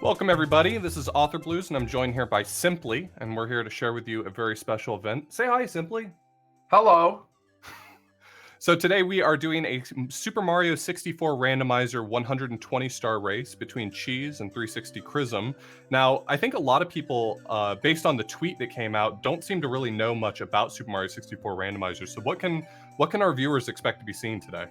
Welcome everybody, this is Author Blues and I'm joined here by Simply, and we're here to share with you a very special event. Say hi, Simply. Hello. So today we are doing a Super Mario 64 randomizer 120-star race between Cheese and 360 Chrism. Now, I think a lot of people, based on the tweet that came out, don't seem to really know much about Super Mario 64 randomizers. So what can our viewers expect to be seeing today?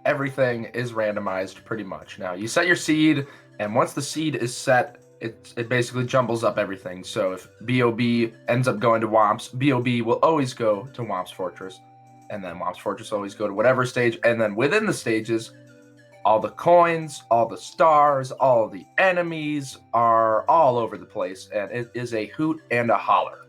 Everything is randomized pretty much. Now, you set your seed, and once the seed is set, it basically jumbles up everything. So if BOB ends up going to Womp's, BOB will always go to Womp's Fortress. And then Womp's Fortress always go to whatever stage. And then within the stages, all the coins, all the stars, all the enemies are all over the place. And it is a hoot and a holler.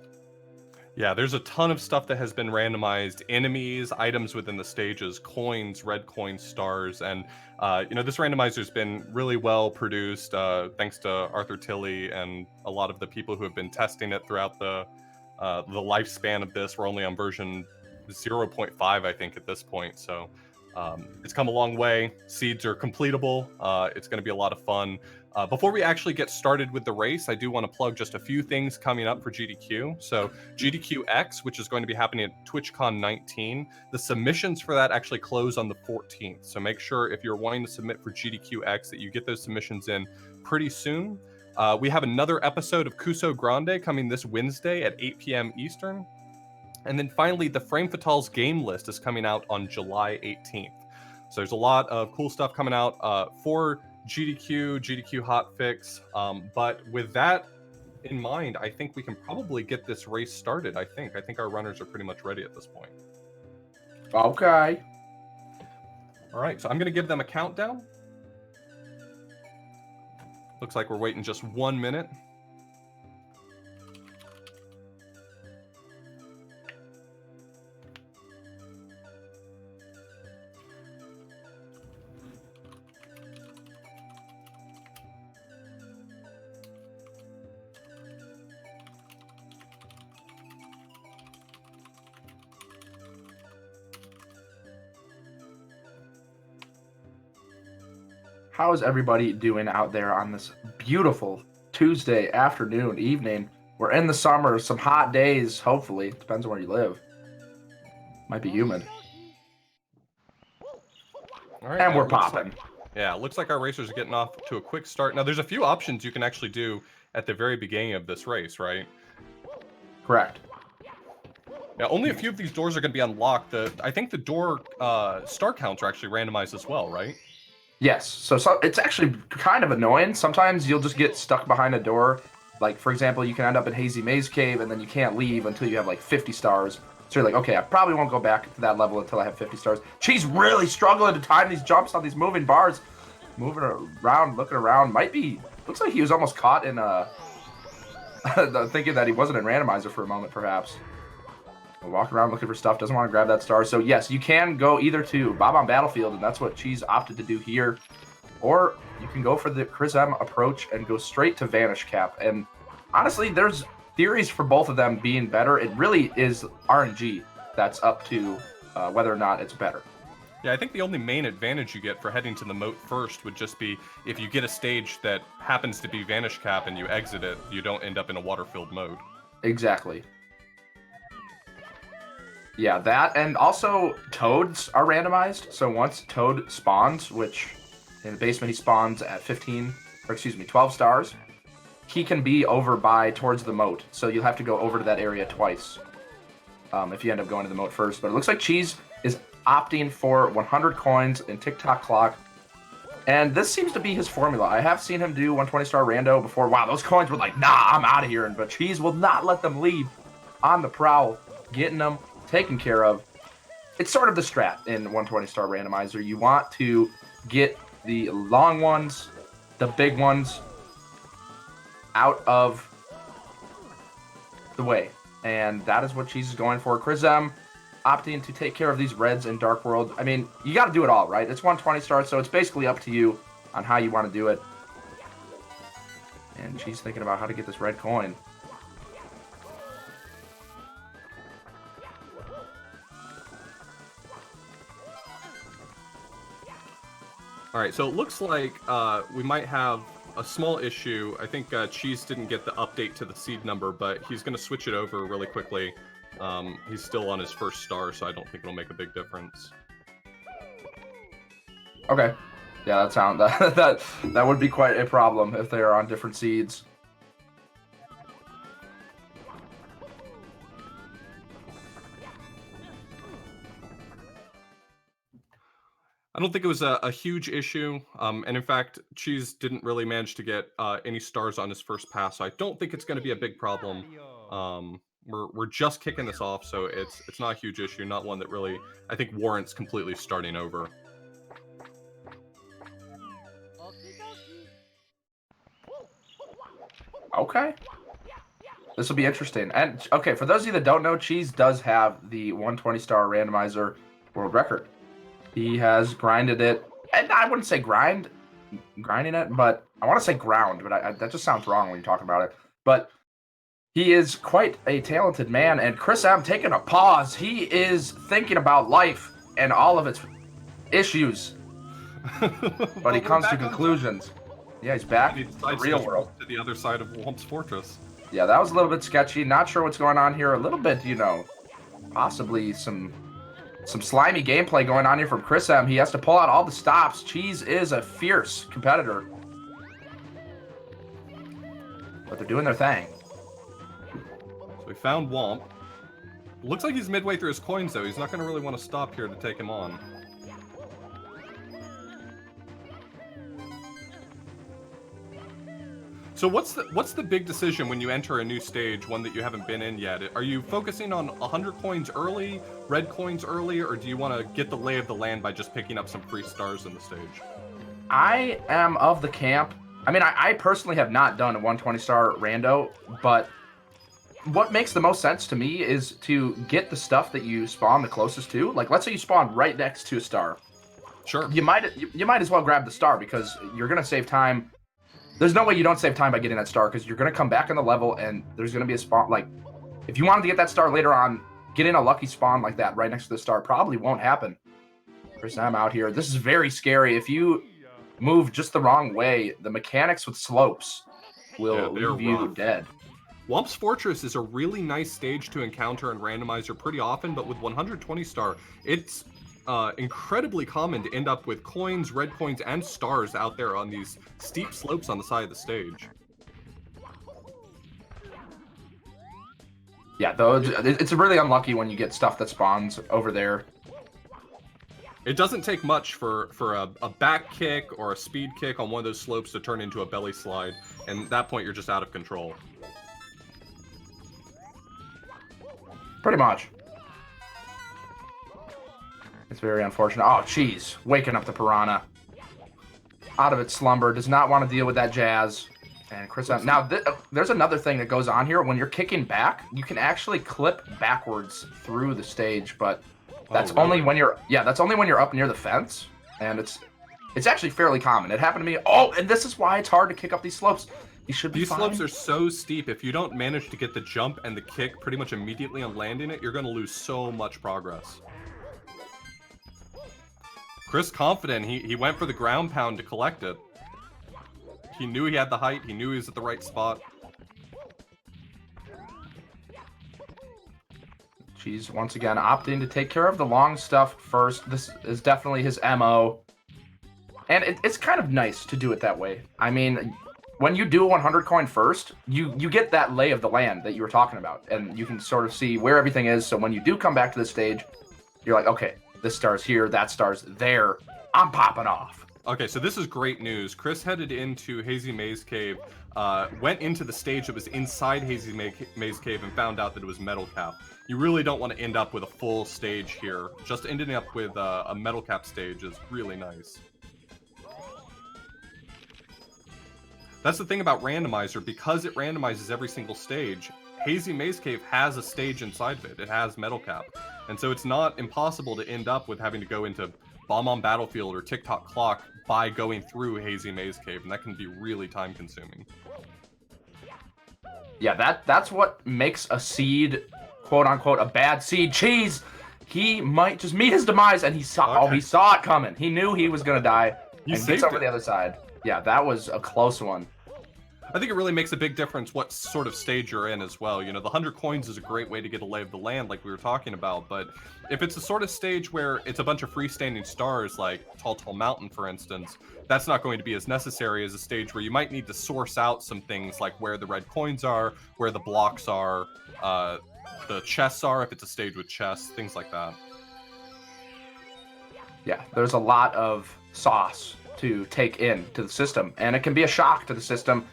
Yeah, there's a ton of stuff that has been randomized. Enemies, items within the stages, coins, red coins, stars, and this randomizer's been really well produced, thanks to Arthur Tilley and a lot of the people who have been testing it throughout the lifespan of this. We're only on version 0.5, I think, at this point, so it's come a long way. Seeds are completable. It's going to be a lot of fun. Before we actually get started with the race, I do want to plug just a few things coming up for GDQ. So GDQ X, which is going to be happening at TwitchCon 19, the submissions for that actually close on the 14th. So make sure if you're wanting to submit for GDQ X that you get those submissions in pretty soon. We have another episode of Cuso Grande coming this Wednesday at 8 p.m. Eastern. And then finally, the Frame Fatale's game list is coming out on July 18th. So there's a lot of cool stuff coming out for GDQ Hotfix. But with that in mind, I think we can probably get this race started. I think our runners are pretty much ready at this point. Okay. All right, so I'm going to give them a countdown. Looks like we're waiting just 1 minute. How is everybody doing out there on this beautiful Tuesday afternoon, evening? We're in the summer, some hot days, hopefully. Depends on where you live. Might be humid. All right, and we're popping. Yeah, it looks like our racers are getting off to a quick start. Now, there's a few options you can actually do at the very beginning of this race, right? Correct. Yeah, only a few of these doors are going to be unlocked. I think the door star counts are actually randomized as well, right? Yes, so it's actually kind of annoying. Sometimes you'll just get stuck behind a door. Like, for example, you can end up in Hazy Maze Cave, and then you can't leave until you have, like, 50 stars. So you're like, okay, I probably won't go back to that level until I have 50 stars. She's really struggling to time these jumps on these moving bars. Moving around, looking around. Looks like he was almost caught in, thinking that he wasn't in Randomizer for a moment, perhaps. Walk around looking for stuff, doesn't want to grab that star. So yes, you can go either to Bob-omb Battlefield, and that's what Cheese opted to do here, or you can go for the Chrism approach and go straight to Vanish Cap. And honestly, there's theories for both of them being better. It really is RNG that's up to whether or not it's better. Yeah, I think the only main advantage you get for heading to the moat first would just be if you get a stage that happens to be Vanish Cap and you exit it, you don't end up in a water-filled mode. Exactly. Yeah, that, and also Toads are randomized. So once Toad spawns, which in the basement he spawns at 12 stars, he can be over by towards the moat. So you'll have to go over to that area twice if you end up going to the moat first. But it looks like Cheese is opting for 100 coins in TikTok Clock. And this seems to be his formula. I have seen him do 120-star rando before. Wow, those coins were like, nah, I'm out of here. But Cheese will not let them leave. On the prowl, getting them taken care of. It's sort of the strat in 120-star randomizer. You want to get the long ones, the big ones, out of the way. And that is what Cheese is going for. Chrism opting to take care of these reds in Dark World. I mean, you got to do it all, right? It's 120 stars, so it's basically up to you on how you want to do it. And Cheese thinking about how to get this red coin. All right, so it looks like we might have a small issue. I think Cheese didn't get the update to the seed number, but he's going to switch it over really quickly. He's still on his first star, so I don't think it'll make a big difference. Okay. Yeah, that would be quite a problem if they are on different seeds. I don't think it was a huge issue, and in fact, Cheese didn't really manage to get any stars on his first pass, so I don't think it's going to be a big problem. We're just kicking this off, so it's not a huge issue, not one that really I think warrants completely starting over. Okay. This will be interesting. And okay, for those of you that don't know, Cheese does have the 120-star randomizer world record. He has grinded it, and I wouldn't say grinding it, but I want to say ground, but that just sounds wrong when you talk about it. But he is quite a talented man, and Chris M taking a pause. He is thinking about life and all of its issues, but he comes to conclusions. Yeah, he's back in the real world. To the other side of Womp's Fortress. Yeah, that was a little bit sketchy. Not sure what's going on here. A little bit, possibly some slimy gameplay going on here from Chris M. He has to pull out all the stops. Cheese is a fierce competitor. But they're doing their thing. So we found Womp. Looks like he's midway through his coins, though. He's not going to really want to stop here to take him on. So what's the big decision when you enter a new stage, one that you haven't been in yet? Are you focusing on 100 coins early, red coins early, or do you want to get the lay of the land by just picking up some free stars in the stage? I am of the camp. I mean, I personally have not done a 120-star rando, but what makes the most sense to me is to get the stuff that you spawn the closest to. Like, let's say you spawn right next to a star. Sure. You might as well grab the star because you're going to save time. There's no way you don't save time by getting that star because you're going to come back in the level and there's going to be a spawn. Like, if you wanted to get that star later on, getting a lucky spawn like that right next to the star probably won't happen. Chris, I'm out here. This is very scary. If you move just the wrong way, the mechanics with slopes will leave you dead. Womp's Fortress is a really nice stage to encounter in Randomizer pretty often, but with 120 star, it's incredibly common to end up with coins, red coins, and stars out there on these steep slopes on the side of the stage. Yeah, though it's really unlucky when you get stuff that spawns over there. It doesn't take much for a back kick or a speed kick on one of those slopes to turn into a belly slide, and at that point you're just out of control. Pretty much. It's very unfortunate. Oh, Cheese. Waking up the piranha. Out of its slumber. Does not want to deal with that jazz. And Chris... Now, there's another thing that goes on here. When you're kicking back, you can actually clip backwards through the stage, but that's only when you're... Yeah, that's only when you're up near the fence. And it's actually fairly common. It happened to me... Oh, and this is why it's hard to kick up these slopes. You should be fine. These slopes are so steep. If you don't manage to get the jump and the kick pretty much immediately on landing it, you're going to lose so much progress. Chris confident, he went for the ground pound to collect it. He knew he had the height, he knew he was at the right spot. Cheese once again opting to take care of the long stuff first. This is definitely his MO. And it's kind of nice to do it that way. I mean, when you do a 100 coin first, you get that lay of the land that you were talking about. And you can sort of see where everything is. So when you do come back to the stage, you're like, okay, this star's here, that star's there. I'm popping off. Okay, so this is great news. Chris headed into Hazy Maze Cave, went into the stage that was inside Hazy Maze Cave and found out that it was Metal Cap. You really don't want to end up with a full stage here. Just ending up with a Metal Cap stage is really nice. That's the thing about Randomizer. Because it randomizes every single stage, Hazy Maze Cave has a stage inside of it. It has Metal Cap. And so it's not impossible to end up with having to go into Bomb on Battlefield or TikTok Clock by going through Hazy Maze Cave, and that can be really time-consuming. Yeah, that's what makes a seed, quote-unquote, a bad seed. Cheese, he might just meet his demise, and he saw he saw it coming. He knew he was going to die, and gets over the other side. Yeah, that was a close one. I think it really makes a big difference what sort of stage you're in as well. You know, the 100 coins is a great way to get a lay of the land, like we were talking about, but if it's a sort of stage where it's a bunch of freestanding stars, like Tall Mountain, for instance, that's not going to be as necessary as a stage where you might need to source out some things like where the red coins are, where the blocks are, the chests are, if it's a stage with chests, things like that. Yeah, there's a lot of sauce to take in to the system, and it can be a shock to the system.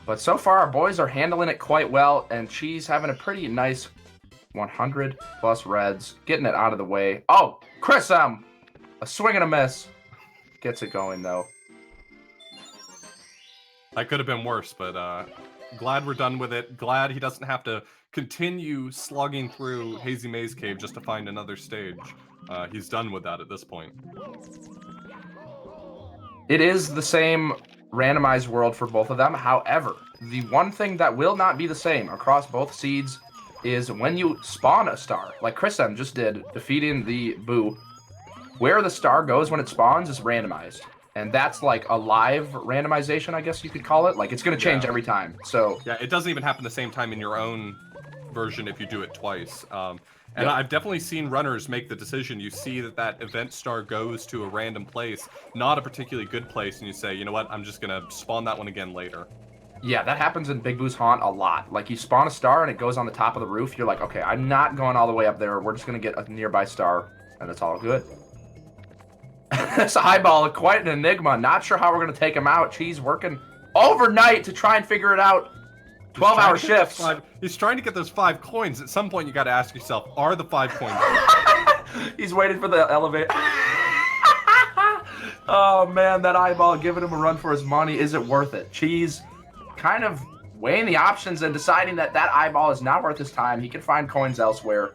But so far, our boys are handling it quite well, and Cheese having a pretty nice 100 plus reds, getting it out of the way. Oh, Chris a swing and a miss. Gets it going, though. That could have been worse, but glad we're done with it. Glad he doesn't have to continue slugging through Hazy Maze Cave just to find another stage. He's done with that at this point. It is the same randomized world for both of them. However, the one thing that will not be the same across both seeds is when you spawn a star, like Chris M just did, defeating the Boo. Where the star goes when it spawns is randomized. And that's like a live randomization, I guess you could call it. Like, it's going to change every time. So yeah, it doesn't even happen the same time in your own version if you do it twice. And I've definitely seen runners make the decision. You see that event star goes to a random place, not a particularly good place, and you say, you know what, I'm just going to spawn that one again later. Yeah, that happens in Big Boo's Haunt a lot. Like, you spawn a star and it goes on the top of the roof. You're like, okay, I'm not going all the way up there. We're just going to get a nearby star, and it's all good. This eyeball is quite an enigma. Not sure how we're going to take him out. Cheese working overnight to try and figure it out. 12-hour shifts. He's trying to get those 5 coins. At some point, you got to ask yourself, are the 5 coins He's waiting for the elevator. Oh, man, that eyeball giving him a run for his money. Is it worth it? Cheese kind of weighing the options and deciding that eyeball is not worth his time. He can find coins elsewhere.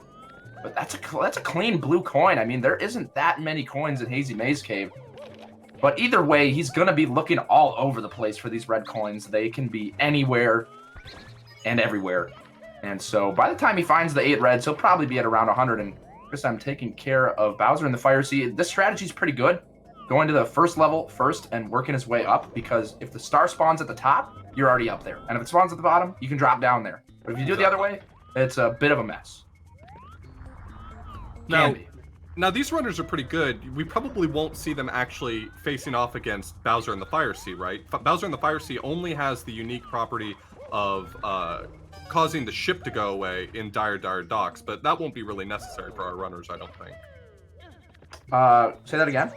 But that's a clean blue coin. I mean, there isn't that many coins in Hazy Maze Cave. But either way, he's going to be looking all over the place for these red coins. They can be anywhere and everywhere. And so by the time he finds the 8 reds, he'll probably be at around 100. And Chris, I'm taking care of Bowser in the Fire Sea. This strategy is pretty good. Going to the first level first and working his way up, because if the star spawns at the top, you're already up there. And if it spawns at the bottom, you can drop down there. But if you do it the other way, it's a bit of a mess. Now, these runners are pretty good. We probably won't see them actually facing off against Bowser in the Fire Sea, right? Bowser in the Fire Sea only has the unique property of causing the ship to go away in Dire Docks, but that won't be really necessary for our runners, I don't think. Say that again?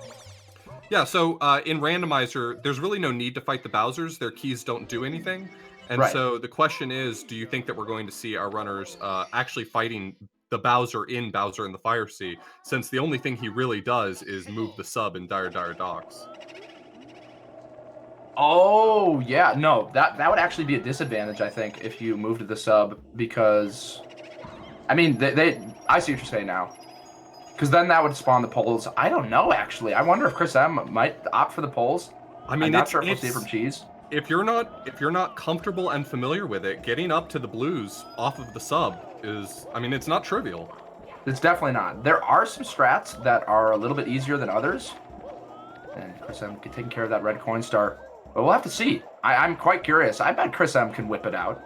Yeah, so in Randomizer, there's really no need to fight the Bowsers. Their keys don't do anything. And so the question is, do you think that we're going to see our runners actually fighting the Bowser in the Fire Sea, since the only thing he really does is move the sub in Dire Docks? Oh, yeah. No, that would actually be a disadvantage, I think, if you moved to the sub, because, I mean, I see what you're saying now. Because then that would spawn the poles. I don't know, actually. I wonder if Chris M might opt for the poles. I mean, I'm not sure if we'll see it from Cheese. If you're not comfortable and familiar with it, getting up to the blues off of the sub is, I mean, it's not trivial. It's definitely not. There are some strats that are a little bit easier than others. And Chris M taking care of that red coin star. But we'll have to see. I'm quite curious. I bet Chris M can whip it out.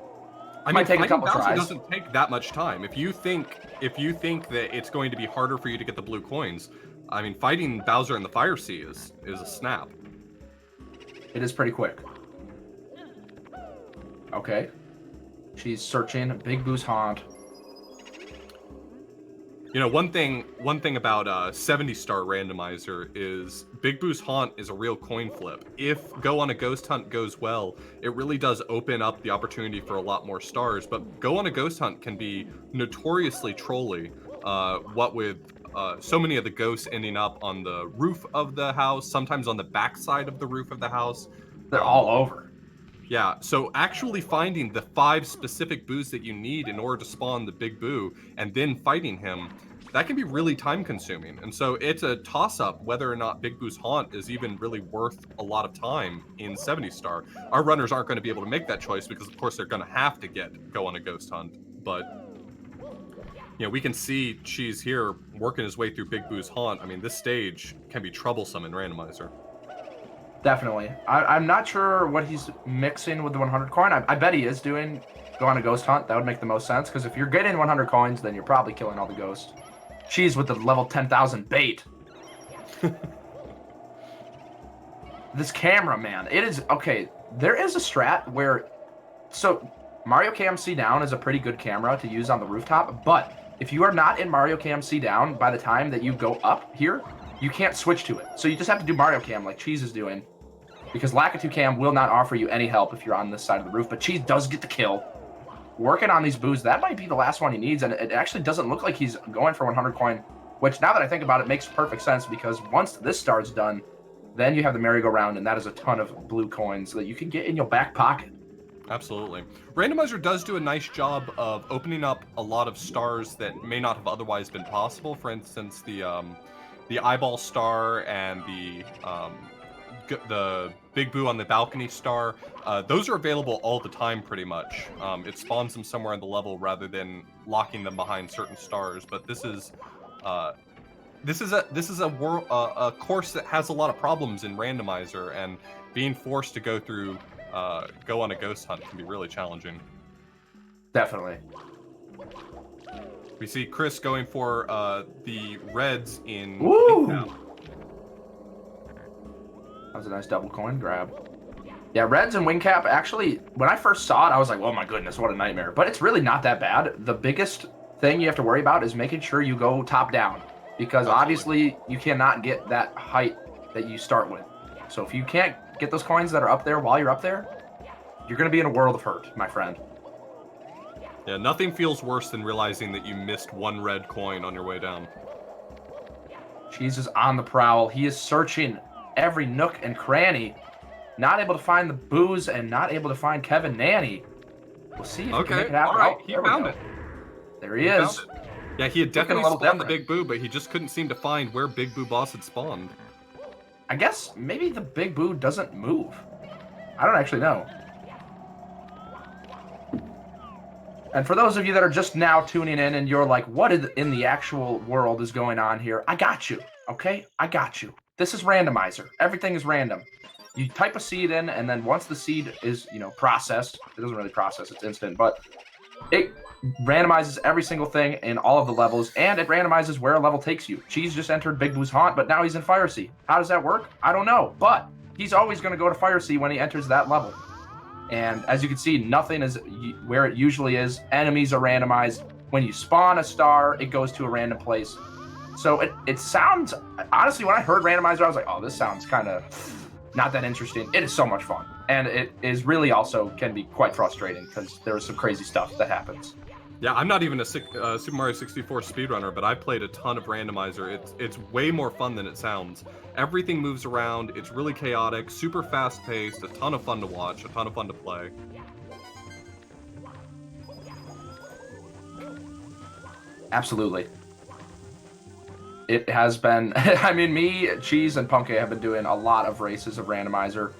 I mean, take a couple tries. Doesn't take that much time. If you think that it's going to be harder for you to get the blue coins, I mean, fighting Bowser in the Fire Sea is a snap. It is pretty quick. Okay. She's searching Big Boo's Haunt. You know, one thing about 70-star randomizer is Big Boo's Haunt is a real coin flip. If Go on a Ghost Hunt goes well, it really does open up the opportunity for a lot more stars, but Go on a Ghost Hunt can be notoriously trolly, what with so many of the ghosts ending up on the roof of the house, sometimes on the backside of the roof of the house. They're all over. Yeah, so actually finding the 5 specific boos that you need in order to spawn the Big Boo and then fighting him, that can be really time consuming. And so it's a toss-up whether or not Big Boo's Haunt is even really worth a lot of time in 70-star. Our runners aren't going to be able to make that choice because, of course, they're going to have to go on a Ghost Hunt. But, you know, we can see Cheese here working his way through Big Boo's Haunt. I mean, this stage can be troublesome in Randomizer. Definitely. I'm not sure what he's mixing with the 100 coin. I bet he is doing go on a ghost hunt. That would make the most sense, because if you're getting 100 coins, then you're probably killing all the ghosts. Cheese with the level 10,000 bait. This camera, man. It is... Okay, there is a strat where... So, Mario KMC down is a pretty good camera to use on the rooftop, but if you are not in Mario KMC down by the time that you go up here, you can't switch to it. So you just have to do Mario Cam like Cheese is doing, because Lakitu Cam will not offer you any help if you're on this side of the roof, but Cheese does get the kill. Working on these boos, that might be the last one he needs, and it actually doesn't look like he's going for 100 coin, which now that I think about it makes perfect sense, because once this star's done, then you have the merry-go-round, and that is a ton of blue coins that you can get in your back pocket. Absolutely. Randomizer does do a nice job of opening up a lot of stars that may not have otherwise been possible. For instance, the eyeball star and the big boo on the balcony star, those are available all the time pretty much. It spawns them somewhere on the level rather than locking them behind certain stars. But this is a course that has a lot of problems in Randomizer, and being forced to go on a ghost hunt can be really challenging. Definitely. We see Chris going for the reds in. Woo! That was a nice double coin grab. Yeah, reds and wing cap, actually, when I first saw it, I was like, oh my goodness, what a nightmare. But it's really not that bad. The biggest thing you have to worry about is making sure you go top down, because obviously you cannot get that height that you start with. So if you can't get those coins that are up there while you're up there, you're going to be in a world of hurt, my friend. Yeah, nothing feels worse than realizing that you missed one red coin on your way down. Cheese is on the prowl. He is searching every nook and cranny. Not able to find the booze and not able to find Kevin Nanny. We'll see if he can make it happen. All right, oh, he found it. There he is. Yeah, he had definitely spawned the Big Boo, but he just couldn't seem to find where Big Boo Boss had spawned. I guess maybe the Big Boo doesn't move. I don't actually know. And for those of you that are just now tuning in and you're like, what in the actual world is going on here? I got you, okay? I got you. This is Randomizer. Everything is random. You type a seed in, and then once the seed is, processed, it doesn't really process, it's instant, but it randomizes every single thing in all of the levels, and it randomizes where a level takes you. Cheese just entered Big Boo's Haunt, but now he's in Fire Sea. How does that work? I don't know, but he's always going to go to Fire Sea when he enters that level. And as you can see, nothing is where it usually is. Enemies are randomized. When you spawn a star, it goes to a random place. So it sounds, honestly, when I heard Randomizer, I was like, oh, this sounds kind of not that interesting. It is so much fun. And it is really also can be quite frustrating because there is some crazy stuff that happens. Yeah, I'm not even a Super Mario 64 speedrunner, but I played a ton of Randomizer. It's way more fun than it sounds. Everything moves around. It's really chaotic, super fast-paced, a ton of fun to watch, a ton of fun to play. Absolutely. It has been, I mean, me, Cheese, and Punky have been doing a lot of races of Randomizer.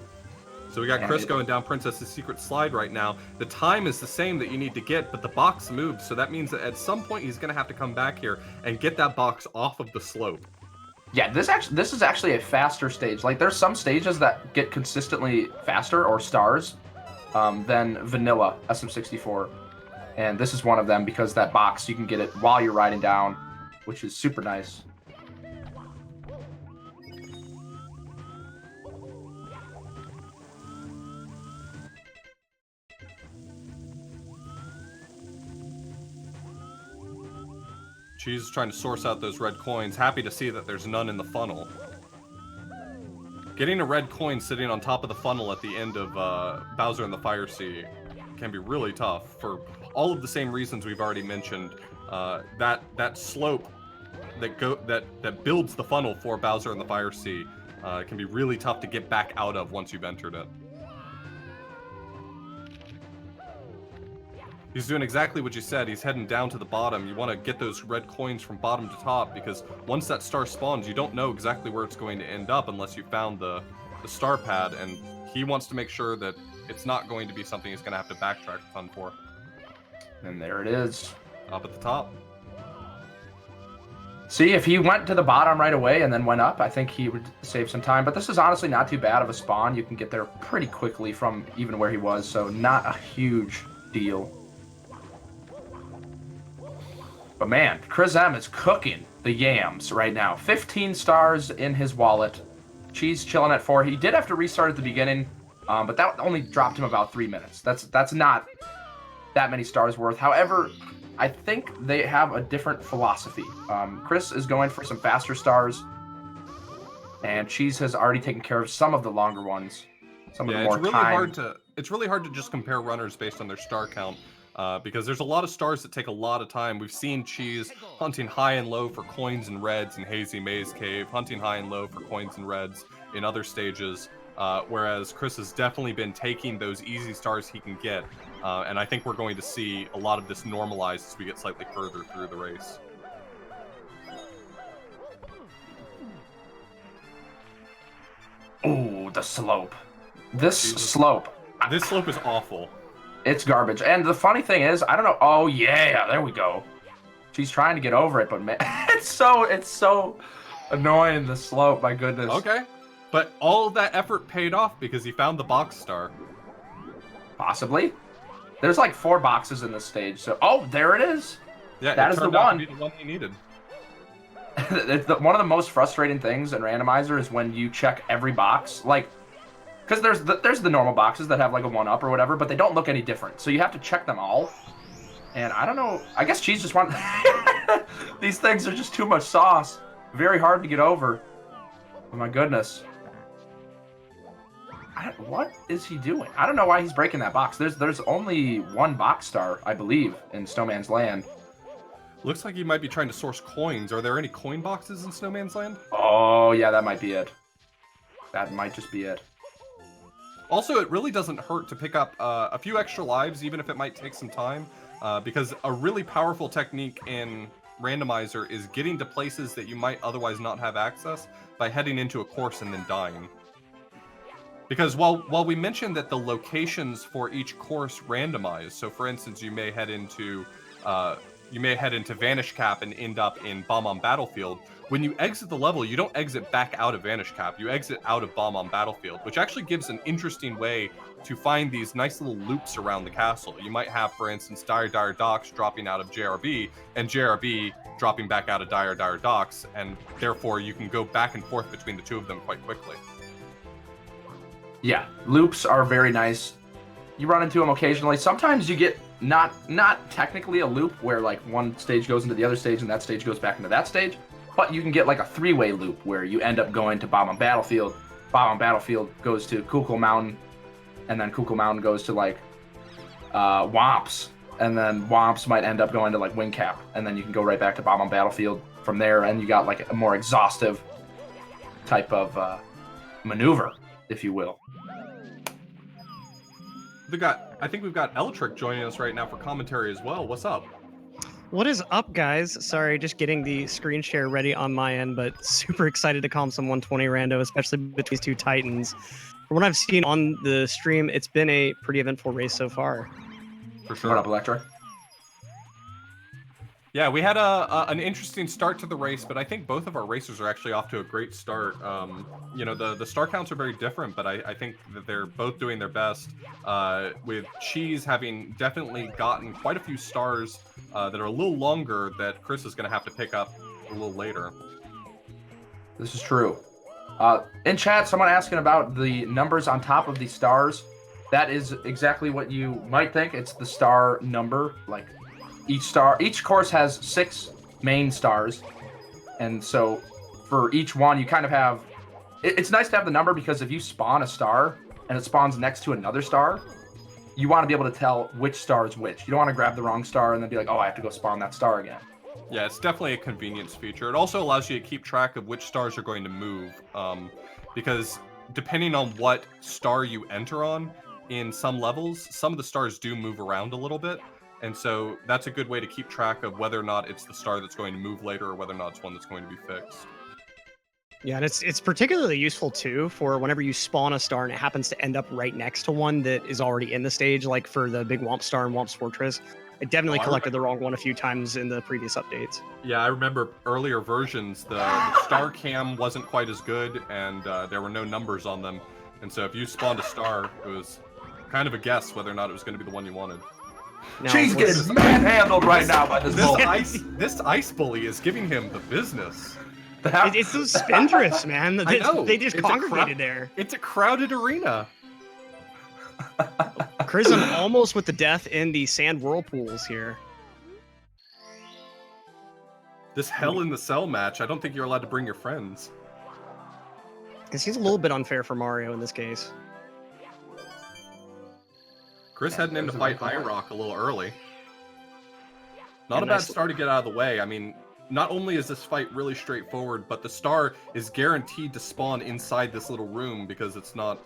So we got Chris going down Princess's Secret Slide right now. The time is the same that you need to get, but the box moves, so that means that at some point he's going to have to come back here and get that box off of the slope. Yeah, this is actually a faster stage. Like, there's some stages that get consistently faster, or stars, than vanilla SM64. And this is one of them because that box, you can get it while you're riding down, which is super nice. Cheese is trying to source out those red coins. Happy to see that there's none in the funnel. Getting a red coin sitting on top of the funnel at the end of Bowser in the Fire Sea can be really tough for all of the same reasons we've already mentioned. That slope that builds the funnel for Bowser in the Fire Sea can be really tough to get back out of once you've entered it. He's doing exactly what you said. He's heading down to the bottom. You want to get those red coins from bottom to top, because once that star spawns, you don't know exactly where it's going to end up unless you found the star pad, and he wants to make sure that it's not going to be something he's going to have to backtrack a ton for. And there it is. Up at the top. See, if he went to the bottom right away and then went up, I think he would save some time. But this is honestly not too bad of a spawn. You can get there pretty quickly from even where he was, so not a huge deal. But man, Chris M is cooking the yams right now. 15 stars in his wallet. Cheese chilling at 4. He did have to restart at the beginning, but that only dropped him about 3 minutes. That's not that many stars worth. However, I think they have a different philosophy. Chris is going for some faster stars, and Cheese has already taken care of some of the longer ones. Some of the more it's really hard to just compare runners based on their star count. Because there's a lot of stars that take a lot of time. We've seen Cheese hunting high and low for coins and reds in Hazy Maze Cave, hunting high and low for coins and reds in other stages, whereas Chris has definitely been taking those easy stars he can get, and I think we're going to see a lot of this normalized as we get slightly further through the race. Ooh, the slope. This slope is awful. It's garbage. And the funny thing is, I don't know. Oh yeah, there we go. She's trying to get over it, but man, it's so annoying, the slope. My goodness. Okay, but all of that effort paid off because he found the box star. Possibly. There's like 4 boxes in this stage. So there it is. Yeah, that is the one. To be the one he needed. One of the most frustrating things in Randomizer is when you check every box, like. Because there's the normal boxes that have like a 1-up or whatever, but they don't look any different. So you have to check them all. And I don't know. I guess Cheese just wants... These things are just too much sauce. Very hard to get over. Oh my goodness. What is he doing? I don't know why he's breaking that box. There's only 1 box star, I believe, in Snowman's Land. Looks like he might be trying to source coins. Are there any coin boxes in Snowman's Land? Oh, yeah, that might be it. That might just be it. Also, it really doesn't hurt to pick up a few extra lives, even if it might take some time, because a really powerful technique in Randomizer is getting to places that you might otherwise not have access by heading into a course and then dying. Because while we mentioned that the locations for each course randomize, so for instance, you may head into Vanish Cap and end up in Bomb on Battlefield. When you exit the level, you don't exit back out of Vanish Cap, you exit out of Bomb on Battlefield, which actually gives an interesting way to find these nice little loops around the castle. You might have, for instance, Dire Docks dropping out of JRB, and JRB dropping back out of Dire Docks, and therefore you can go back and forth between the two of them quite quickly. Yeah, loops are very nice. You run into them occasionally. Sometimes you get not technically a loop where like one stage goes into the other stage and that stage goes back into that stage, but you can get like a 3-way loop where you end up going to Bomb on Battlefield. Bomb on Battlefield goes to Kukul Mountain, and then Kukul Mountain goes to like Womps, and then Womps might end up going to like Wing Cap, and then you can go right back to Bomb on Battlefield from there, and you got like a more exhaustive type of maneuver, if you will. I think we've got Eltrick joining us right now for commentary as well. What's up? What is up, guys? Sorry, just getting the screen share ready on my end, but super excited to calm some 120 rando, especially between these 2 titans. From what I've seen on the stream, it's been a pretty eventful race so far. For sure. What up, Electra? Yeah, we had an interesting start to the race, but I think both of our racers are actually off to a great start. You know, the star counts are very different, but I think that they're both doing their best, with Cheese having definitely gotten quite a few stars that are a little longer that Chris is going to have to pick up a little later. This is true. In chat, someone asking about the numbers on top of the stars. That is exactly what you might think. It's the star number, like each course has 6 main stars, and so for each one you kind of have it's nice to have the number, because if you spawn a star and it spawns next to another star, you want to be able to tell which star is which. You don't want to grab the wrong star and then be like, oh, I have to go spawn that star again. Yeah, it's definitely a convenience feature. It also allows you to keep track of which stars are going to move, because depending on what star you enter on in some levels, some of the stars do move around a little bit. And so that's a good way to keep track of whether or not it's the star that's going to move later or whether or not it's one that's going to be fixed. Yeah, and it's particularly useful too for whenever you spawn a star and it happens to end up right next to one that is already in the stage, like for the big Womp star in Womp's Fortress. I definitely Oh, I collected the wrong one a few times in the previous updates. Yeah, I remember earlier versions, the star cam wasn't quite as good, and there were no numbers on them. And so if you spawned a star, it was kind of a guess whether or not it was going to be the one you wanted. Now, She's let's- getting manhandled right now by this bull. This ice bully is giving him the business. It's those spindrifts, man. I know. They just It's a congregated there. It's a crowded arena. Chrism almost with the death in the sand whirlpools here. This Hell in the Cell match, I don't think you're allowed to bring your friends. Because he's a little bit unfair for Mario in this case. Chris heading in to fight IROC a little early. Not Yeah, a bad nice. star to get out of the way. I mean, not only is this fight really straightforward, but the star is guaranteed to spawn inside this little room because it's not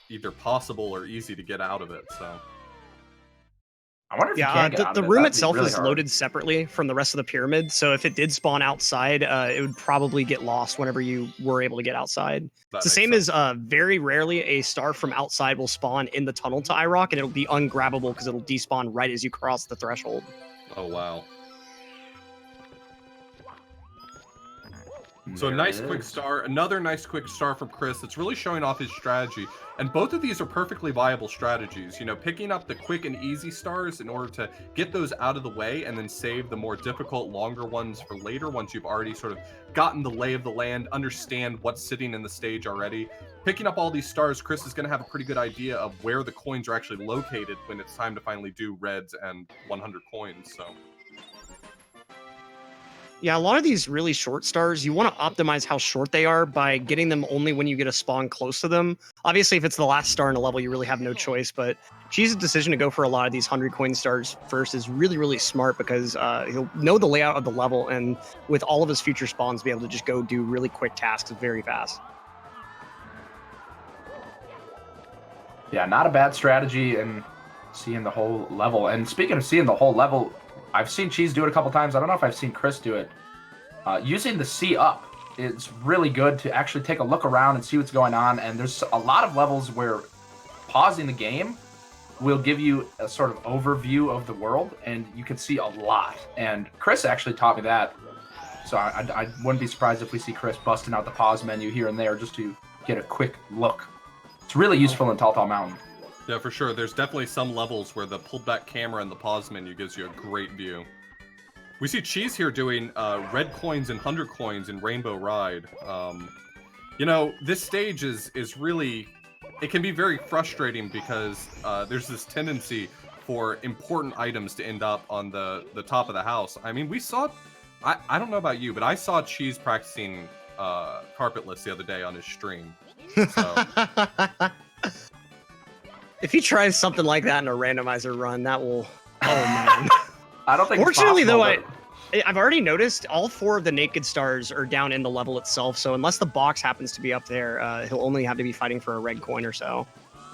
either possible or easy to get out of it, so... I wonder if you Yeah, can get out the of it. room That'd be itself really is hard. loaded separately from the rest of the pyramid, so if it did spawn outside, it would probably get lost whenever you were able to get outside. that It's the makes same sense. as very rarely a star from outside will spawn in the tunnel to IROC, and it'll be ungrabbable because it'll despawn right as you cross the threshold. Oh, wow. So There nice it quick is. star, another nice quick star from Chris. It's really showing off his strategy. And both of these are perfectly viable strategies. You know, picking up the quick and easy stars in order to get those out of the way and then save the more difficult, longer ones for later once you've already sort of gotten the lay of the land, understand what's sitting in the stage already. Picking up all these stars, Chris is going to have a pretty good idea of where the coins are actually located when it's time to finally do reds and 100 coins, so... Yeah, a lot of these really short stars, you want to optimize how short they are by getting them only when you get a spawn close to them. Obviously, if it's the last star in a level, you really have no choice, but Cheese's decision to go for a lot of these 100 coin stars first is really, really smart because he'll know the layout of the level, and with all of his future spawns, be able to just go do really quick tasks very fast. Yeah, not a bad strategy in seeing the whole level. And speaking of seeing the whole level, I've seen Cheese do it a couple times. I don't know if I've seen Chris do it. Using the C up is really good to actually take a look around and see what's going on. And there's a lot of levels where pausing the game will give you a sort of overview of the world, and you can see a lot. And Chris actually taught me that. So I wouldn't be surprised if we see Chris busting out the pause menu here and there just to get a quick look. It's really useful in Tall Tall Mountain. Yeah, for sure. There's definitely some levels where the pulled back camera and the pause menu gives you a great view. We see Cheese here doing red coins and 100 coins in Rainbow Ride. You know, this stage is really... It can be very frustrating because there's this tendency for important items to end up on the top of the house. I mean, we saw... I don't know about you, but I saw Cheese practicing carpetless the other day on his stream. So... If he tries something like that in a randomizer run, that will... Oh, man. I don't think. Fortunately, it's though, possible, I've already noticed all 4 of the naked stars are down in the level itself, so unless the box happens to be up there, he'll only have to be fighting for a red coin or so.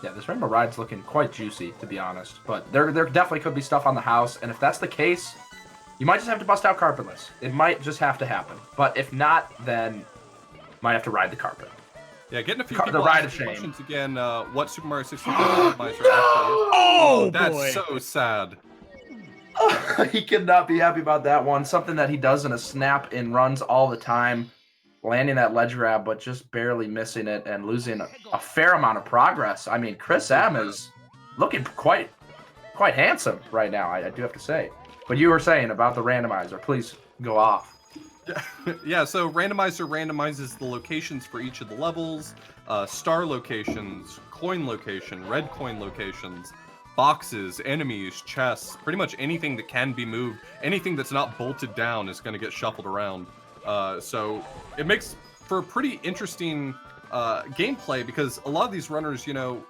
Yeah, this Rainbow Ride's looking quite juicy, to be honest. But there definitely could be stuff on the house, and if that's the case, you might just have to bust out carpetless. It might just have to happen. But if not, then might have to ride the carpet. Yeah, getting a few The people ride of asking shame. questions again. What Super Mario 64 Randomizer actually is. Oh, That's boy. so sad. He could not be happy about that one. Something that he does in a snap in runs all the time. Landing that ledge grab, but just barely missing it and losing a fair amount of progress. I mean, Chris M is looking quite handsome right now, I do have to say. But you were saying about the randomizer. Please go off. Yeah, so Randomizer randomizes the locations for each of the levels, star locations, coin location, red coin locations, boxes, enemies, chests, pretty much anything that can be moved, anything that's not bolted down is going to get shuffled around. So it makes for a pretty interesting gameplay because a lot of these runners, you know,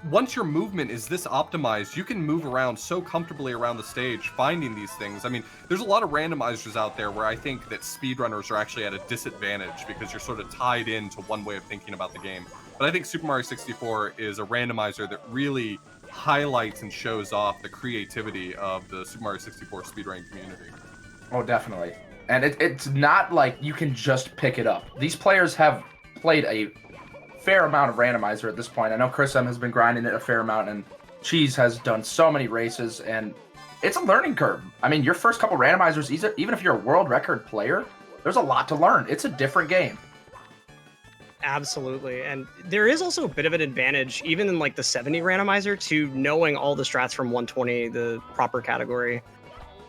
once your movement is this optimized, you can move around so comfortably around the stage, finding these things. I mean, there's a lot of randomizers out there where I think that speedrunners are actually at a disadvantage because you're sort of tied into one way of thinking about the game. But I think Super Mario 64 is a randomizer that really highlights and shows off the creativity of the Super Mario 64 speedrunning community. Oh, definitely. And it's not like you can just pick it up. These players have played a fair amount of randomizer at this point. I know Chris M has been grinding it a fair amount, and Cheese has done so many races, and it's a learning curve. I mean, your first couple randomizers, even if you're a world record player, there's a lot to learn. It's a different game. Absolutely. And there is also a bit of an advantage, even in like the 70 randomizer, to knowing all the strats from 120, the proper category.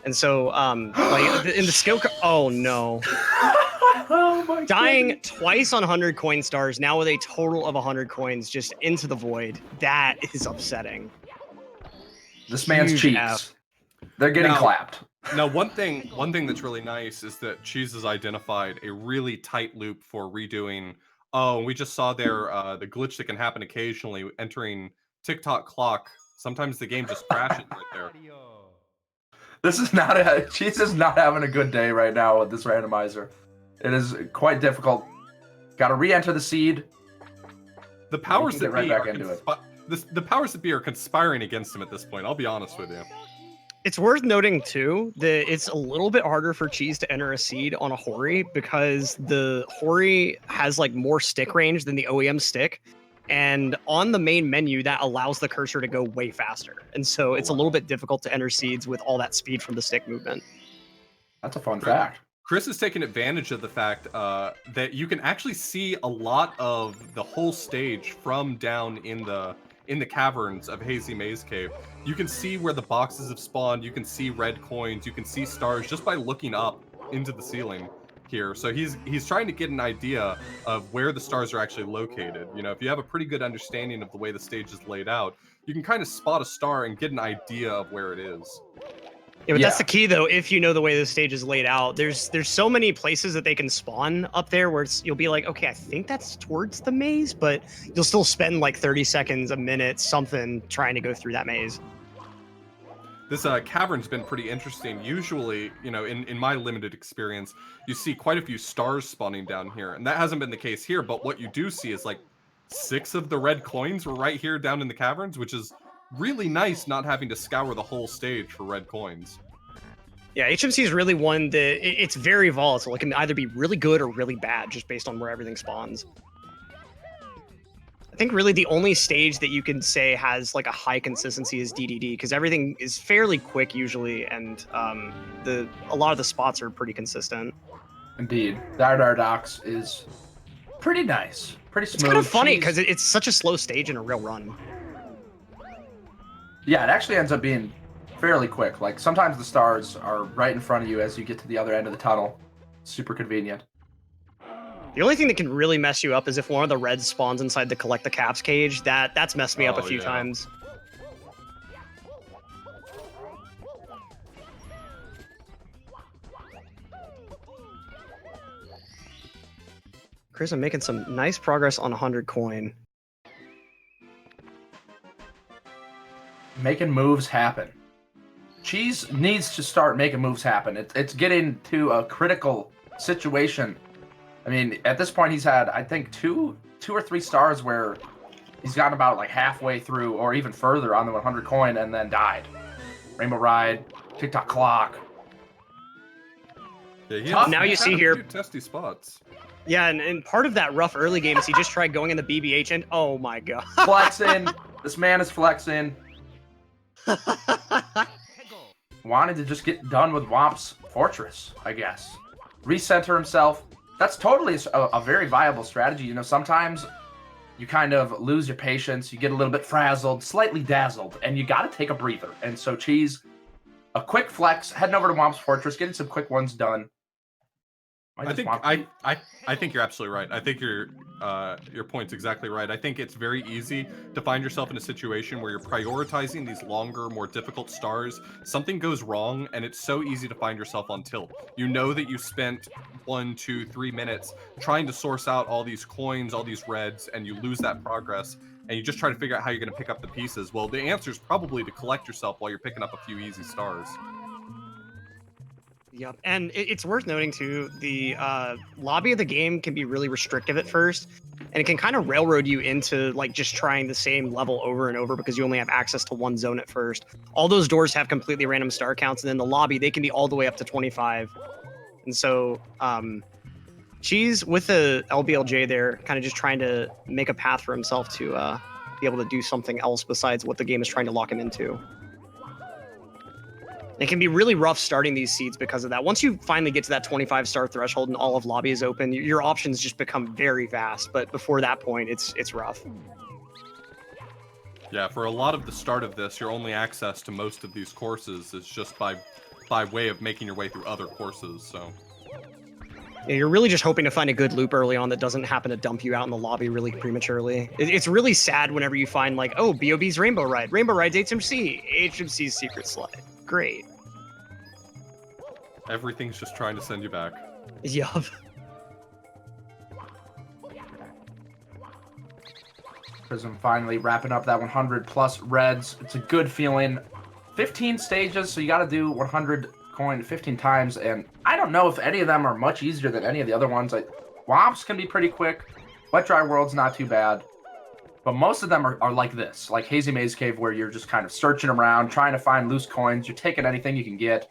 And so, like in the skill, oh no. Oh my Dying goodness. twice on 100 coin stars, now with a total of 100 coins just into the void. That is upsetting. This man's Huge cheeks. F. They're getting Now- clapped. Now, one thing that's really nice is that Cheese has identified a really tight loop for redoing. Oh, we just saw there the glitch that can happen occasionally entering TikTok clock. Sometimes the game just crashes right there. This is not Cheese is not having a good day right now with this randomizer. It is quite difficult. Got to re-enter the seed. The powers get that right be back are into it. the powers that be are conspiring against him at this point. I'll be honest with you. It's worth noting too that it's a little bit harder for Cheese to enter a seed on a Hori because the Hori has like more stick range than the OEM stick. And on the main menu, that allows the cursor to go way faster. And so it's a little bit difficult to enter seeds with all that speed from the stick movement. That's a fun fact. Chris is taking advantage of the fact that you can actually see a lot of the whole stage from down in the caverns of Hazy Maze Cave. You can see where the boxes have spawned. You can see red coins. You can see stars just by looking up into the ceiling here. So he's trying to get an idea of where the stars are actually located. You know, if you have a pretty good understanding of the way the stage is laid out, you can kind of spot a star and get an idea of where it is. Yeah, but that's Yeah. the key though. If you know the way the stage is laid out, there's so many places that they can spawn up there where you'll be like, okay, I think that's towards the maze, but you'll still spend like 30 seconds, a minute, something trying to go through that maze. This cavern's been pretty interesting. Usually, you know, in my limited experience, you see quite a few stars spawning down here, and that hasn't been the case here. But what you do see is like 6 of the red coins were right here down in the caverns, which is really nice, not having to scour the whole stage for red coins. Yeah, HMC is really one that it's very volatile. It can either be really good or really bad just based on where everything spawns. I think really the only stage that you can say has like a high consistency is DDD because everything is fairly quick usually, and a lot of the spots are pretty consistent. Indeed. Dardox is pretty nice. Pretty smooth. It's kind of funny Cheese- because it's such a slow stage in a real run. Yeah, it actually ends up being fairly quick. Like, sometimes the stars are right in front of you as you get to the other end of the tunnel. Super convenient. The only thing that can really mess you up is if one of the reds spawns inside the collect the caps cage. That's messed me up a Oh, few yeah. times. Chris, I'm making some nice progress on 100 coin. Making moves happen. Cheese needs to start making moves happen. It's getting to a critical situation. I mean, at this point, he's had, I think, two or three stars where he's gotten about like halfway through or even further on the 100 coin and then died. Rainbow Ride, TikTok Clock. Yeah, he Tough. has- Now you he's see had a here- few testy spots. Yeah, and part of that rough early game is he just tried going in the BBH and oh my god. Flexing. This man is flexing. Wanted to just get done with Womp's Fortress, I guess. Recenter himself. That's totally a very viable strategy. You know, sometimes you kind of lose your patience, you get a little bit frazzled, slightly dazzled, and you got to take a breather. And so Cheese, a quick flex, heading over to Womp's Fortress, getting some quick ones done. Why I does think Womp- I think you're absolutely right. I think your point's exactly right. I think it's very easy to find yourself in a situation where you're prioritizing these longer, more difficult stars. Something goes wrong, and it's so easy to find yourself on tilt. You know that you spent 1, 2, 3 minutes trying to source out all these coins, all these reds, and you lose that progress, and you just try to figure out how you're going to pick up the pieces. Well, the answer is probably to collect yourself while you're picking up a few easy stars. Yep, and it's worth noting too, the lobby of the game can be really restrictive at first, and it can kind of railroad you into like just trying the same level over and over because you only have access to one zone at first. All those doors have completely random star counts, and then the lobby, they can be all the way up to 25. And so Cheese with the LBLJ there, kind of just trying to make a path for himself to be able to do something else besides what the game is trying to lock him into. It can be really rough starting these seeds because of that. Once you finally get to that 25-star threshold and all of lobby is open, your options just become very vast. But before that point, it's rough. Yeah, for a lot of the start of this, your only access to most of these courses is just by way of making your way through other courses, so... Yeah, you're really just hoping to find a good loop early on that doesn't happen to dump you out in the lobby really prematurely. It's really sad whenever you find, like, oh, BOB's Rainbow Ride. Rainbow Ride's HMC. HMC's Secret Slide. Great. Everything's just trying to send you back. Yup. Prism finally wrapping up that 100 plus reds. It's a good feeling. 15 stages, so you got to do 100 coin 15 times, and I don't know if any of them are much easier than any of the other ones. Like, Womps can be pretty quick. Wet Dry World's not too bad. But most of them are like this, like Hazy Maze Cave, where you're just kind of searching around, trying to find loose coins. You're taking anything you can get.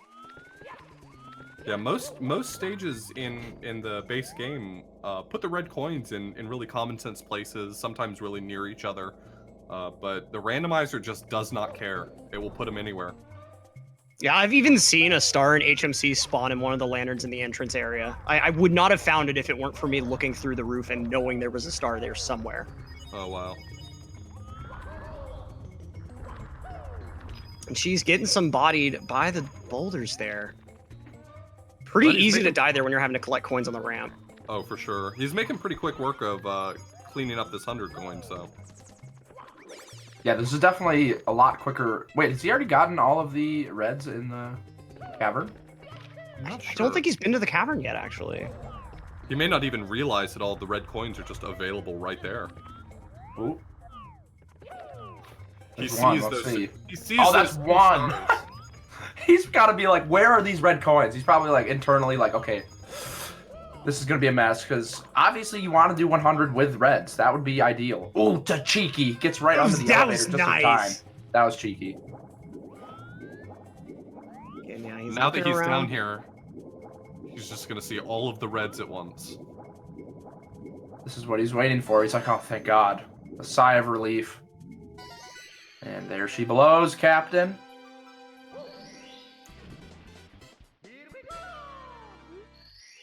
Yeah, most stages in the base game put the red coins in really common sense places, sometimes really near each other. But the randomizer just does not care. It will put them anywhere. Yeah, I've even seen a star in HMC spawn in one of the lanterns in the entrance area. I would not have found it if it weren't for me looking through the roof and knowing there was a star there somewhere. Oh, wow. And she's getting some bodied by the boulders there. Pretty But he's easy to making- die there when you're having to collect coins on the ramp. Oh, for sure. He's making pretty quick work of cleaning up this 100 coin, so... Yeah, this is definitely a lot quicker. Wait, has he already gotten all of the reds in the cavern? I'm I not sure. don't think he's been to the cavern yet, actually. He may not even realize that all the red coins are just available right there. Ooh. He There's sees one, let's those. see. He sees Oh, that's those one. stars. He's got to be like, where are these red coins? He's probably like internally like, okay, this is going to be a mess because obviously you want to do 100 with reds. That would be ideal. Ooh, cheeky. Gets right onto the That elevator was just in time. nice. That was cheeky. Okay, now he's Now that looking he's around. down here, he's just gonna see all of the reds at once. This is what he's waiting for. He's like, oh, thank God. A sigh of relief. And there she blows, Captain.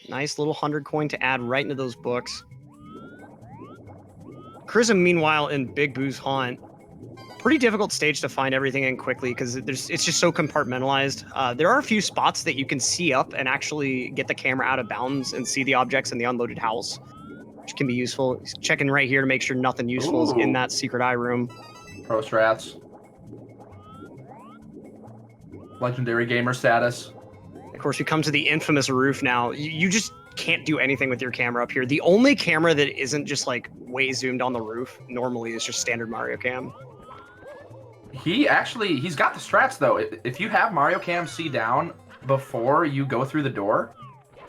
Nice little 100 coin to add right into those books. Chrism, meanwhile, in Big Boo's Haunt, pretty difficult stage to find everything in quickly because it's just so compartmentalized. There are a few spots that you can see up and actually get the camera out of bounds and see the objects in the unloaded house, which can be useful. He's checking right here to make sure nothing useful is in Ooh. that secret eye room. Pro strats. Legendary gamer status. Of course, we come to the infamous roof now. You just can't do anything with your camera up here. The only camera that isn't just like way zoomed on the roof normally is just standard Mario Cam. He's got the strats though. If you have Mario Cam see down before you go through the door,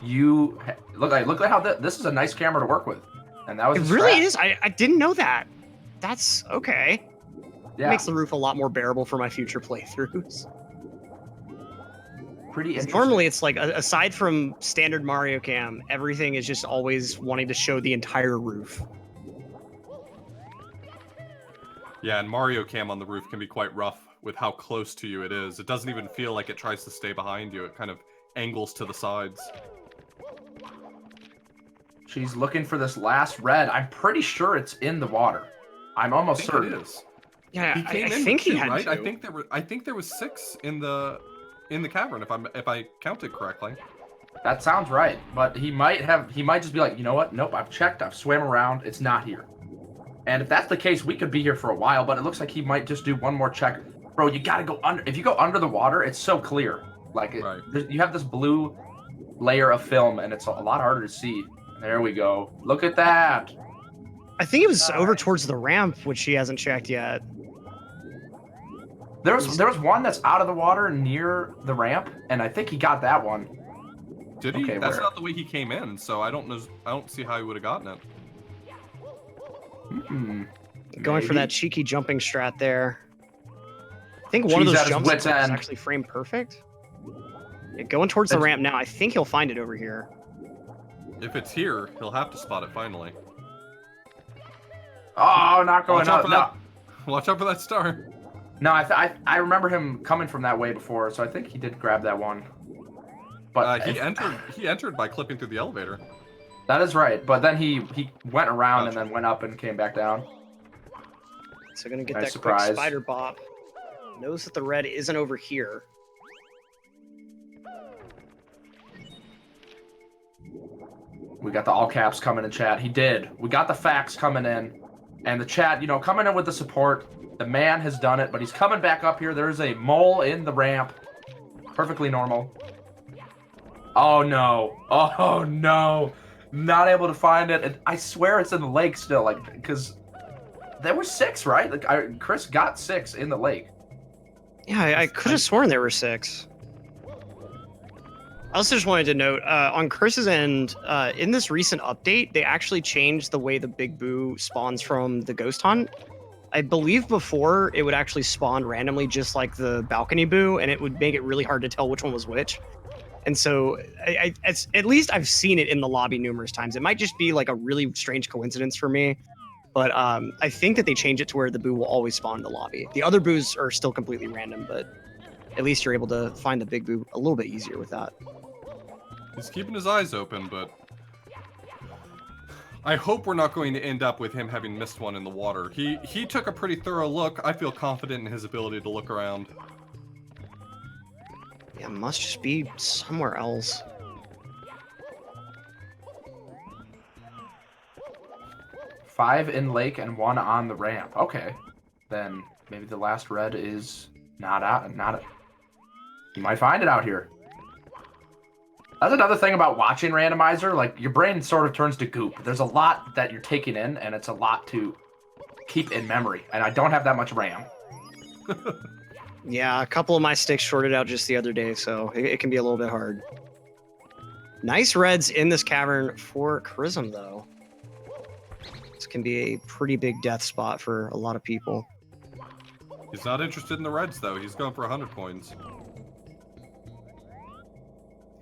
look at how this is a nice camera to work with. And that was It his really strat. is. I didn't know that. That's okay. Yeah, Makes the roof a lot more bearable for my future playthroughs. pretty interesting. Normally, it's like, aside from standard Mario Cam, everything is just always wanting to show the entire roof. Yeah, and Mario Cam on the roof can be quite rough with how close to you it is. It doesn't even feel like it tries to stay behind you. It kind of angles to the sides. She's looking for this last red. I'm pretty sure it's in the water. I'm I almost think certain. it is. Yeah, He came I in think with he two, had right? to. I think there was 6 in the cavern if I counted correctly. That sounds right. But he might just be like, you know what? Nope, I've checked, I've swam around, it's not here. And if that's the case, we could be here for a while, but it looks like he might just do one more check. Bro, you gotta go under. If you go under the water, it's so clear. Like, Right. you have this blue layer of film, and it's a lot harder to see. There we go. Look at that. I think it was over towards the ramp, which she hasn't checked yet. There was one that's out of the water near the ramp, and I think he got that one. Did he? Okay, That's where? not the way he came in, so I don't know. I don't see how he would have gotten it. Going for Maybe. that cheeky jumping strat there. I think one of She's those at his jumps wit's is end. actually frame perfect. Yeah, going towards the That's- ramp now. I think he'll find it over here. If it's here, he'll have to spot it finally. Oh, not going Watch out up. for No. that. Watch out for that star. No, I remember him coming from that way before, so I think he did grab that one. But He entered by clipping through the elevator. that is right. But then he went around Gotcha. and then went up and came back down. So gonna get Nice that surprise. quick spider bop. Knows that the red isn't over here. We got the all caps coming in chat. He did. We got the facts coming in. And the chat, coming in with the support. The man has done it, but he's coming back up here. There's a mole in the ramp. Perfectly normal. Oh, no. Oh, no. Not able to find it. And I swear it's in the lake still, because there were 6, right? Chris got 6 in the lake. Yeah, I could have sworn there were 6. I also just wanted to note, on Chris's end, in this recent update, they actually changed the way the Big Boo spawns from the Ghost Hunt. I believe before, it would actually spawn randomly just like the Balcony Boo, and it would make it really hard to tell which one was which. And so, at least I've seen it in the lobby numerous times. It might just be like a really strange coincidence for me, but I think that they changed it to where the Boo will always spawn in the lobby. The other Boos are still completely random, but at least you're able to find the Big Boo a little bit easier with that. He's keeping his eyes open, but I hope we're not going to end up with him having missed one in the water. He took a pretty thorough look. I feel confident in his ability to look around. Yeah, must just be somewhere else. Five in lake and 1 on the ramp. Okay. Then maybe the last red is not out. You might find it out here. That's another thing about watching Randomizer. Like, your brain sort of turns to goop. There's a lot that you're taking in, and it's a lot to keep in memory. And I don't have that much RAM. Yeah, a couple of my sticks shorted out just the other day, so it can be a little bit hard. Nice reds in this cavern for Chrism, though. This can be a pretty big death spot for a lot of people. He's not interested in the reds, though. He's going for 100 coins.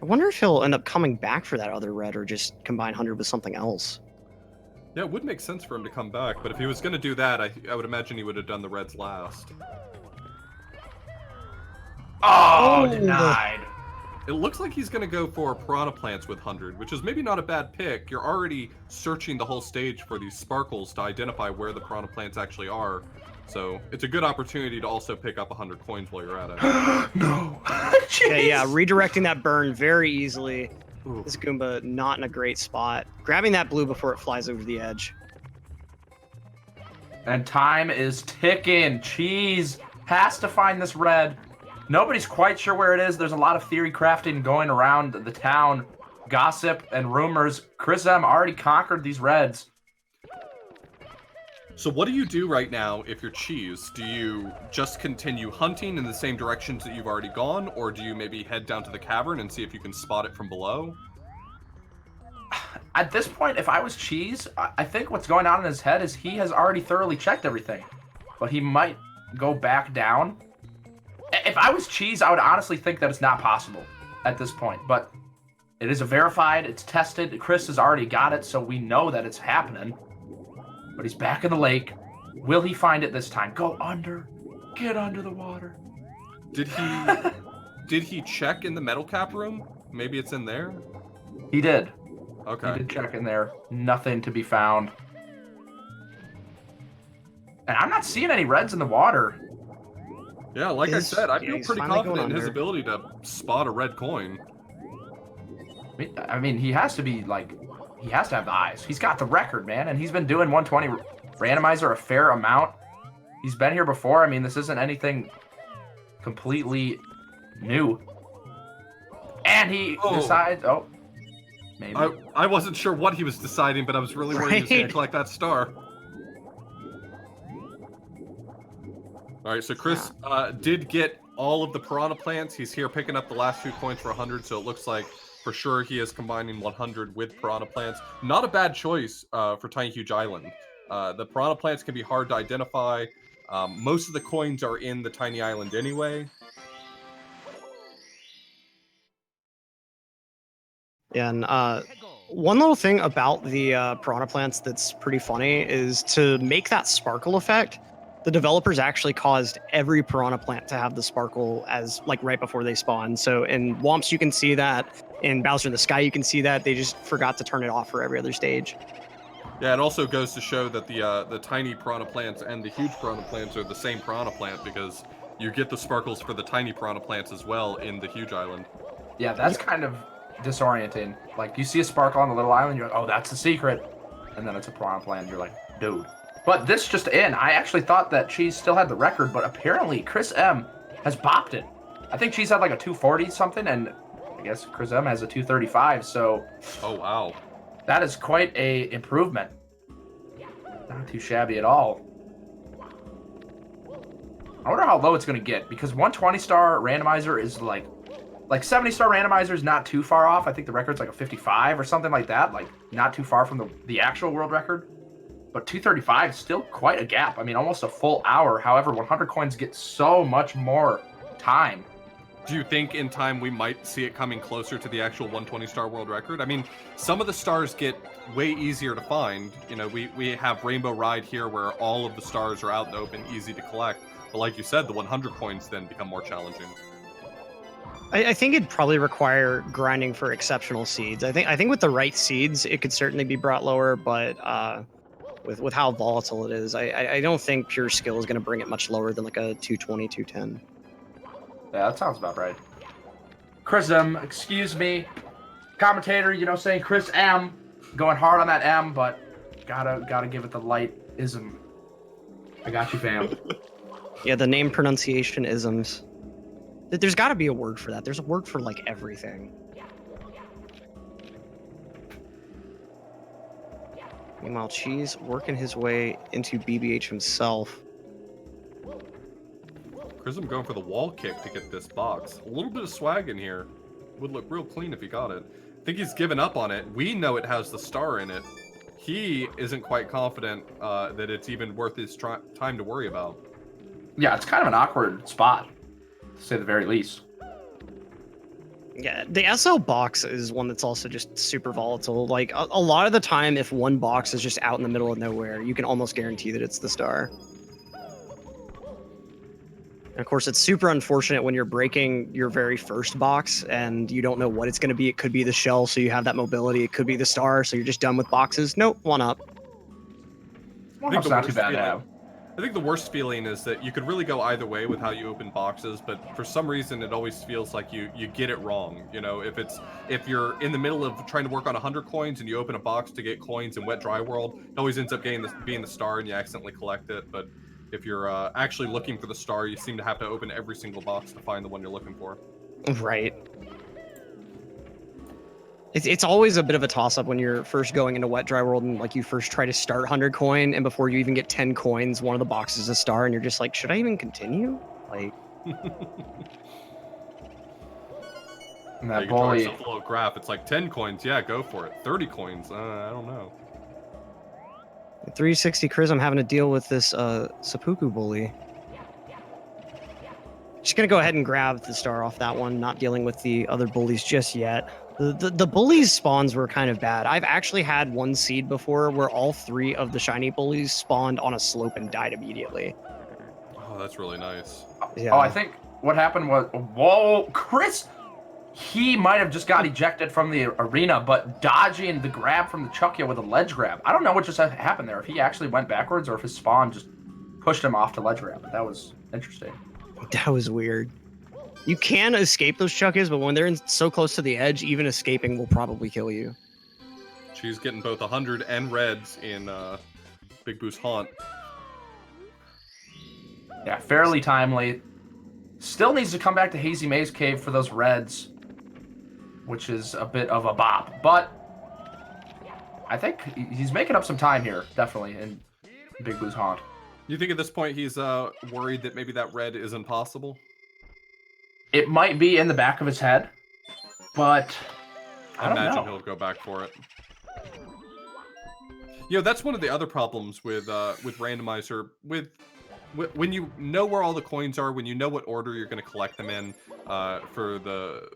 I wonder if he'll end up coming back for that other red or just combine 100 with something else. Yeah, it would make sense for him to come back, but if he was going to do that, I would imagine he would have done the reds last. Oh, denied. It looks like he's going to go for piranha plants with 100, which is maybe not a bad pick. You're already searching the whole stage for these sparkles to identify where the piranha plants actually are. So it's a good opportunity to also pick up 100 coins while you're at it. No. Okay, yeah, redirecting that burn very easily. Ooh. This Goomba not in a great spot. Grabbing that blue before it flies over the edge. And time is ticking. Cheese has to find this red. Nobody's quite sure where it is. There's a lot of theory crafting going around the town. Gossip and rumors. Chris M already conquered these reds. So what do you do right now if you're Cheese? Do you just continue hunting in the same directions that you've already gone, or do you maybe head down to the cavern and see if you can spot it from below? At this point, if I was Cheese, I think what's going on in his head is he has already thoroughly checked everything. But he might go back down. If I was Cheese, I would honestly think that it's not possible at this point. But it is verified, it's tested. Chris has already got it, so we know that it's happening. But he's back in the lake. Will he find it this time? Go under. Get under the water. Did he check in the metal cap room? Maybe it's in there? He did. Okay. He did check in there. Nothing to be found. And I'm not seeing any reds in the water. Yeah, like I said, I feel he's pretty finally confident going in his under. ability to spot a red coin. I mean, he has to be like, he has to have the eyes. He's got the record, man, and he's been doing 120 randomizer a fair amount. He's been here before. I mean, this isn't anything completely new. And he decides, maybe. I wasn't sure what he was deciding, but I was really worried he was going to collect that star. All right, so Chris did get all of the piranha plants. He's here picking up the last 2 coins for 100, so it looks like for sure he is combining 100 with piranha plants. Not a bad choice for Tiny Huge Island. The piranha plants can be hard to identify. Most of the coins are in the tiny island anyway. Yeah, and one little thing about the piranha plants that's pretty funny is to make that sparkle effect, The developers actually caused every piranha plant to have the sparkle as like right before they spawn. So in Womps you can see that, in Bowser in the Sky you can see that. They just forgot to turn it off for every other stage. Yeah, it also goes to show that the tiny piranha plants and the huge piranha plants are the same piranha plant, because you get the sparkles for the tiny piranha plants as well in the huge island. Yeah, that's kind of disorienting. Like, you see a sparkle on the little island, you're like, oh, that's the secret. And then it's a piranha plant, and you're like, dude. But this just in, I actually thought that Cheese still had the record, but apparently Chris M has bopped it. I think Cheese had like a 240 something, and I guess Chris M has a 235, so Oh, wow. that is quite a improvement. Not too shabby at all. I wonder how low it's going to get, because 120-star randomizer is like 70-star randomizer is not too far off. I think the record's like a 55 or something like that, like not too far from the actual world record. But 235 is still quite a gap. I mean, almost a full hour. However, 100 coins get so much more time. Do you think in time we might see it coming closer to the actual 120-star world record? I mean, some of the stars get way easier to find. You know, we have Rainbow Ride here where all of the stars are out in the open, easy to collect. But like you said, the 100 coins then become more challenging. I think it'd probably require grinding for exceptional seeds. I think with the right seeds, it could certainly be brought lower, but with how volatile it is, I don't think pure skill is going to bring it much lower than like a 220, 210. Yeah, that sounds about right. Chris M, excuse me. Commentator, you know, saying Chris M. Going hard on that M, but gotta give it the light ism. I got you, fam. Yeah, the name pronunciation isms. There's got to be a word for that. There's a word for like everything. Meanwhile, Cheese working his way into BBH himself. Chrism going for the wall kick to get this box. A little bit of swag in here. Would look real clean if he got it. I think he's given up on it. We know it has the star in it. He isn't quite confident that it's even worth his time to worry about. Yeah, it's kind of an awkward spot, to say the very least. Yeah, the SL box is one that's also just super volatile. Like a lot of the time, if one box is just out in the middle of nowhere, you can almost guarantee that it's the star. And of course, it's super unfortunate when you're breaking your very first box and you don't know what it's going to be. It could be the shell, so you have that mobility. It could be the star, so you're just done with boxes. Nope, one up. Well, that's not too bad to have. I think the worst feeling is that you could really go either way with how you open boxes, but for some reason it always feels like you get it wrong. You know, if you're in the middle of trying to work on 100 coins and you open a box to get coins in Wet Dry World, it always ends up being the star and you accidentally collect it. But if you're actually looking for the star, you seem to have to open every single box to find the one you're looking for. Right. It's always a bit of a toss-up when you're first going into Wet Dry World and like you first try to start 100 coin, and before you even get 10 coins, one of the boxes is a star, and you're just like, should I even continue? Like, And that you can throw bully. yourself a little graph. It's like 10 coins, yeah, go for it. 30 coins, I don't know. at 360 Chris, I'm having to deal with this seppuku bully. Just gonna go ahead and grab the star off that one, not dealing with the other bullies just yet. The bullies spawns were kind of bad. I've actually had one seed before where all 3 of the shiny bullies spawned on a slope and died immediately. Oh, that's really nice. Yeah. Oh, I think what happened was, whoa, Chris, he might have just got ejected from the arena, but dodging the grab from the Chuckya with a ledge grab. I don't know what just happened there. If he actually went backwards or if his spawn just pushed him off to ledge grab. That was interesting. That was weird. You can escape those Chuckies, but when they're so close to the edge, even escaping will probably kill you. She's getting both 100 and reds in Big Boo's haunt. Yeah, fairly timely. Still needs to come back to Hazy Maze Cave for those reds, which is a bit of a bop. But I think he's making up some time here, definitely, in Big Boo's haunt. You think at this point he's worried that maybe that red is impossible? It might be in the back of his head, but I don't imagine know. he'll go back for it. You know, that's one of the other problems with Randomizer. When you know where all the coins are, when you know what order you're going to collect them in for the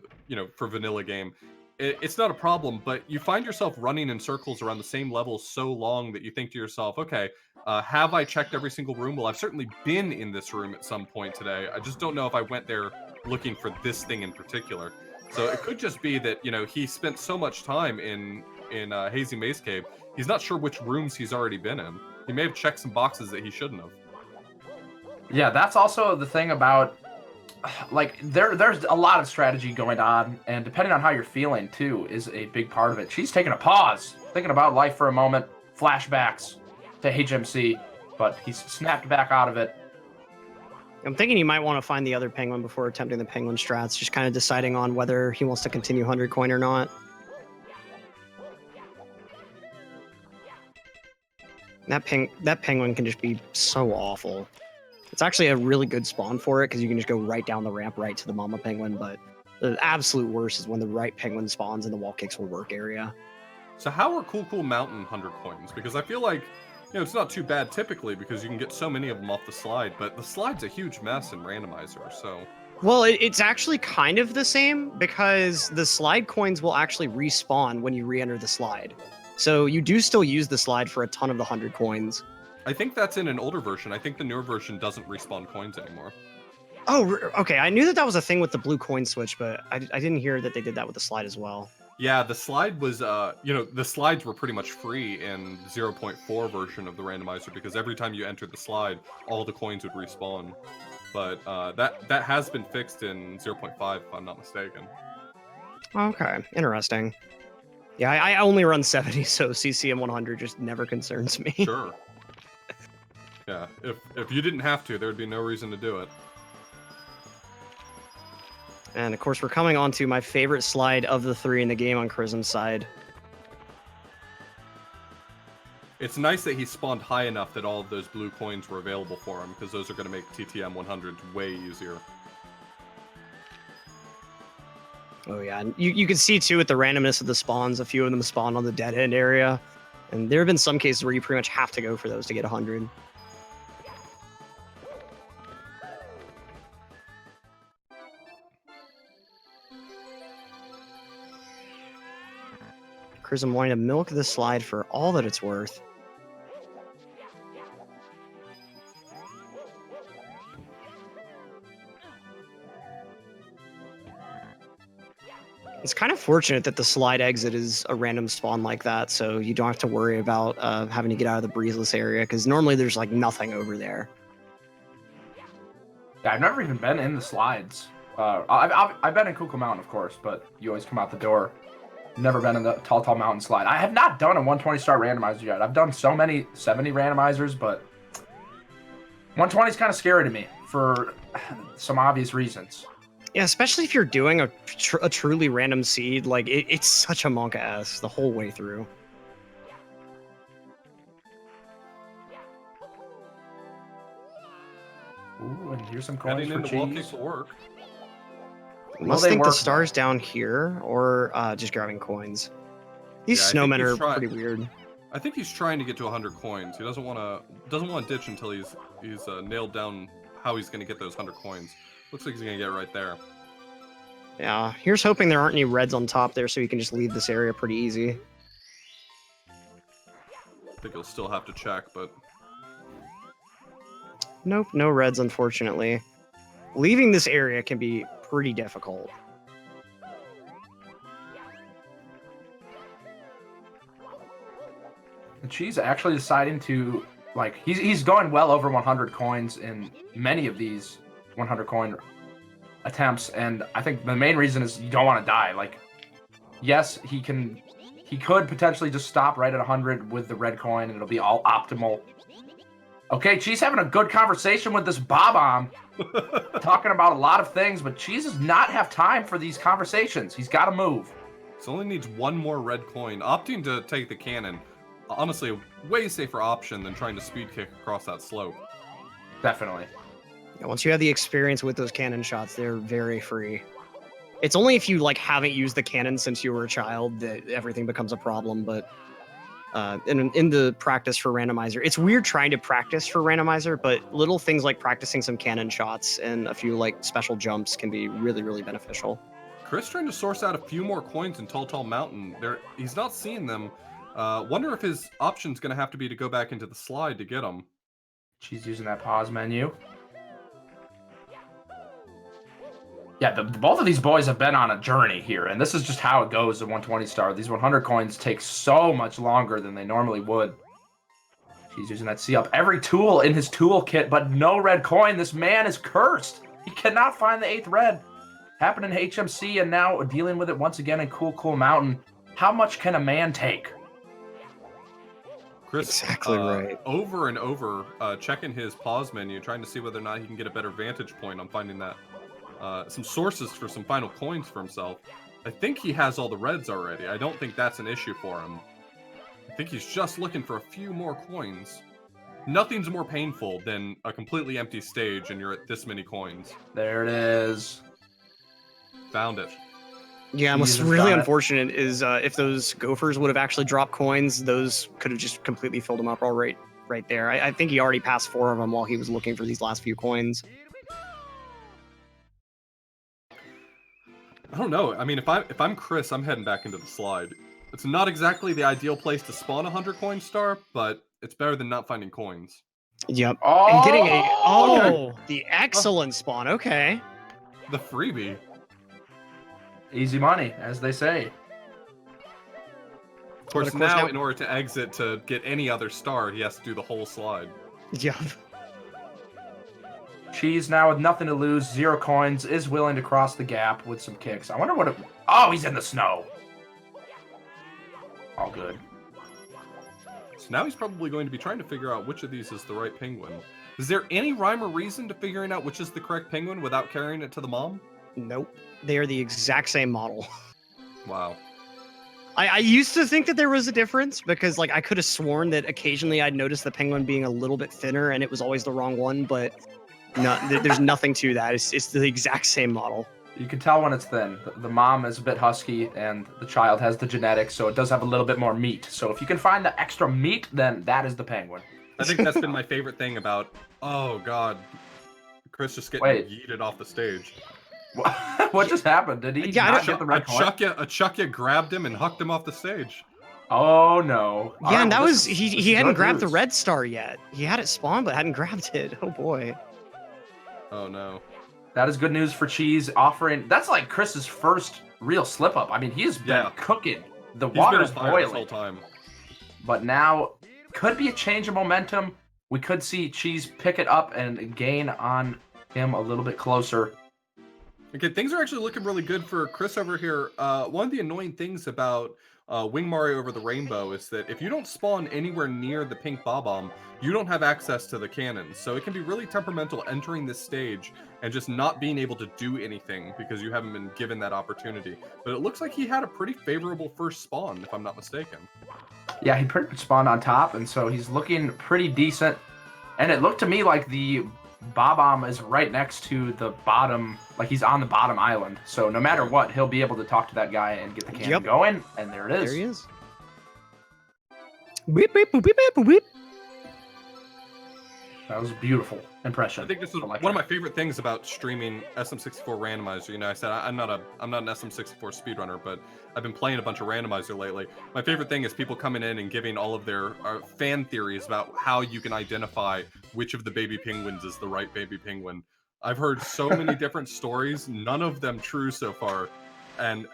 for vanilla game, it's not a problem. But you find yourself running in circles around the same level so long that you think to yourself, okay, Have I checked every single room? Well, I've certainly been in this room at some point today. I just don't know if I went there looking for this thing in particular. So it could just be that, you know, he spent so much time in Hazy Maze Cave, he's not sure which rooms he's already been in. He may have checked some boxes that he shouldn't have. Yeah, that's also the thing about, like, there's a lot of strategy going on, and depending on how you're feeling too is a big part of it. She's taking a pause, thinking about life for a moment, flashbacks to HMC, but he's snapped back out of it. I'm thinking he might want to find the other penguin before attempting the penguin strats, just kind of deciding on whether he wants to continue 100 coin or not. That penguin can just be so awful. It's actually a really good spawn for it because you can just go right down the ramp right to the mama penguin, but the absolute worst is when the right penguin spawns in the wall kicks will work area. So how are Cool Mountain 100 coins? Because I feel like, you know, it's not too bad typically because you can get so many of them off the slide, but the slide's a huge mess in Randomizer, so... Well, it's actually kind of the same because the slide coins will actually respawn when you re-enter the slide. So you do still use the slide for a ton of the 100 coins. I think that's in an older version. I think the newer version doesn't respawn coins anymore. Oh, okay. I knew that was a thing with the blue coin switch, but I didn't hear that they did that with the slide as well. Yeah, the slide was, you know, the slides were pretty much free in 0.4 version of the randomizer because every time you entered the slide, all the coins would respawn. But that has been fixed in 0.5, if I'm not mistaken. Okay, interesting. Yeah, I only run 70, so CCM 100 just never concerns me. Sure. Yeah, if you didn't have to, there'd be no reason to do it. And of course, we're coming on to my favorite slide of the three in the game on Chrism's side. It's nice that he spawned high enough that all of those blue coins were available for him, because those are going to make TTM 100 way easier. Oh yeah, and you can see too with the randomness of the spawns, a few of them spawn on the dead end area. And there have been some cases where you pretty much have to go for those to get 100. Chrism wanting to milk this slide for all that it's worth. It's kind of fortunate that the slide exit is a random spawn like that, so you don't have to worry about having to get out of the breezeless area, because normally there's like nothing over there. Yeah, I've never even been in the slides. I've been in Cuckoo Mountain, of course, but you always come out the door. Never been in the Tall Mountain slide. I have not done a 120-star randomizer yet. I've done so many 70 randomizers, but 120 is kind of scary to me for some obvious reasons. Yeah, especially if you're doing a truly random seed, like it's such a monk ass the whole way through. Ooh, and here's some coins Heading for into wall cheese. kicks will work. Must they think the work, stars down here, or just grabbing coins. These Yeah, I think snowmen he's are pretty weird. I think he's trying to get to 100 coins. He doesn't want to ditch until he's nailed down how he's going to get those 100 coins. Looks like he's going to get right there. Yeah, here's hoping there aren't any reds on top there, so you can just leave this area pretty easy. I think he'll still have to check, but Nope, no reds, unfortunately. Leaving this area can be pretty difficult. And she's actually deciding to, like, he's going well over 100 coins in many of these 100 coin attempts, and I think the main reason is you don't want to die. Like, yes, he could potentially just stop right at 100 with the red coin, and it'll be all optimal. Okay, Cheese having a good conversation with this Bob-omb, talking about a lot of things, but Cheese does not have time for these conversations. He's got to move. so only needs one more red coin. Opting to take the cannon, honestly, a way safer option than trying to speed kick across that slope. Definitely. Yeah, once you have the experience with those cannon shots, they're very free. It's only if you like haven't used the cannon since you were a child that everything becomes a problem, but in the practice for randomizer, it's weird trying to practice for randomizer, but little things like practicing some cannon shots and a few like special jumps can be really, really beneficial. Chris trying to source out a few more coins in Tall Mountain. He's not seeing them. Wonder if his option's going to have to be to go back into the slide to get him. She's using that pause menu. Yeah, both of these boys have been on a journey here, and this is just how it goes at 120 star. These 100 coins take so much longer than they normally would. She's using that C-up. Every tool in his toolkit, but no red coin. This man is cursed. He cannot find the 8th red. Happened in HMC, and now dealing with it once again in Cool Cool Mountain. How much can a man take? Chris, Exactly right. over and over, checking his pause menu, trying to see whether or not he can get a better vantage point on finding that. Some sources for some final coins for himself. I think he has all the reds already. I don't think that's an issue for him. I think he's just looking for a few more coins. Nothing's more painful than a completely empty stage and you're at this many coins. There it is. Found it. Yeah, what's Jesus, really got it. unfortunate is if those gophers would have actually dropped coins, those could have just completely filled him up right there. I think he already passed 4 of them while he was looking for these last few coins. I don't know. I mean, if I'm Chris, I'm heading back into the slide. It's not exactly the ideal place to spawn a 100 coin star, but it's better than not finding coins. Yep. Oh, And getting okay. the excellent spawn. Okay. The freebie. Easy money, as they say. Of course, But of course now now- in order to exit to get any other star, he has to do the whole slide. Yep. Cheese now with nothing to lose, 0 coins, is willing to cross the gap with some kicks. I wonder what it... Oh, he's in the snow. All good. So now he's probably going to be trying to figure out which of these is the right penguin. Is there any rhyme or reason to figuring out which is the correct penguin without carrying it to the mom? Nope. They are the exact same model. Wow. I used to think that there was a difference because like I could have sworn that occasionally I'd notice the penguin being a little bit thinner and it was always the wrong one, but no, there's nothing to that. It's the exact same model. You can tell when it's thin. The mom is a bit husky, and the child has the genetics, so it does have a little bit more meat. So if you can find the extra meat, then that is the penguin. I think that's been my favorite thing about... Oh, God. Chris just getting Wait. yeeted off the stage. What just happened? Did he Yeah, I not don't- get the red coin? A Chuckya grabbed him and hucked him off the stage. Oh, no. Yeah, All right, and that well, was this he is hadn't good grabbed the news. red star yet. He had it spawned but hadn't grabbed it. Oh boy. Oh, no. That is good news for Cheese, offering... That's like Chris's first real slip-up. I mean, he's been Yeah. cooking. The He's been water on is fire this whole boiling. time. But now, could be a change of momentum. We could see Cheese pick it up and gain on him a little bit closer. Okay, things are actually looking really good for Chris over here. One of the annoying things about Wing Mario Over the Rainbow is that if you don't spawn anywhere near the pink Bob-omb, you don't have access to the cannons. So it can be really temperamental entering this stage and just not being able to do anything because you haven't been given that opportunity. But it looks like he had a pretty favorable first spawn, if I'm not mistaken. Yeah, he pretty much spawned on top, and so he's looking pretty decent. And it looked to me like the Bob-omb is right next to the bottom, like he's on the bottom island. So no matter what, he'll be able to talk to that guy and get the cannon Yep. going. And there it is. There he is. Beep, beep, boop, beep, beep, boop, beep. That was a beautiful impression. I think this is Electric. one of my favorite things about streaming SM64 Randomizer. You know, I said I'm not an SM64 speedrunner, but I've been playing a bunch of Randomizer lately. My favorite thing is people coming in and giving all of their fan theories about how you can identify which of the baby penguins is the right baby penguin. I've heard so many different stories, none of them true so far, and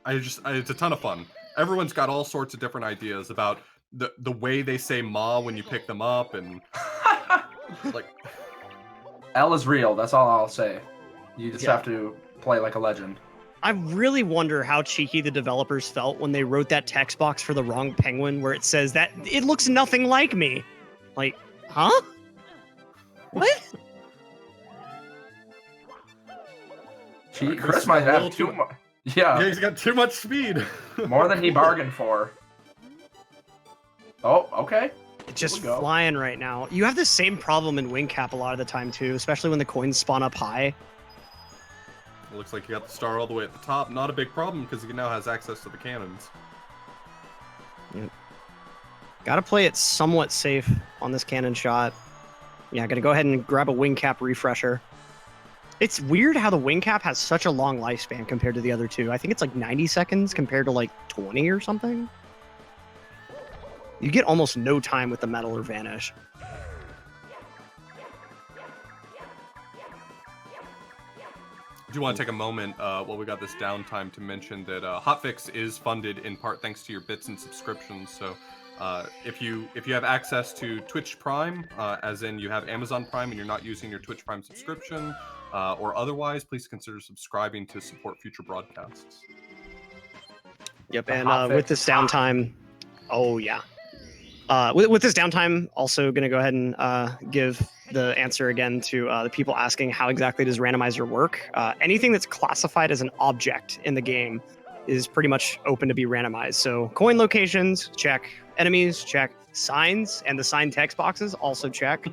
it's a ton of fun. Everyone's got all sorts of different ideas about the way they say "ma" when you pick them up, and like. L is real. That's all I'll say. You just Yeah. have to play like a legend. I really wonder how cheeky the developers felt when they wrote that text box for the wrong penguin where it says that it looks nothing like me. Like, huh? What? Chris Chris might is a little have too too- much. Yeah, Yeah, he's got too much speed. more than he bargained for. Oh, okay. It's just we go. flying right now. You have the same problem in Wing Cap a lot of the time too, especially when the coins spawn up high. It looks like he got the star all the way at the top. Not a big problem because he now has access to the cannons. Gotta play it somewhat safe on this cannon shot. Yeah, gonna go ahead and grab a Wing Cap refresher. It's weird how the Wing Cap has such a long lifespan compared to the other two. I think it's like 90 seconds compared to like 20 or something. You get almost no time with the metal or vanish. Do you want to take a moment while we got this downtime to mention that Hotfix is funded in part thanks to your bits and subscriptions. So if you have access to Twitch Prime, as in you have Amazon Prime and you're not using your Twitch Prime subscription, or otherwise, please consider subscribing to support future broadcasts. Yep, and with this downtime, oh yeah. With this downtime, also going to go ahead and give the answer again to the people asking how exactly does randomizer work. Anything that's classified as an object in the game is pretty much open to be randomized. So coin locations, check. Enemies, check. Signs and the sign text boxes, also check.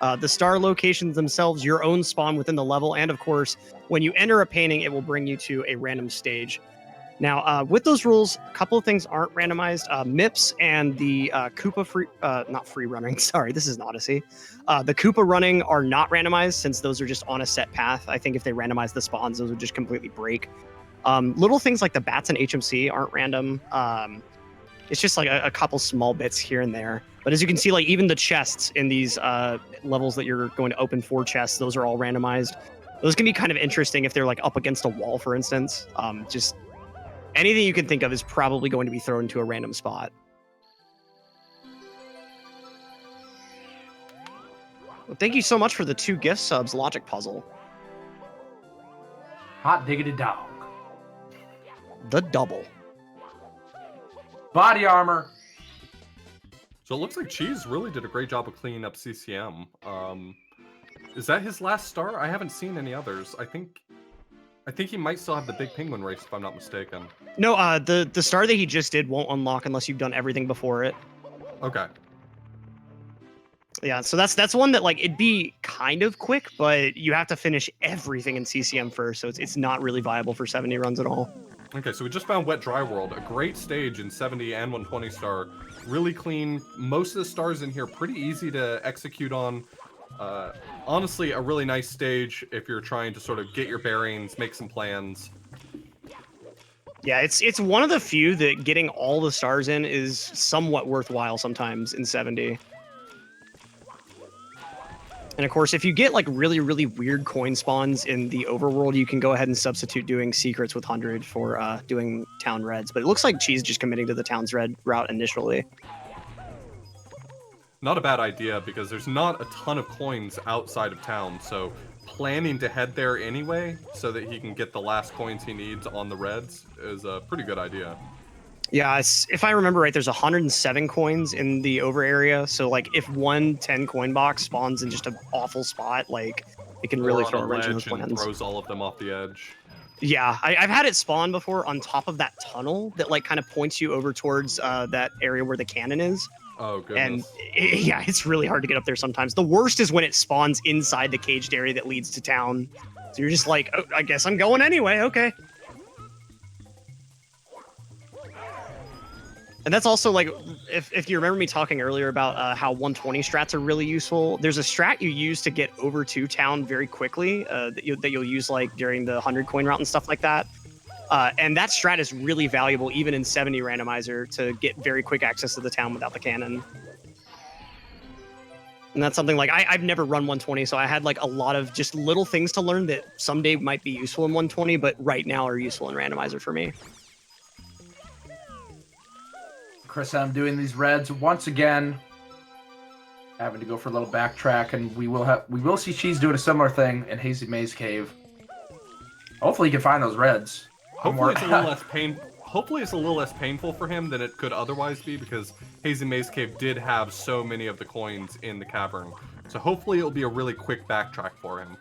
The star locations themselves, your own spawn within the level, and of course, when you enter a painting, it will bring you to a random stage. Now, with those rules, a couple of things aren't randomized. MIPS and the Koopa not free running, sorry, this is an Odyssey. The Koopa running are not randomized since those are just on a set path. I think if they randomize the spawns, those would just completely break. Little things like the bats and HMC aren't random. It's just like a couple small bits here and there. But as you can see, like even the chests in these levels that you're going to open for chests, those are all randomized. Those can be kind of interesting if they're like up against a wall, for instance. Just anything you can think of is probably going to be thrown into a random spot. Well, thank you so much for the 2 gift subs, Logic Puzzle. Hot diggity dog. The double. Body armor. So it looks like Cheese really did a great job of cleaning up CCM. Is that his last star? I haven't seen any others. I think he might still have the big penguin race, if I'm not mistaken. No, the star that he just did won't unlock unless you've done everything before it. Okay. Yeah, so that's one that like it'd be kind of quick, but you have to finish everything in CCM first, so it's not really viable for 70 runs at all. Okay, so we just found Wet Dry World, a great stage in 70 and 120 star. Really clean. Most of the stars in here pretty easy to execute on. Honestly, a really nice stage if you're trying to sort of get your bearings, make some plans. Yeah, it's one of the few that getting all the stars in is somewhat worthwhile sometimes in 70. And of course, if you get like really, really weird coin spawns in the overworld, you can go ahead and substitute doing secrets with 100 for doing town reds. But it looks like Cheese just committing to the town's red route initially. Not a bad idea, because there's not a ton of coins outside of town, so planning to head there anyway, so that he can get the last coins he needs on the reds, is a pretty good idea. Yeah, if I remember right, there's 107 coins in the over area, so like if one 10 coin box spawns in just an awful spot, like it can really throw a wrench in those plans. Throws all of them off the edge. Yeah, I've had it spawn before on top of that tunnel that like kind of points you over towards that area where the cannon is. Oh, goodness. And yeah, it's really hard to get up there sometimes. The worst is when it spawns inside the caged area that leads to town. So you're just like, oh, I guess I'm going anyway, okay. And that's also like, if you remember me talking earlier about how 120 strats are really useful, there's a strat you use to get over to town very quickly that you'll use like during the 100 coin route and stuff like that. And that strat is really valuable even in 70 randomizer to get very quick access to the town without the cannon. And that's something like I've never run 120, so I had like a lot of just little things to learn that someday might be useful in 120, but right now are useful in randomizer for me. Chris, I'm doing these reds once again. Having to go for a little backtrack, and we will see Cheese doing a similar thing in Hazy Maze Cave. Hopefully, he can find those reds. Hopefully, it's a little less Hopefully, it's a little less painful for him than it could otherwise be, because Hazy Maze Cave did have so many of the coins in the cavern. So hopefully, it'll be a really quick backtrack for him.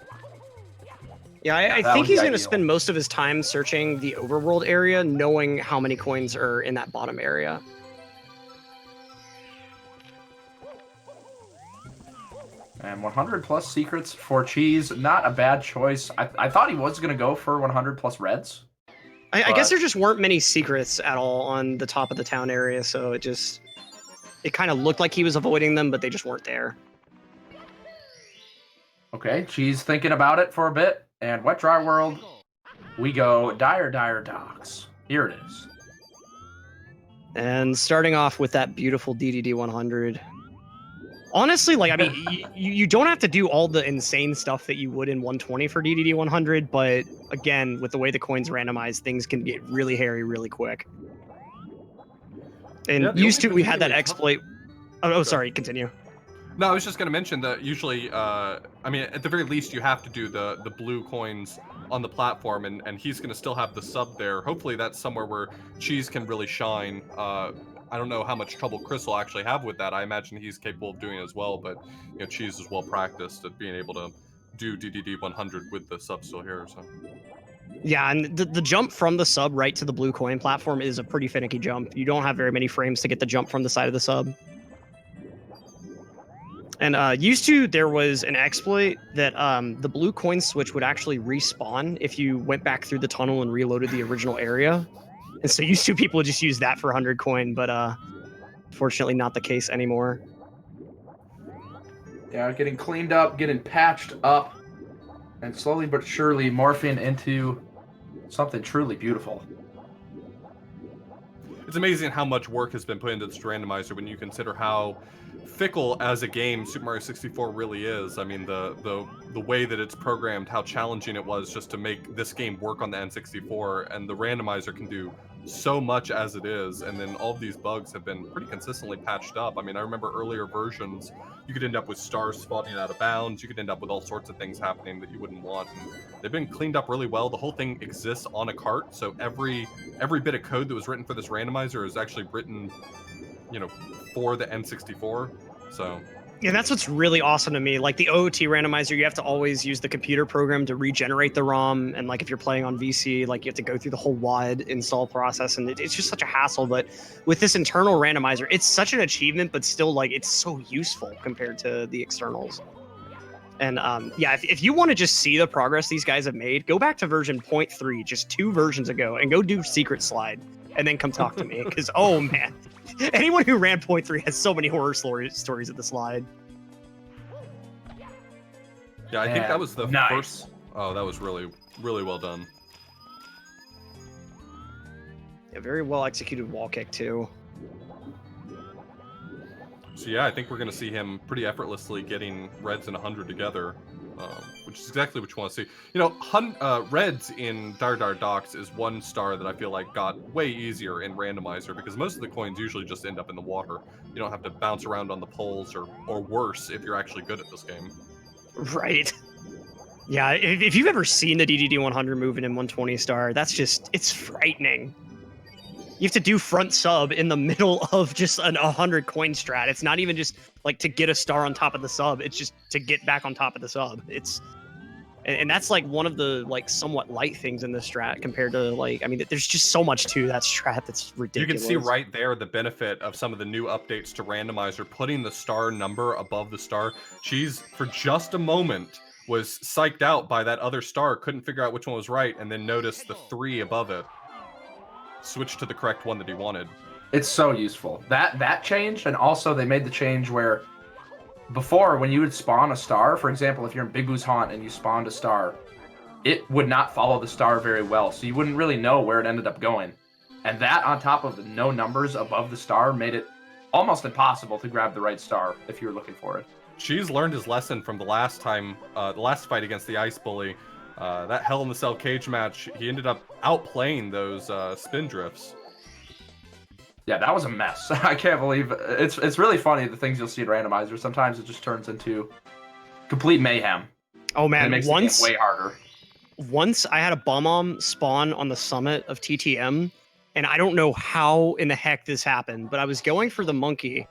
Yeah, I think he's going to spend most of his time searching the overworld area, knowing how many coins are in that bottom area. And 100 plus secrets for Cheese, not a bad choice. I thought he was going to go for 100 plus reds. I guess there just weren't many secrets at all on the top of the town area, so it kind of looked like he was avoiding them, but they just weren't there. Okay, Cheese thinking about it for a bit, and Wet Dry World, we go Dire Docks. Here it is. And starting off with that beautiful DDD 100. Honestly, like, I mean, you don't have to do all the insane stuff that you would in 120 for DDD 100, but again, with the way the coins randomize, things can get really hairy really quick. And Yeah, the used to, only we had that particularly exploit. Oh, sorry, continue. No, I was just going to mention that usually, I mean, at the very least, you have to do the blue coins on the platform, and he's going to still have the sub there. Hopefully, that's somewhere where Cheese can really shine. I don't know how much trouble Chris will actually have with that. I imagine he's capable of doing it as well, but you know, Cheese is well practiced at being able to do DDD 100 with the sub still here. So. Yeah, and the jump from the sub right to the blue coin platform is a pretty finicky jump. You don't have very many frames to get the jump from the side of the sub. And used to, there was an exploit that the blue coin switch would actually respawn if you went back through the tunnel and reloaded the original area. And so used to people would just use that for 100 coin, but fortunately not the case anymore. Yeah, getting cleaned up, getting patched up, and slowly but surely morphing into something truly beautiful. It's amazing how much work has been put into this randomizer when you consider how fickle as a game Super Mario 64 really is. I mean, the way that it's programmed, how challenging it was just to make this game work on the N64, and the randomizer can do so much as it is, and then all of these bugs have been pretty consistently patched up. I mean, I remember earlier versions, you could end up with stars spawning out of bounds, you could end up with all sorts of things happening that you wouldn't want, and they've been cleaned up really well. The whole thing exists on a cart, so every bit of code that was written for this randomizer is actually written, you know, for the N64. So yeah, that's what's really awesome to me. Like the OOT randomizer, you have to always use the computer program to regenerate the ROM, and like if you're playing on VC, like you have to go through the whole WAD install process, and it's just such a hassle. But with this internal randomizer, it's such an achievement, but still like it's so useful compared to the externals. And yeah, if you want to just see the progress these guys have made, go back to version 0.3, just 2 versions ago, and go do Secret Slide, and then come talk to me. Because, oh man, anyone who ran 0.3 has so many horror stories at the slide. yeah, I think that was the nice. first. Oh, that was really, really well done. A very well executed wall kick too. So yeah, I think we're going to see him pretty effortlessly getting Reds and 100 together, which is exactly what you want to see. You know, Reds in Dar Dar Docks is one star that I feel like got way easier in Randomizer, because most of the coins usually just end up in the water. You don't have to bounce around on the poles, or worse if you're actually good at this game. Right. Yeah, if you've ever seen the DDD 100 moving in 120 star, that's just, it's frightening. You have to do front sub in the middle of just an 100 coin strat. It's not even just like to get a star on top of the sub. It's just to get back on top of the sub. And that's like one of the like somewhat light things in this strat compared to like, I mean, there's just so much to that strat that's ridiculous. You can see right there the benefit of some of the new updates to Randomizer, putting the star number above the star. Cheese, for just a moment, was psyched out by that other star, couldn't figure out which one was right, and then noticed the 3 above it. Switched to the correct one that he wanted. It's so useful. That changed, and also they made the change where before, when you would spawn a star, for example, if you're in Big Boo's Haunt and you spawned a star, it would not follow the star very well, so you wouldn't really know where it ended up going. And that, on top of the no numbers above the star, made it almost impossible to grab the right star if you were looking for it. Cheese learned his lesson from the last time, the last fight against the Ice Bully. That Hell in the Cell cage match, he ended up outplaying those spin drifts. Yeah, that was a mess. I can't believe it. It's really funny, the things you'll see in Randomizer. Sometimes it just turns into complete mayhem. Oh man, it makes the game way harder. Once I had a bomb spawn on the summit of TTM, and I don't know how in the heck this happened, but I was going for the monkey,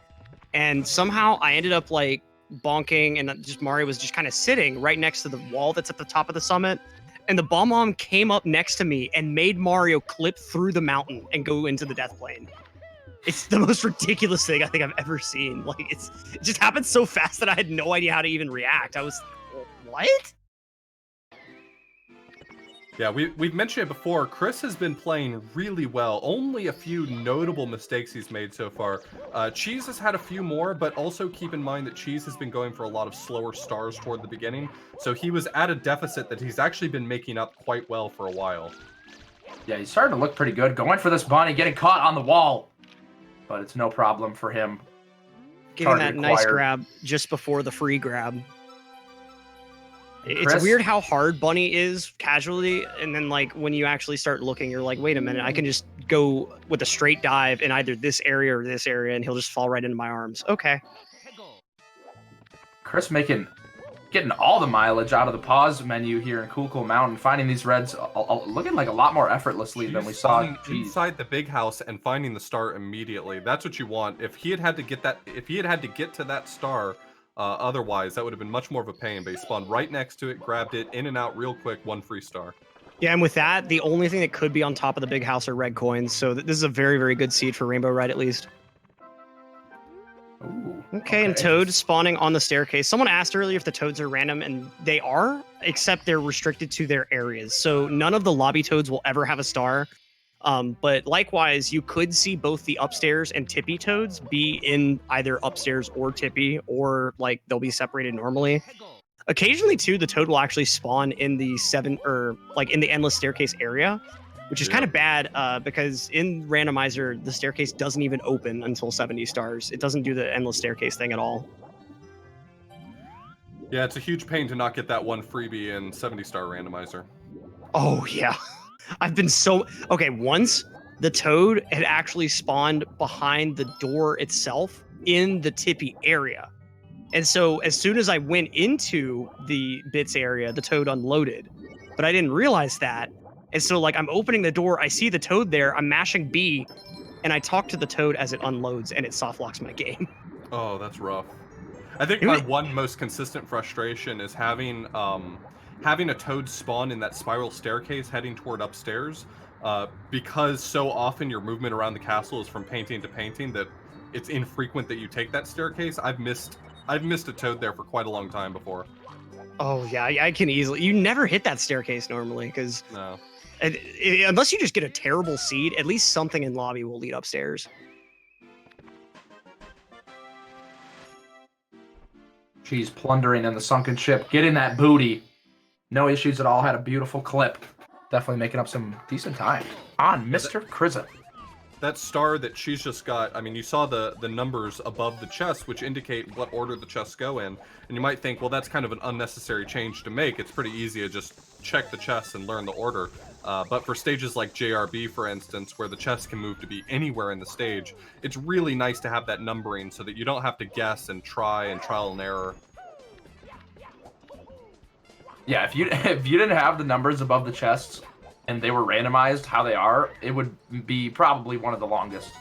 and somehow I ended up like bonking, and just Mario was just kind of sitting right next to the wall that's at the top of the summit, and the bomb came up next to me and made Mario clip through the mountain and go into the death plane. It's the most ridiculous thing I think I've ever seen. Like it just happened so fast that I had no idea how to even react. I was, what? Yeah, we've mentioned it before. Chris has been playing really well. Only a few notable mistakes he's made so far. Cheese has had a few more, but also keep in mind that Cheese has been going for a lot of slower stars toward the beginning. So he was at a deficit that he's actually been making up quite well for a while. Yeah, he's starting to look pretty good. Going for this bunny, getting caught on the wall. but it's no problem for him. Getting that Target nice acquired. grab just before the free grab. It's Chris? weird how hard Bunny is casually, and then like when you actually start looking, you're like, wait a minute, I can just go with a straight dive in either this area or this area, and he'll just fall right into my arms. Okay. Chris getting all the mileage out of the pause menu here in Cool Mountain, finding these reds looking like a lot more effortltlessly than we She's saw. spawning inside the big house and finding the star immediately. That's what you want. If he had to get to that star, otherwise that would have been much more of a pain. But he spawned right next to it, grabbed it, in and out real quick, 1 free star. Yeah, and with that, the only thing that could be on top of the big house are red coins. So this is a very, very good seed for Rainbow Red, at least. Ooh, Okay, and Toad spawning on the staircase. Someone asked earlier if the Toads are random, and they are, except they're restricted to their areas. So none of the lobby Toads will ever have a star. But likewise, you could see both the upstairs and Tippy Toads be in either upstairs or Tippy, or like they'll be separated normally. Occasionally, too, the Toad will actually spawn in the in the endless staircase area, which is kind of bad because in Randomizer, the staircase doesn't even open until 70 stars. It doesn't do the endless staircase thing at all. Yeah, it's a huge pain to not get that 1 freebie in 70-star randomizer. Oh, yeah. I've been so... Okay, once the Toad had actually spawned behind the door itself in the Tippy area. And so as soon as I went into the bits area, the Toad unloaded. But I didn't realize that. And so, like, I'm opening the door, I see the Toad there, I'm mashing B, and I talk to the Toad as it unloads, and it soft locks my game. Oh, that's rough. I think my one most consistent frustration is having a Toad spawn in that spiral staircase heading toward upstairs, because so often your movement around the castle is from painting to painting that it's infrequent that you take that staircase. I've missed a Toad there for quite a long time before. Oh, yeah, I can easily... You never hit that staircase normally, because... No. Unless you just get a terrible seed, at least something in lobby will lead upstairs. She's plundering in the sunken ship, getting that booty. No issues at all. Had a beautiful clip. Definitely making up some decent time on Mr. Krizza. That star that she's just got, I mean, you saw the numbers above the chest, which indicate what order the chests go in. And you might think, well, that's kind of an unnecessary change to make. It's pretty easy to just check the chests and learn the order. But for stages like JRB, for instance, where the chests can move to be anywhere in the stage, it's really nice to have that numbering so that you don't have to guess and trial and error. Yeah, if you didn't have the numbers above the chests and they were randomized how they are, it would be probably one of the longest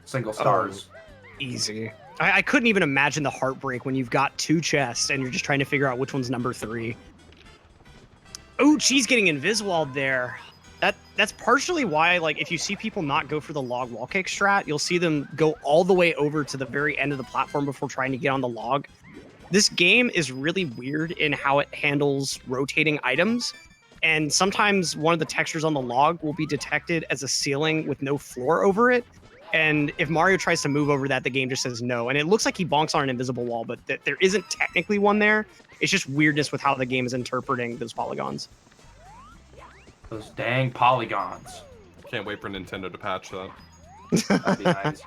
single stars. Easy. I couldn't even imagine the heartbreak when you've got 2 chests and you're just trying to figure out which one's number 3. Oh, she's getting invisiwalled there. That's partially why, like, if you see people not go for the log wall kick strat, you'll see them go all the way over to the very end of the platform before trying to get on the log. This game is really weird in how it handles rotating items. And sometimes one of the textures on the log will be detected as a ceiling with no floor over it. And if Mario tries to move over that, the game just says no. And it looks like he bonks on an invisible wall, but there isn't technically one there. It's just weirdness with how the game is interpreting those polygons. Those dang polygons. Can't wait for Nintendo to patch that. That'd be nice.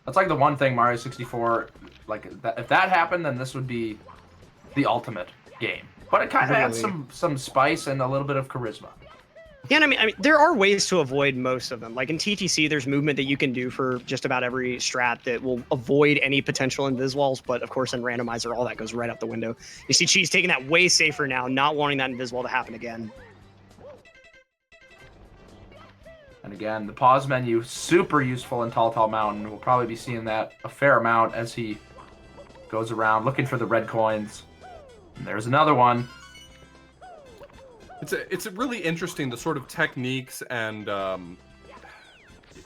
That's like the one thing Mario 64, like, if that happened, then this would be the ultimate game. But it kind of adds some spice and a little bit of charisma. Yeah, and I mean, there are ways to avoid most of them. Like in TTC, there's movement that you can do for just about every strat that will avoid any potential inviswalls. But of course, in Randomizer, all that goes right out the window. You see Cheese taking that way safer now, not wanting that inviswall to happen again. And again, the pause menu, super useful in Tall Mountain. We'll probably be seeing that a fair amount as he goes around looking for the red coins. And there's another one. It's really interesting, the sort of techniques and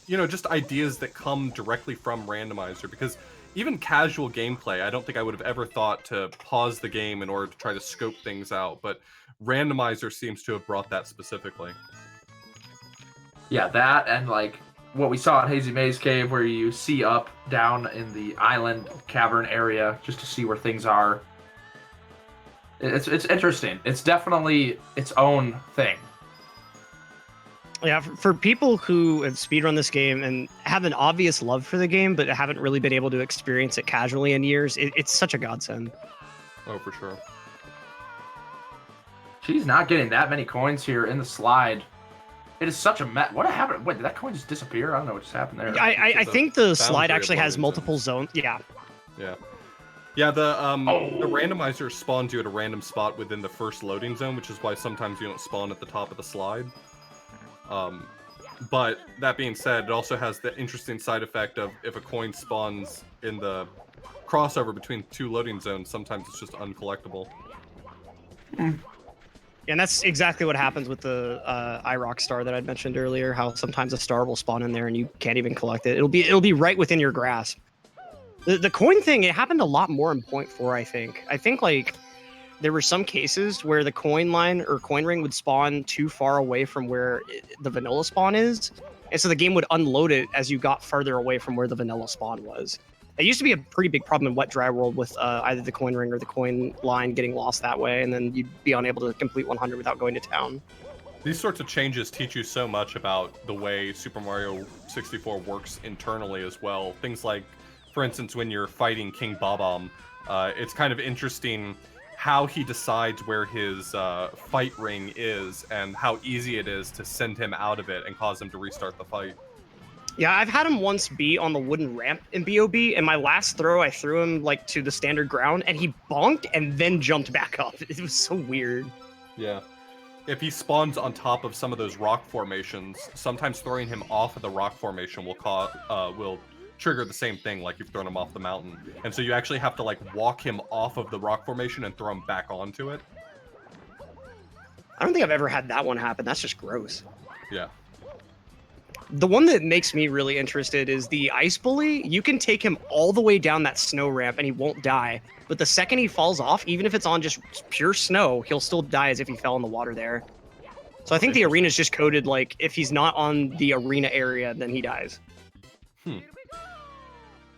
just ideas that come directly from Randomizer, because even casual gameplay, I don't think I would have ever thought to pause the game in order to try to scope things out, but Randomizer seems to have brought that specifically. Yeah, that and like what we saw at Hazy Maze Cave, where you see up down in the island cavern area just to see where things are. It's interesting. It's definitely its own thing. Yeah, for people who have speedrun this game and have an obvious love for the game, but haven't really been able to experience it casually in years, it's such a godsend. Oh, for sure. She's not getting that many coins here in the slide. It is such a mess. What happened? Wait, did that coin just disappear? I don't know what just happened there. I think the slide boundary actually has of multiple zones. Yeah. Yeah. Yeah, the randomizer spawns you at a random spot within the first loading zone, which is why sometimes you don't spawn at the top of the slide. But that being said, it also has the interesting side effect of if a coin spawns in the crossover between two loading zones, sometimes it's just uncollectible. And that's exactly what happens with the IROC star that I'd mentioned earlier, how sometimes a star will spawn in there and you can't even collect it. It'll be right within your grasp. The coin thing, it happened a lot more in Point 4, I think. I think, like, there were some cases where the coin line or coin ring would spawn too far away from where the vanilla spawn is, and so the game would unload it as you got further away from where the vanilla spawn was. It used to be a pretty big problem in Wet Dry World with either the coin ring or the coin line getting lost that way, and then you'd be unable to complete 100 without going to town. These sorts of changes teach you so much about the way Super Mario 64 works internally as well. Things like, for instance, when you're fighting King Bob-omb, it's kind of interesting how he decides where his fight ring is and how easy it is to send him out of it and cause him to restart the fight. Yeah, I've had him once be on the wooden ramp in BOB, and my last throw, I threw him like to the standard ground, and he bonked and then jumped back up. It was so weird. Yeah. If he spawns on top of some of those rock formations, sometimes throwing him off of the rock formation will trigger the same thing like you've thrown him off the mountain. And so you actually have to like walk him off of the rock formation and throw him back onto it. I don't think I've ever had that one happen. That's just gross. Yeah. The one that makes me really interested is the Ice Bully. You can take him all the way down that snow ramp and he won't die. But the second he falls off, even if it's on just pure snow, he'll still die as if he fell in the water there. So I think the arena is just coded like if he's not on the arena area, then he dies.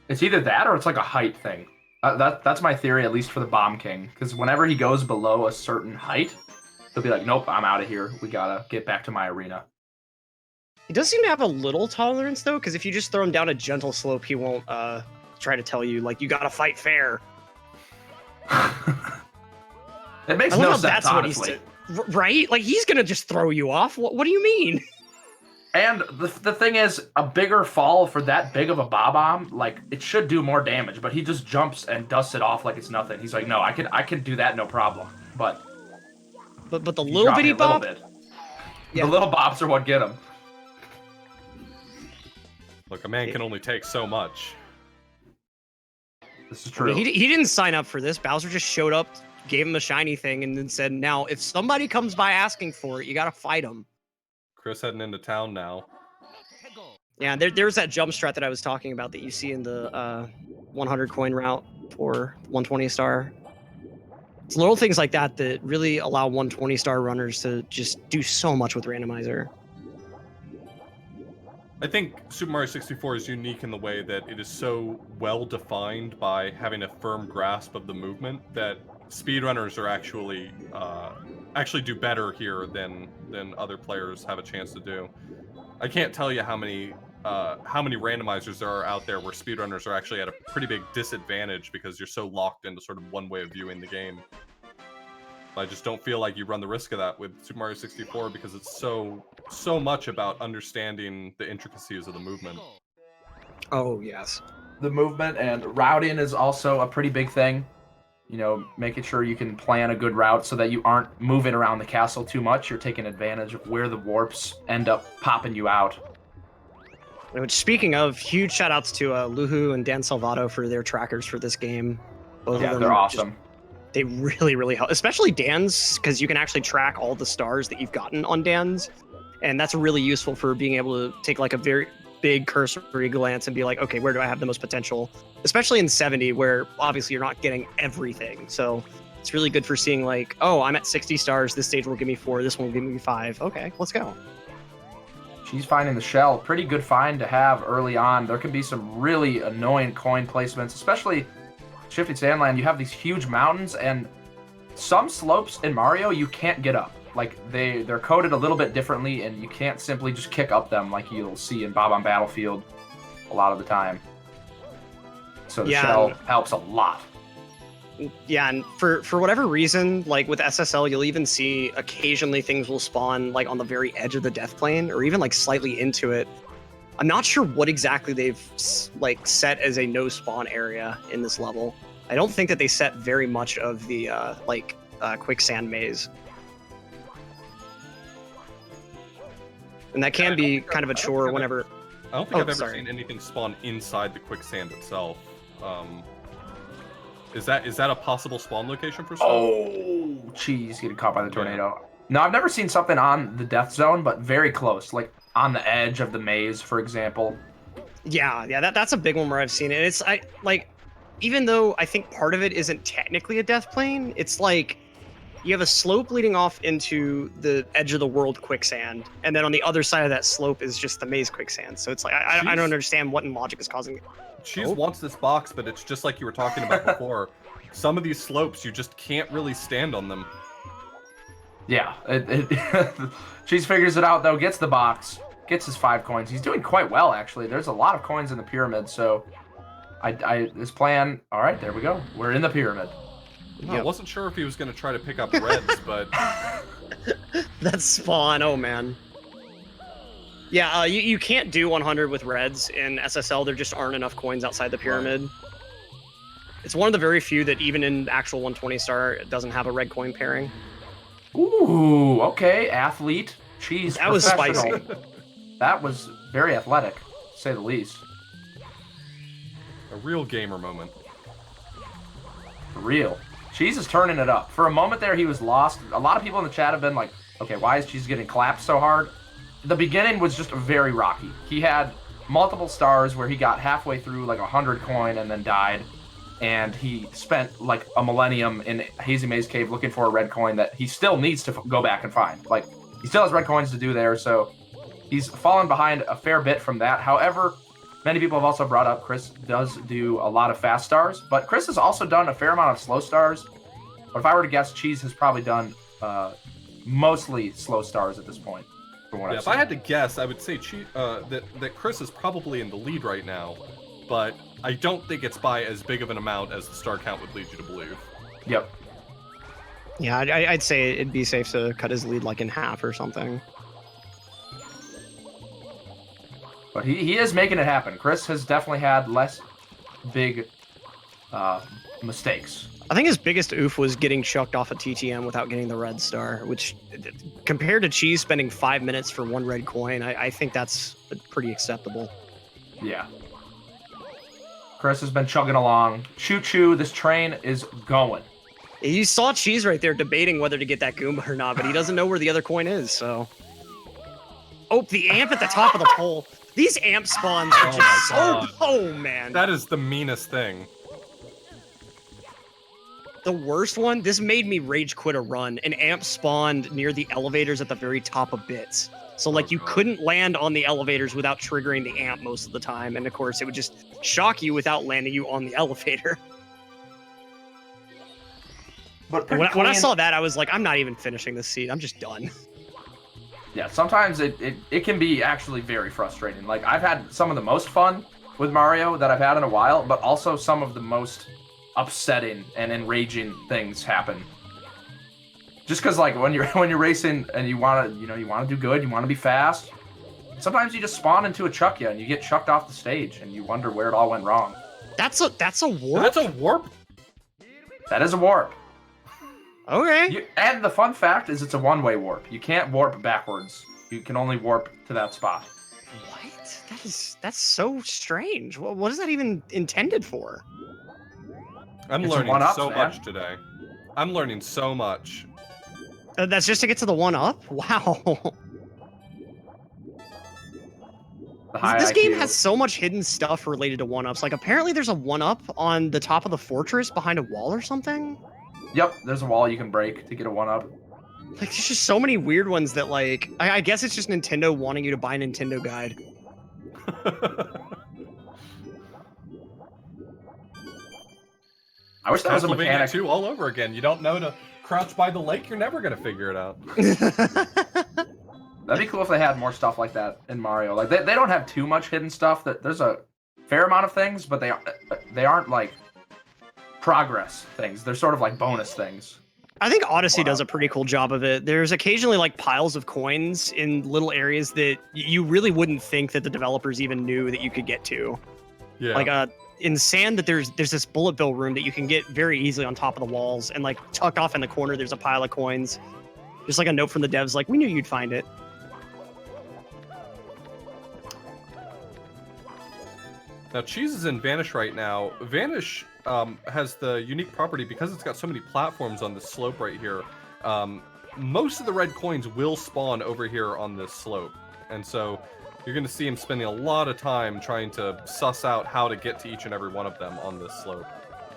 It's either that or it's like a height thing. That's my theory, at least for the Bomb King. Because whenever he goes below a certain height, he'll be like, nope, I'm out of here. We gotta get back to my arena. He does seem to have a little tolerance, though, because if you just throw him down a gentle slope, he won't try to tell you, like, you gotta fight fair. It makes no sense, honestly. Right? Like, he's gonna just throw you off. What do you mean? And the thing is, a bigger fall for that big of a Bob-omb, like, it should do more damage, but he just jumps and dusts it off like it's nothing. He's like, no, I can do that, no problem. But the little bitty Bob? Yeah. The little Bobs are what get him. Look, a man can only take so much. This is true. I mean, he didn't sign up for this. Bowser just showed up, gave him a shiny thing, and then said, now, if somebody comes by asking for it, you gotta fight them. Chris heading into town now. Yeah, there's that jump strat that I was talking about that you see in the 100 coin route for 120 star. It's little things like that that really allow 120 star runners to just do so much with Randomizer. I think Super Mario 64 is unique in the way that it is so well defined by having a firm grasp of the movement that speedrunners are actually do better here than other players have a chance to do. I can't tell you how many randomizers there are out there where speedrunners are actually at a pretty big disadvantage because you're so locked into sort of one way of viewing the game. I just don't feel like you run the risk of that with Super Mario 64 because it's so much about understanding the intricacies of the movement. Oh, yes. The movement and routing is also a pretty big thing. You know, making sure you can plan a good route so that you aren't moving around the castle too much. You're taking advantage of where the warps end up popping you out. Which, speaking of, huge shout outs to Luhu and Dan Salvato for their trackers for this game. Both yeah, of them they're awesome. They really, really help, especially Dan's, because you can actually track all the stars that you've gotten on Dan's. And that's really useful for being able to take like a very big cursory glance and be like, okay, where do I have the most potential? Especially in 70, where obviously you're not getting everything. So it's really good for seeing like, oh, I'm at 60 stars. This stage will give me 4. This one will give me 5. Okay, let's go. She's finding the shell. Pretty good find to have early on. There can be some really annoying coin placements, especially Shifting Sandland. You have these huge mountains and some slopes in Mario you can't get up. Like they're coded a little bit differently, and you can't simply just kick up them like you'll see in Bob on Battlefield a lot of the time. So the shell helps a lot. Yeah, and for whatever reason, like with SSL, you'll even see occasionally things will spawn like on the very edge of the death plane, or even like slightly into it. I'm not sure what exactly they've like set as a no spawn area in this level. I don't think that they set very much of the quicksand maze. And that can be kind of a chore whenever... I don't think I've ever seen anything spawn inside the quicksand itself. Is that a possible spawn location for stuff? Oh, Cheese getting caught by the tornado. Yeah. No, I've never seen something on the death zone, but very close, like on the edge of the maze, for example. Yeah, that's a big one where I've seen it. Even though I think part of it isn't technically a death plane, it's like you have a slope leading off into the edge of the world quicksand, and then on the other side of that slope is just the maze quicksand. So it's like I don't understand what in logic is causing it. Cheese wants this box, but it's just like you were talking about before. Some of these slopes, you just can't really stand on them. Yeah, Cheese figures it out, though, gets the box, gets his 5 coins. He's doing quite well, actually. There's a lot of coins in the pyramid, so his plan... All right, there we go. We're in the pyramid. I wasn't sure if he was going to try to pick up reds, but... That's spawn, oh man. Yeah, you can't do 100 with reds in SSL. There just aren't enough coins outside the pyramid. Right. It's one of the very few that even in actual 120 star doesn't have a red coin pairing. Ooh, okay, athlete. Cheese. That was spicy. That was very athletic, to say the least. A real gamer moment. Real. Cheese is turning it up. For a moment there, he was lost. A lot of people in the chat have been like, okay, why is Cheese getting clapped so hard? The beginning was just very rocky. He had multiple stars where he got halfway through like 100 coin and then died. And he spent like a millennium in Hazy Maze Cave looking for a red coin that he still needs to go back and find. Like, he still has red coins to do there, so he's fallen behind a fair bit from that. However, many people have also brought up Chris does do a lot of fast stars, but Chris has also done a fair amount of slow stars. But if I were to guess, Cheese has probably done mostly slow stars at this point. Yeah, if I had to guess, I would say that Chris is probably in the lead right now, but I don't think it's by as big of an amount as the star count would lead you to believe. Yep. Yeah, I'd say it'd be safe to cut his lead like in half or something. But he is making it happen. Chris has definitely had less big mistakes. I think his biggest oof was getting chucked off a TTM without getting the red star, which compared to Cheese spending 5 minutes for 1 red coin, I think that's pretty acceptable. Yeah. Chris has been chugging along. Choo-choo, this train is going. You saw Cheese right there debating whether to get that Goomba or not, but he doesn't know where the other coin is, so... Oh, the amp at the top of the pole. These amp spawns are just so... Oh, man. That is the meanest thing. The worst one, this made me rage quit a run. An amp spawned near the elevators at the very top of bits. So, like, you couldn't land on the elevators without triggering the amp most of the time. And, of course, it would just shock you without landing you on the elevator. But when I saw that, I was like, I'm not even finishing this seat. I'm just done. Yeah, sometimes it can be actually very frustrating. Like, I've had some of the most fun with Mario that I've had in a while, but also some of the most upsetting and enraging things happen. Just because, like, when you're racing and you want to do good, you want to be fast, sometimes you just spawn into a chuckya and you get chucked off the stage and you wonder where it all went wrong. That's a warp? That's a warp? That is a warp. Okay. And the fun fact is it's a one-way warp. You can't warp backwards. You can only warp to that spot. What? That's so strange. What is that even intended for? I'm learning so much today. I'm learning so much. That's just to get to the 1-up? Wow. This game has so much hidden stuff related to 1-ups. Like, apparently there's a 1-up on the top of the fortress behind a wall or something? Yep, there's a wall you can break to get a 1-up. Like, there's just so many weird ones that, like... I guess it's just Nintendo wanting you to buy a Nintendo Guide. I wish that was a mechanic. 2 all over again. You don't know to crouch by the lake, you're never gonna figure it out. That'd be cool if they had more stuff like that in Mario. Like they don't have too much hidden stuff. That there's a fair amount of things, but they aren't like progress things. They're sort of like bonus things. I think Odyssey does a pretty cool job of it. There's occasionally like piles of coins in little areas that you really wouldn't think that the developers even knew that you could get to. Yeah. Like in Sand, that there's this bullet bill room that you can get very easily on top of the walls, and like tucked off in the corner there's a pile of coins. Just like a note from the devs, like, we knew you'd find it. Now, Cheese is in Vanish right now. Vanish has the unique property, because it's got so many platforms on this slope right here, most of the red coins will spawn over here on this slope. And so you're going to see him spending a lot of time trying to suss out how to get to each and every one of them on this slope.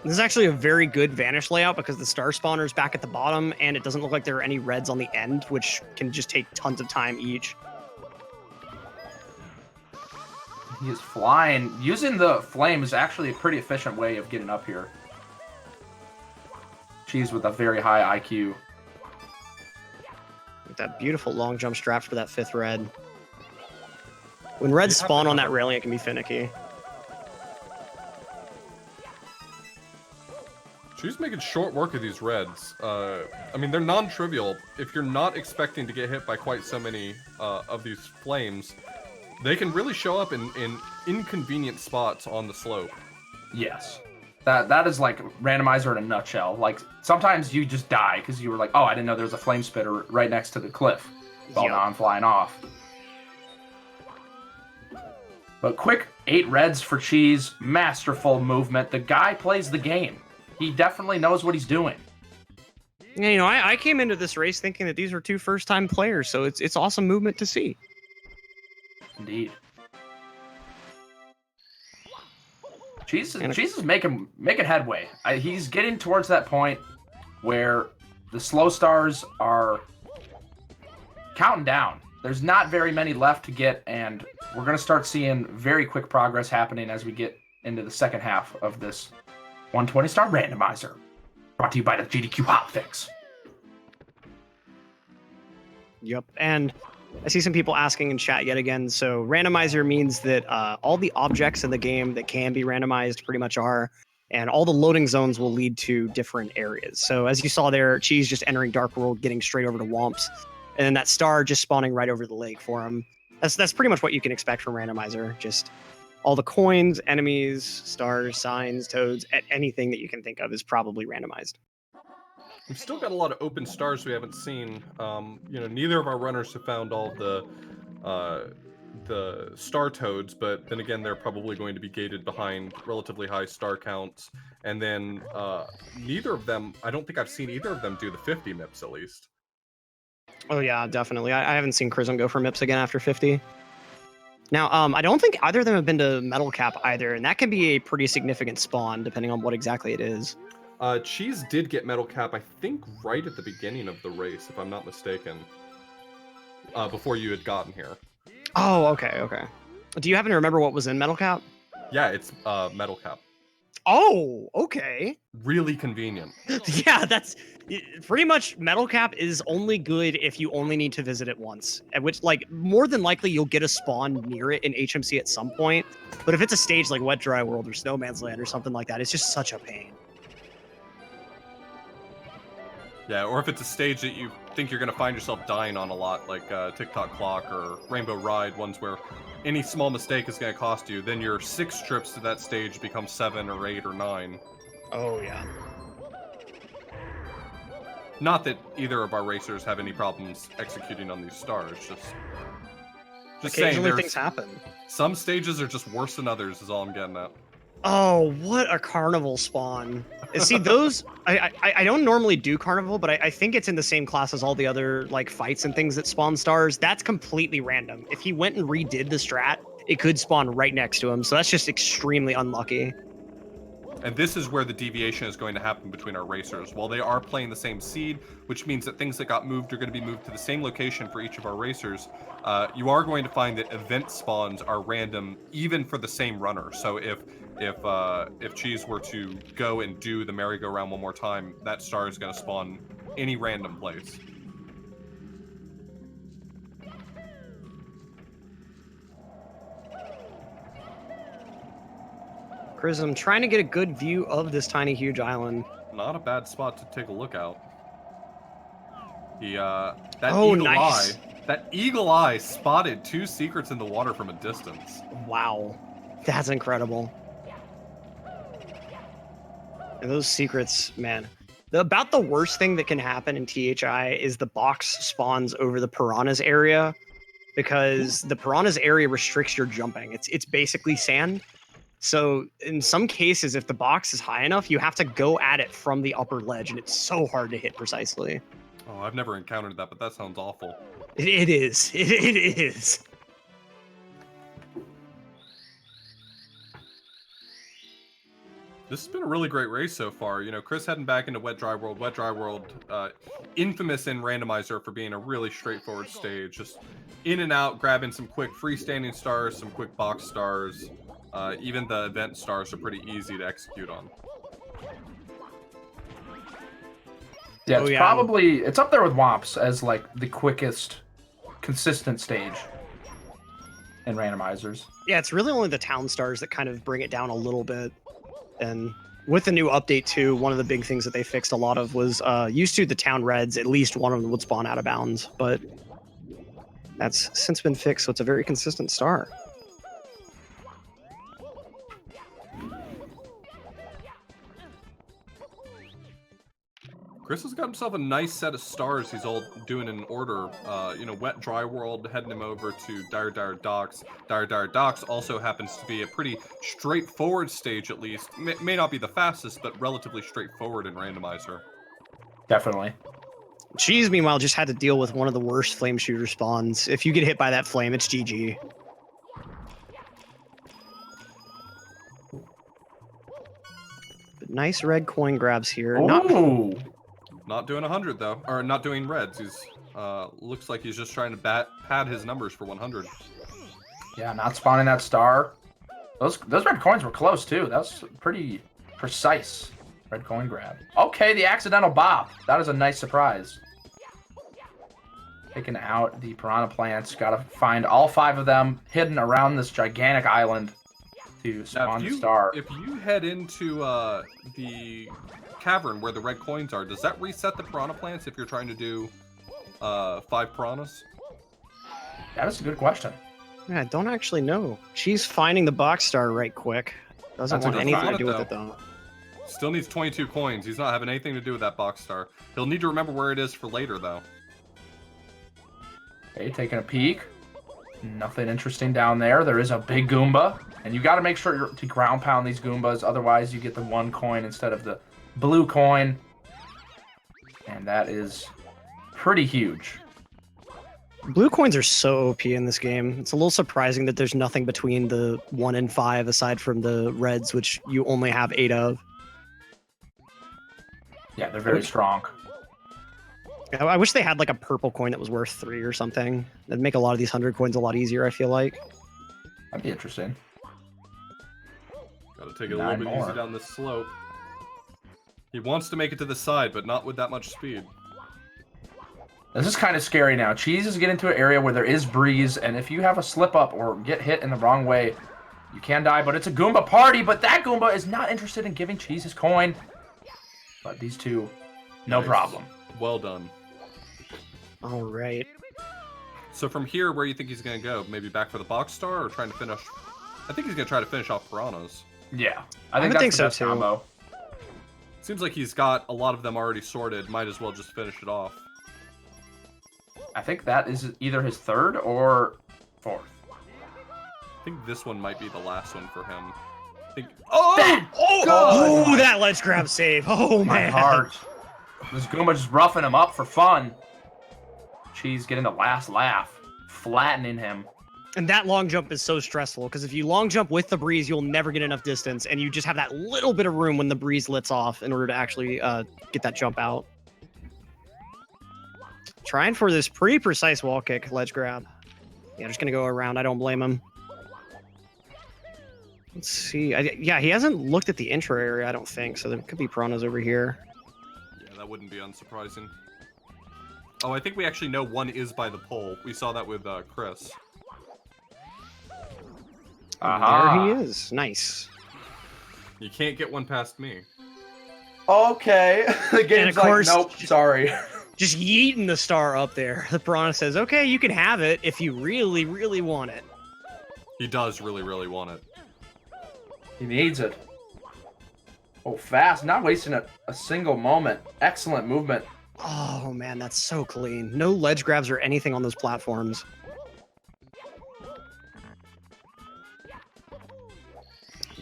This is actually a very good Vanish layout because the star spawner's back at the bottom, and it doesn't look like there are any reds on the end, which can just take tons of time each. He is flying. Using the flame is actually a pretty efficient way of getting up here. Cheese with a very high IQ. With that beautiful long jump strat for that 5th red. When reds spawn on that railing, it can be finicky. She's making short work of these reds. I mean, they're non-trivial. If you're not expecting to get hit by quite so many of these flames, they can really show up in inconvenient spots on the slope. Yes. That is like Randomizer in a nutshell. Like, sometimes you just die because you were like, oh, I didn't know there was a flame spitter right next to the cliff. Well, now I'm flying off. But quick 8 reds for Cheese. Masterful movement. The guy plays the game. He definitely knows what he's doing. Yeah, you know, I came into this race thinking that these were 2 first-time players, so it's awesome movement to see. Indeed. Cheese is making headway. He's getting towards that point where the slow stars are counting down. There's not very many left to get, and we're going to start seeing very quick progress happening as we get into the second half of this 120-star randomizer. Brought to you by the GDQ Hotfix. Yep, and I see some people asking in chat yet again. So randomizer means that all the objects in the game that can be randomized pretty much are, and all the loading zones will lead to different areas. So as you saw there, Cheese just entering Dark World, getting straight over to Womps, and then that star just spawning right over the lake for him. That's pretty much what you can expect from randomizer. Just all the coins, enemies, stars, signs, toads, anything that you can think of is probably randomized. We've still got a lot of open stars we haven't seen. You know, neither of our runners have found all the star toads, but then again, they're probably going to be gated behind relatively high star counts. And then neither of them, I don't think I've seen either of them do the 50 MIPS at least. Oh yeah, definitely. I haven't seen Chrism go for MIPS again after 50. Now, I don't think either of them have been to Metal Cap either, and that can be a pretty significant spawn depending on what exactly it is. Cheese did get Metal Cap, I think, right at the beginning of the race, if I'm not mistaken. Before you had gotten here. Oh, okay. Do you happen to remember what was in Metal Cap? Yeah, it's Metal Cap. Oh, okay. Really convenient. Yeah, that's pretty much Metal Cap is only good if you only need to visit it once. At which, like, more than likely you'll get a spawn near it in HMC at some point. But if it's a stage like Wet Dry World or Snowman's Land or something like that, it's just such a pain. Yeah, or if it's a stage that you think you're going to find yourself dying on a lot, like TikTok Clock or Rainbow Ride, ones where any small mistake is going to cost you, then your 6 trips to that stage become 7 or 8 or 9. Oh, yeah. Not that either of our racers have any problems executing on these stars, just saying things happen. Some stages are just worse than others is all I'm getting at. Oh, what a carnival spawn. See, those, I don't normally do carnival, but I think it's in the same class as all the other like fights and things that spawn stars. That's completely random. If he went and redid the strat, it could spawn right next to him. So that's just extremely unlucky. And this is where the deviation is going to happen between our racers. While they are playing the same seed, which means that things that got moved are going to be moved to the same location for each of our racers, you are going to find that event spawns are random even for the same runner. So if Cheese were to go and do the merry-go-round one more time, that star is going to spawn any random place. Chris, I'm trying to get a good view of this tiny, huge island. Not a bad spot to take a look out. That Oh, eagle nice. eye, that eagle eye spotted 2 secrets in the water from a distance. Wow. That's incredible. And those secrets, man. About the worst thing that can happen in THI is the box spawns over the piranhas area, because the piranhas area restricts your jumping. It's basically sand. So in some cases, if the box is high enough, you have to go at it from the upper ledge, and it's so hard to hit precisely. Oh, I've never encountered that, but that sounds awful. It is. It is. This has been a really great race so far. You know, Chris heading back into Wet Dry World. Wet Dry World, infamous in Randomizer for being a really straightforward stage. Just in and out, grabbing some quick freestanding stars, some quick box stars. Even the event stars are pretty easy to execute on. Yeah, Oh, it's yeah. probably it's up there with Womps as like the quickest, consistent stage in randomizers. Yeah, it's really only the town stars that kind of bring it down a little bit. And with the new update too, one of the big things that they fixed a lot of was used to the town reds, at least one of them would spawn out of bounds, but that's since been fixed, so it's a very consistent star. Chris has got himself a nice set of stars he's all doing in order. You know, Wet Dry World heading him over to Dire Dire Docks. Dire Dire Docks also happens to be a pretty straightforward stage, at least. May not be the fastest, but relatively straightforward in Randomizer. Definitely. Cheese, meanwhile, just had to deal with one of the worst flame shooter spawns. If you get hit by that flame, it's GG. But nice red coin grabs here. Ooh. Not doing 100 though, or not doing reds. He's looks like he's just trying to pad his numbers for 100. Yeah, not spawning that star. Those red coins were close too. That was pretty precise red coin grab. Okay, the accidental bop. That is a nice surprise. Taking out the piranha plants. Got to find all 5 of them hidden around this gigantic island to spawn the star. If you head into the cavern where the red coins are, does that reset the piranha plants if you're trying to do 5 piranhas? That is a good question. Yeah, I don't actually know. She's finding the box star right quick. Doesn't That's a want good anything to thought, do with though. it though. Still needs 22 coins. He's not having anything to do with that box star. He'll need to remember where it is for later, though. Okay, taking a peek. Nothing interesting down there. There is a big Goomba, and you got to make sure to ground pound these Goombas, otherwise you get the 1 coin instead of the blue coin. And that is pretty huge. Blue coins are so OP in this game. It's a little surprising that there's nothing between the 1 and 5 aside from the reds, which you only have 8 of. Yeah, they're very strong. I wish they had like a purple coin that was worth 3 or something. That'd make a lot of these 100 coins a lot easier, I feel like. That'd be interesting. Gotta take it a 9 little bit more. easy down this slope. He wants to make it to the side, but not with that much speed. This is kind of scary now. Cheese is getting to an area where there is breeze, and if you have a slip up or get hit in the wrong way, you can die. But it's a Goomba party, but that Goomba is not interested in giving Cheese his coin. But these two, no Nice. problem. Well done. All right. So from here, where do you think he's going to go? Maybe back for the box star or trying to finish? I think he's going to try to finish off piranhas. Yeah, I think would that's think the so, best too. combo. Seems like he's got a lot of them already sorted. Might as well just finish it off. I think that is either his 3rd or 4th. I think this one might be the last one for him. I think. Oh! Oh, that ledge grab save. Oh, My man. heart. This Goomba just roughing him up for fun. Cheese getting the last laugh, flattening him. And that long jump is so stressful, because if you long jump with the breeze, you'll never get enough distance, and you just have that little bit of room when the breeze lets off in order to actually get that jump out. Trying for this pretty precise wall kick ledge grab. Yeah, just going to go around. I don't blame him. Let's see. Yeah, he hasn't looked at the intro area, I don't think, so there could be piranhas over here. Yeah, that That wouldn't be unsurprising. Oh, I think we actually know one is by the pole. We saw that with Chris. There he is. Nice. You can't get one past me. Okay. The game's of course- like, nope, sorry. Just yeeting the star up there. The piranha says, okay, you can have it if you really, really want it. He does really, really want it. He needs it. Oh, fast. Not wasting a single moment. Excellent movement. Oh, man, that's so clean. No ledge grabs or anything on those platforms.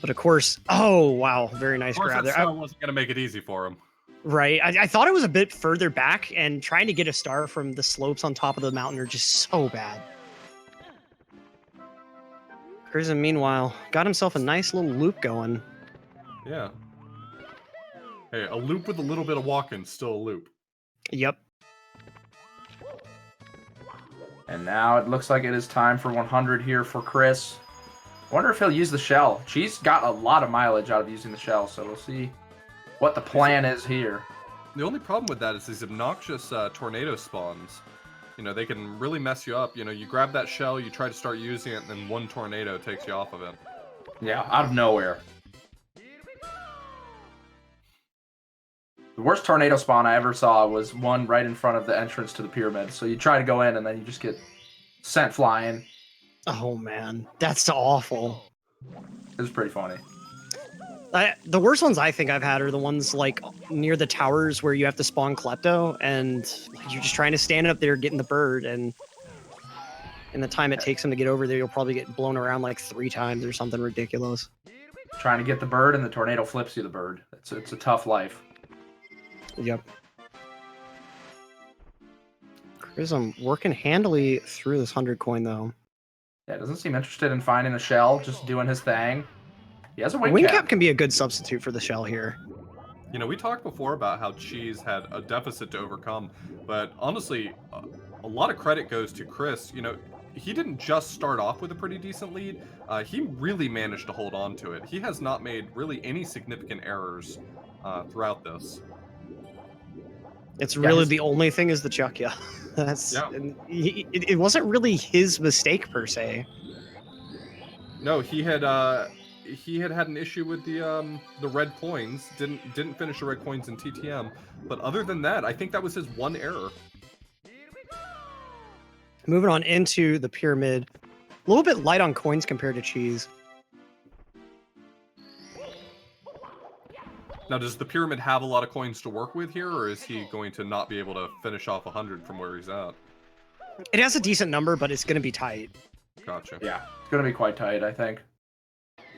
But of course, oh, wow, very nice Of course, grab that there. star wasn't going to make it easy for him. Right. I thought it was a bit further back, and trying to get a star from the slopes on top of the mountain are just so bad. Cruisin, meanwhile, got himself a nice little loop going. Yeah. Hey, a loop with a little bit of walking, still a loop. Yep. And now it looks like it is time for 100 here for Chris. Wonder if he'll use the shell. She's got a lot of mileage out of using the shell, so we'll see what the plan is here. The only problem with that is these obnoxious tornado spawns. You know, they can really mess you up. You know, you grab that shell, you try to start using it, and then one tornado takes you off of it. Yeah, out of nowhere. The worst tornado spawn I ever saw was one right in front of the entrance to the pyramid. So you try to go in, and then you just get sent flying. Oh, man. That's awful. It was pretty funny. The worst ones I think I've had are the ones like near the towers where you have to spawn Klepto and you're just trying to stand up there getting the bird, and in the time it takes him to get over there, you'll probably get blown around like 3 times or something ridiculous. Trying to get the bird, and the tornado flips you the bird. It's a tough life. Yep. Prism working handily through this 100 coin though. Yeah, doesn't seem interested in finding a shell, just doing his thing. He has a wing Wing cap. cap can be a good substitute for the shell here. You know, we talked before about how Cheese had a deficit to overcome, but honestly, a lot of credit goes to Chris. You know, he didn't just start off with a pretty decent lead. He really managed to hold on to it. He has not made really any significant errors throughout this. It's really the only thing is the chuck, yeah. And it wasn't really his mistake per se. No, he had had an issue with the red coins. Didn't finish the red coins in TTM, but other than that, I think that was his one error. Moving on into the pyramid, a little bit light on coins compared to Cheese. Now, does the pyramid have a lot of coins to work with here, or is he going to not be able to finish off 100 from where he's at? It has a decent number, but it's going to be tight. Gotcha. Yeah, it's going to be quite tight, I think.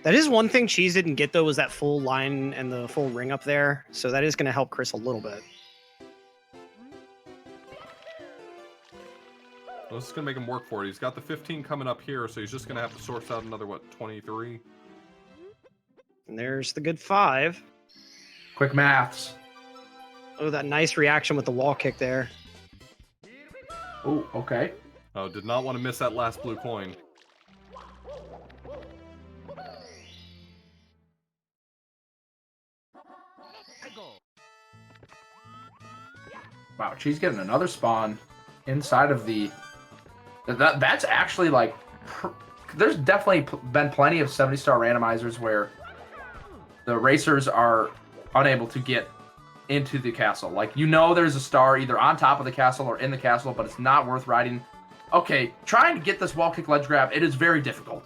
That is one thing Cheese didn't get, though, was that full line and the full ring up there. So that is going to help Chris a little bit. Well, this is going to make him work for it. He's got the 15 coming up here, so he's just going to have to source out another, 23? And there's the good 5. Quick maths. Oh, that nice reaction with the wall kick there. Oh, okay. Oh, did not want to miss that last blue coin. Wow, she's getting another spawn inside of the... That's actually like... There's definitely been plenty of 70-star randomizers where the racers are unable to get into the castle. Like, you know there's a star either on top of the castle or in the castle, but it's not worth riding. Okay, trying to get this wall kick ledge grab, it is very difficult.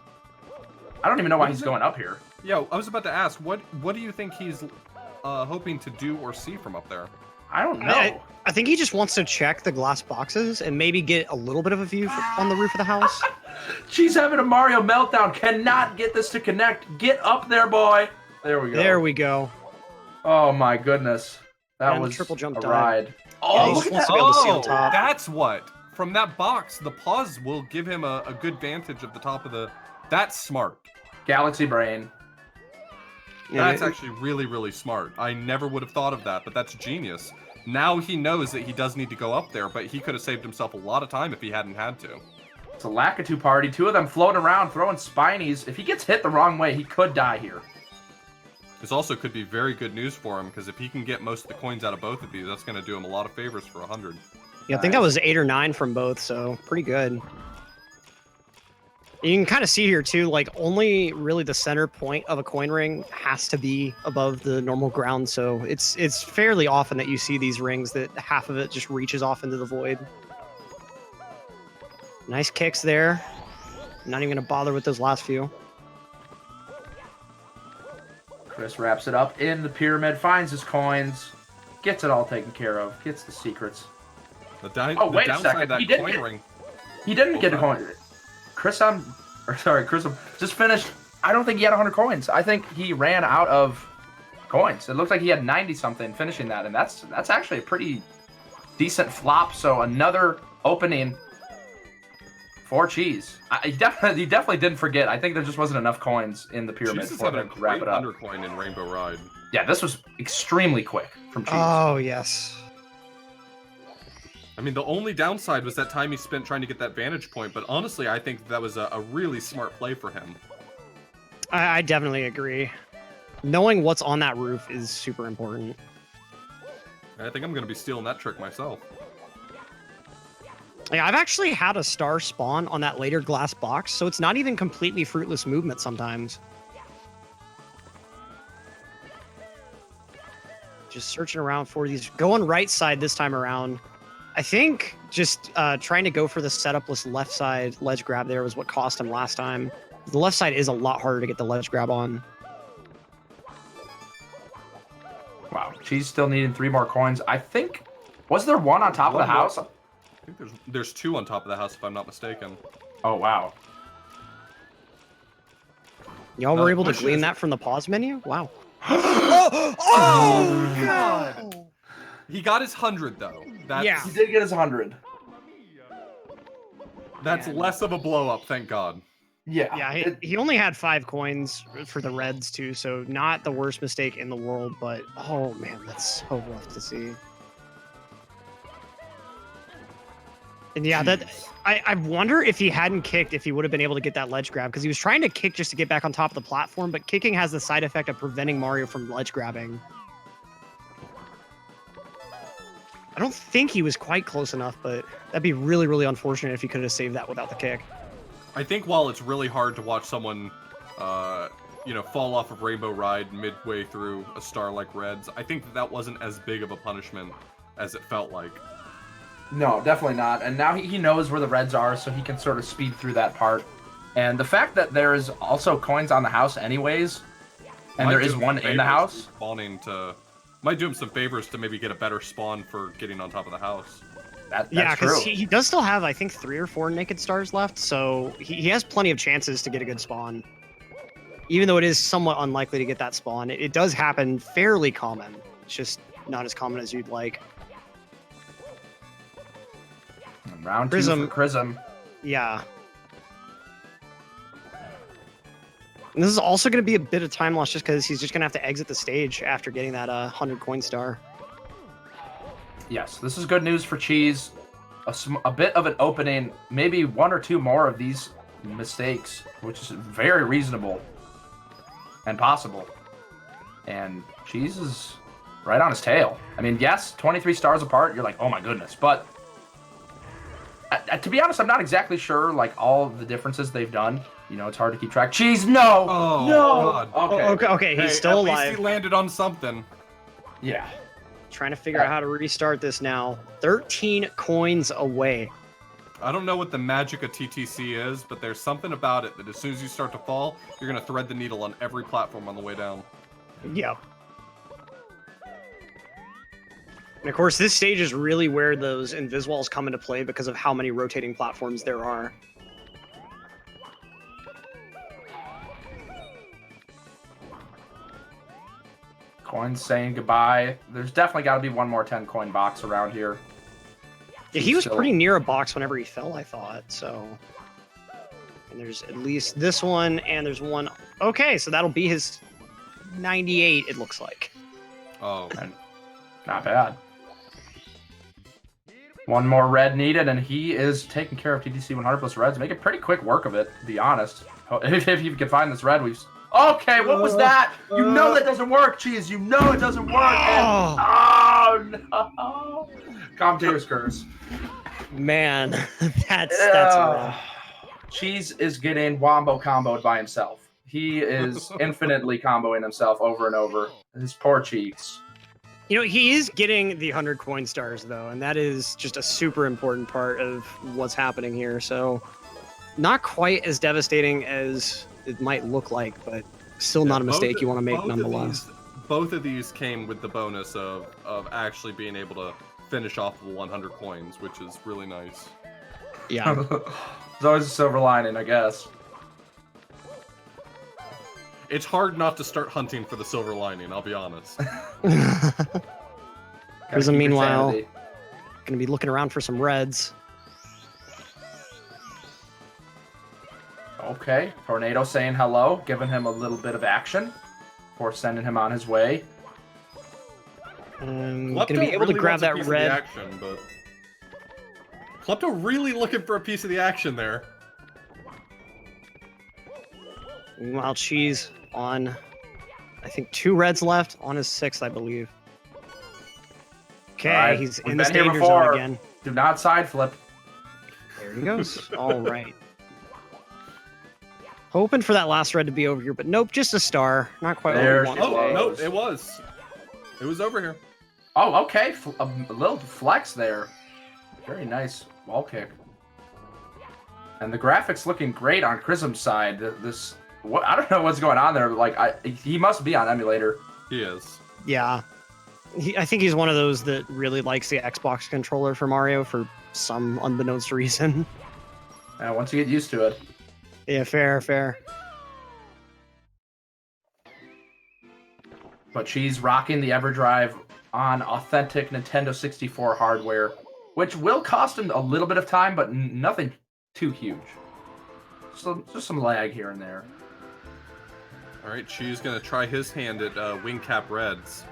I don't even know why he's going up here. Yeah, I was about to ask, what do you think he's hoping to do or see from up there? I don't know. I think he just wants to check the glass boxes and maybe get a little bit of a view on the roof of the house. She's having a Mario meltdown. Cannot get this to connect. Get up there, boy. There we go. There we go. Oh my goodness. That And the was triple jump a dive. ride. Yeah, he Oh, just look wants at to that. be able to see on top. That's what. From that box, the pause will give him a good vantage of the top of the... That's smart. Galaxy brain. Yeah, That's actually really, really smart. I never would have thought of that, but that's genius. Now he knows that he does need to go up there, but he could have saved himself a lot of time if he hadn't had to. It's a Lakitu party. 2 of them floating around, throwing spinies. If he gets hit the wrong way, he could die here. This also could be very good news for him, because if he can get most of the coins out of both of these, that's going to do him a lot of favors for 100. Yeah, I think that was 8 or 9 from both, so pretty good. You can kind of see here too, like only really the center point of a coin ring has to be above the normal ground, so it's fairly often that you see these rings that half of it just reaches off into the void. Nice kicks there. Not even gonna bother with those last few. Chris wraps it up in the pyramid, finds his coins, gets it all taken care of, gets the secrets. Wait a second. That He didn't coin get- ring. He didn't get a coin. Chris just finished. I don't think he had 100 coins. I think he ran out of coins. It looked like he had 90 something finishing that, and that's actually a pretty decent flop. So another opening for Cheese. He definitely didn't forget. I think there just wasn't enough coins in the pyramid Cheese is for having a him to wrap great it up. undercoin in Rainbow Ride. Yeah, this was extremely quick from Cheese. Oh yes. I mean, the only downside was that time he spent trying to get that vantage point, but honestly, I think that was a really smart play for him. I definitely agree. Knowing what's on that roof is super important. I think I'm going to be stealing that trick myself. Yeah, I've actually had a star spawn on that later glass box, so it's not even completely fruitless movement sometimes. Just searching around for these. Going right side this time around. I think just trying to go for the setupless left side ledge grab there was what cost him last time. The left side is a lot harder to get the ledge grab on. Wow, Cheese still needing 3 more coins. I think, was there one on top of the house? I think there's 2 on top of the house, if I'm not mistaken. Oh, wow. Y'all were able to which glean is- that from the pause menu? Wow. Oh, God! He got his 100, though. That's, Yeah. He did get his 100. That's less of a blow-up, thank God. Yeah. Yeah, he only had 5 coins for the Reds too, so not the worst mistake in the world, but oh man, that's so rough to see. And yeah, I wonder if he hadn't kicked, if he would have been able to get that ledge grab, because he was trying to kick just to get back on top of the platform, but kicking has the side effect of preventing Mario from ledge grabbing. I don't think he was quite close enough, but that'd be really, really unfortunate if he could have saved that without the kick. I think while it's really hard to watch someone, fall off of Rainbow Ride midway through a star like Reds, I think that wasn't as big of a punishment as it felt like. No, definitely not. And now he knows where the Reds are, so he can sort of speed through that part. And the fact that there is also coins on the house anyways, and Might there do is him one some in the favors house. Spawning to... Might do him some favors to maybe get a better spawn for getting on top of the house. That's Yeah, true. because he does still have, I think, 3 or 4 naked stars left, so he has plenty of chances to get a good spawn. Even though it is somewhat unlikely to get that spawn, it does happen fairly common. It's just not as common as you'd like. And round 2 Prism. for Prism. Yeah. And this is also going to be a bit of time loss just because he's just going to have to exit the stage after getting that 100 coin star. Yes, this is good news for Cheese. A bit of an opening, maybe 1 or 2 more of these mistakes, which is very reasonable and possible. And Cheese is right on his tail. I mean, yes, 23 stars apart, you're like, oh my goodness. But to be honest, I'm not exactly sure, like, all the differences they've done. You know, it's hard to keep track. Cheese, no! Oh, no! God. Okay, he's Hey, still at least alive. he landed on something. Yeah. Trying to figure out how to restart this now. 13 coins away. I don't know what the magic of TTC is, but there's something about it that as soon as you start to fall, you're going to thread the needle on every platform on the way down. Yep. And of course, this stage is really where those Inviswalls come into play because of how many rotating platforms there are. Coins saying goodbye. There's definitely got to be one more 10 coin box around here. Yeah, he was So- pretty near a box whenever he fell, I thought, so... And there's at least this one, and there's one... Okay, so that'll be his 98, it looks like. Oh, Not bad. One more red needed, and he is taking care of TTC 100 plus reds. Making pretty quick work of it, to be honest. If you can find this red, we've Okay, what was that? You know that doesn't work, Cheese. You know it doesn't work. And... Oh no! Commentator's curse. Man, that's rough. Cheese is getting wombo comboed by himself. He is infinitely comboing himself over and over. His poor cheeks. You know, he is getting the 100 coin stars, though, and that is just a super important part of what's happening here. So, not quite as devastating as it might look like, but still not a mistake you want to make nonetheless. Both of these came with the bonus of actually being able to finish off the 100 coins, which is really nice. Yeah. There's always a silver lining, I guess. It's hard not to start hunting for the silver lining, I'll be honest. Prism, meanwhile, going to be looking around for some reds. Okay, Tornado saying hello, giving him a little bit of action before sending him on his way. Going to be able to grab that red. Action, but Klepto really looking for a piece of the action there. Meanwhile, Cheese on, I think, 2 reds left on his 6th, I believe. Okay, right, he's in the danger zone again. Do not side flip. There he goes. All right. Hoping for that last red to be over here, but nope, just a star. Not quite there what we want. Oh, no, it was. It was over here. Oh, okay. A little flex there. Very nice wall kick. And the graphics looking great on Chrism's side. I don't know what's going on there. Like, he must be on emulator. He is. Yeah. I think he's one of those that really likes the Xbox controller for Mario for some unbeknownst reason. Once you get used to it. Yeah, fair. But she's rocking the EverDrive on authentic Nintendo 64 hardware, which will cost him a little bit of time, but nothing too huge. So just some lag here and there. All right, Cheese gonna try his hand at wing cap reds.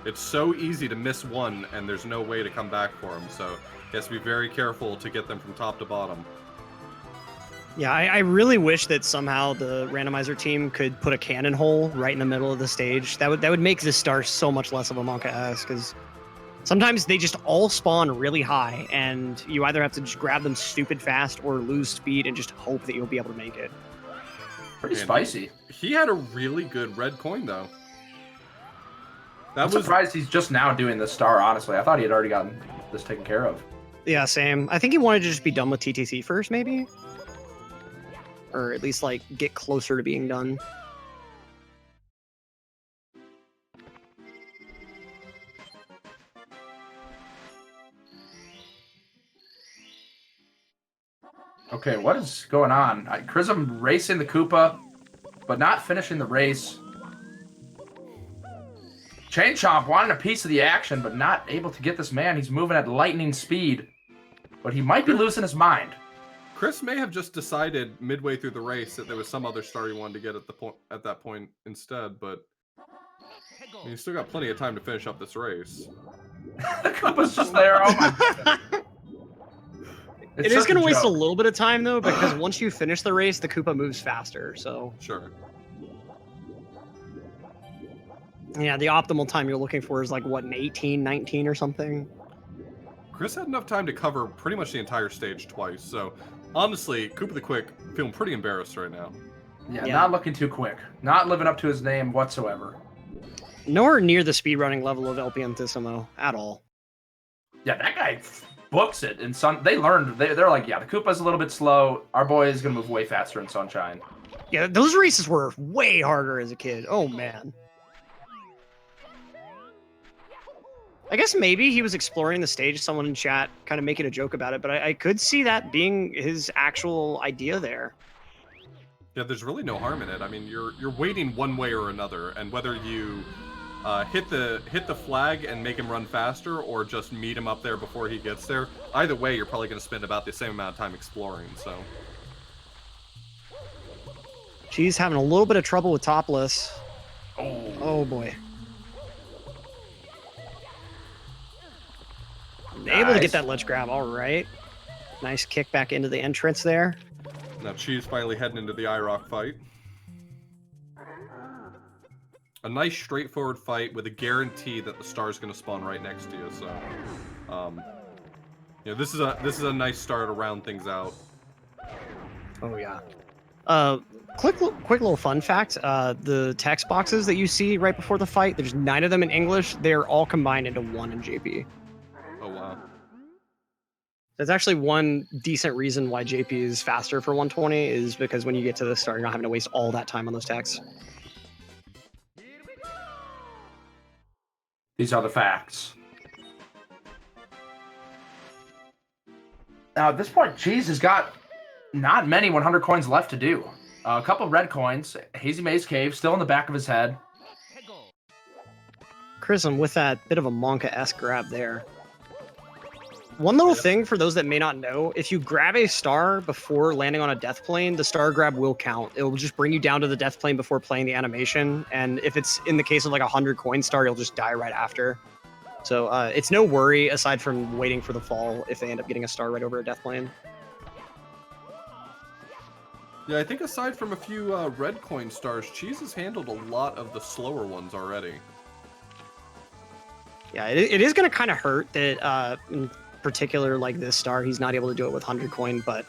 It's so easy to miss one, and there's no way to come back for him. So he has to be very careful to get them from top to bottom. Yeah, I really wish that somehow the randomizer team could put a cannon hole right in the middle of the stage. That would make this star so much less of a Monka-esque, because sometimes they just all spawn really high, and you either have to just grab them stupid fast or lose speed and just hope that you'll be able to make it. Pretty spicy. He had a really good red coin, though. I'm surprised he's just now doing this star, honestly. I thought he had already gotten this taken care of. Yeah, same. I think he wanted to just be done with TTC first, maybe? Or at least, like, get closer to being done. Okay, what is going on? Chrism racing the Koopa, but not finishing the race. Chain Chomp wanting a piece of the action, but not able to get this man. He's moving at lightning speed, but he might be losing his mind. Chris may have just decided midway through the race that there was some other star he wanted to get at that point instead, but he's still got plenty of time to finish up this race. The Koopa's just there. Oh my God. It is going to waste a little bit of time, though, because once you finish the race, the Koopa moves faster, so... Sure. Yeah, the optimal time you're looking for is like, what, an 18, 19 or something? Chris had enough time to cover pretty much the entire stage twice, so honestly, Koopa the Quick feeling pretty embarrassed right now. Yeah, not looking too quick. Not living up to his name whatsoever. Nowhere near the speedrunning level of LPMtissimo at all. Yeah, that guy books it. And they learned, they're like, yeah, the Koopa's a little bit slow. Our boy is going to move way faster in Sunshine. Yeah, those races were way harder as a kid. Oh, man. I guess maybe he was exploring the stage, someone in chat kind of making a joke about it, but I could see that being his actual idea there. Yeah, there's really no harm in it. I mean, you're waiting one way or another, and whether you hit the flag and make him run faster, or just meet him up there before he gets there, either way, you're probably going to spend about the same amount of time exploring. So, She's having a little bit of trouble with topless. Oh boy. Nice. Able to get that ledge grab. All right. Nice kick back into the entrance there. Now Cheese finally heading into the IROC fight. a nice straightforward fight with a guarantee that the star is going to spawn right next to you. So, this is a nice start to round things out. Oh yeah. Quick little fun fact: the text boxes that you see right before the fight, there's 9 of them in English. They're all combined into 1 in JP. Oh wow. There's actually one decent reason why JP is faster for 120 is because when you get to the start, you're not having to waste all that time on those texts. These are the facts. Now, at this point, Cheese has got not many 100 coins left to do. A couple red coins, Hazy Maze Cave still in the back of his head. Chrism with that bit of a Monka-esque grab there. One little thing for those that may not know, if you grab a star before landing on a death plane, the star grab will count. It will just bring you down to the death plane before playing the animation. And if it's in the case of like a 100 coin star, you'll just die right after. So it's no worry aside from waiting for the fall if they end up getting a star right over a death plane. Yeah, I think aside from a few red coin stars, Cheese has handled a lot of the slower ones already. Yeah, it is going to kind of hurt that in particular like this star, he's not able to do it with 100 coin, but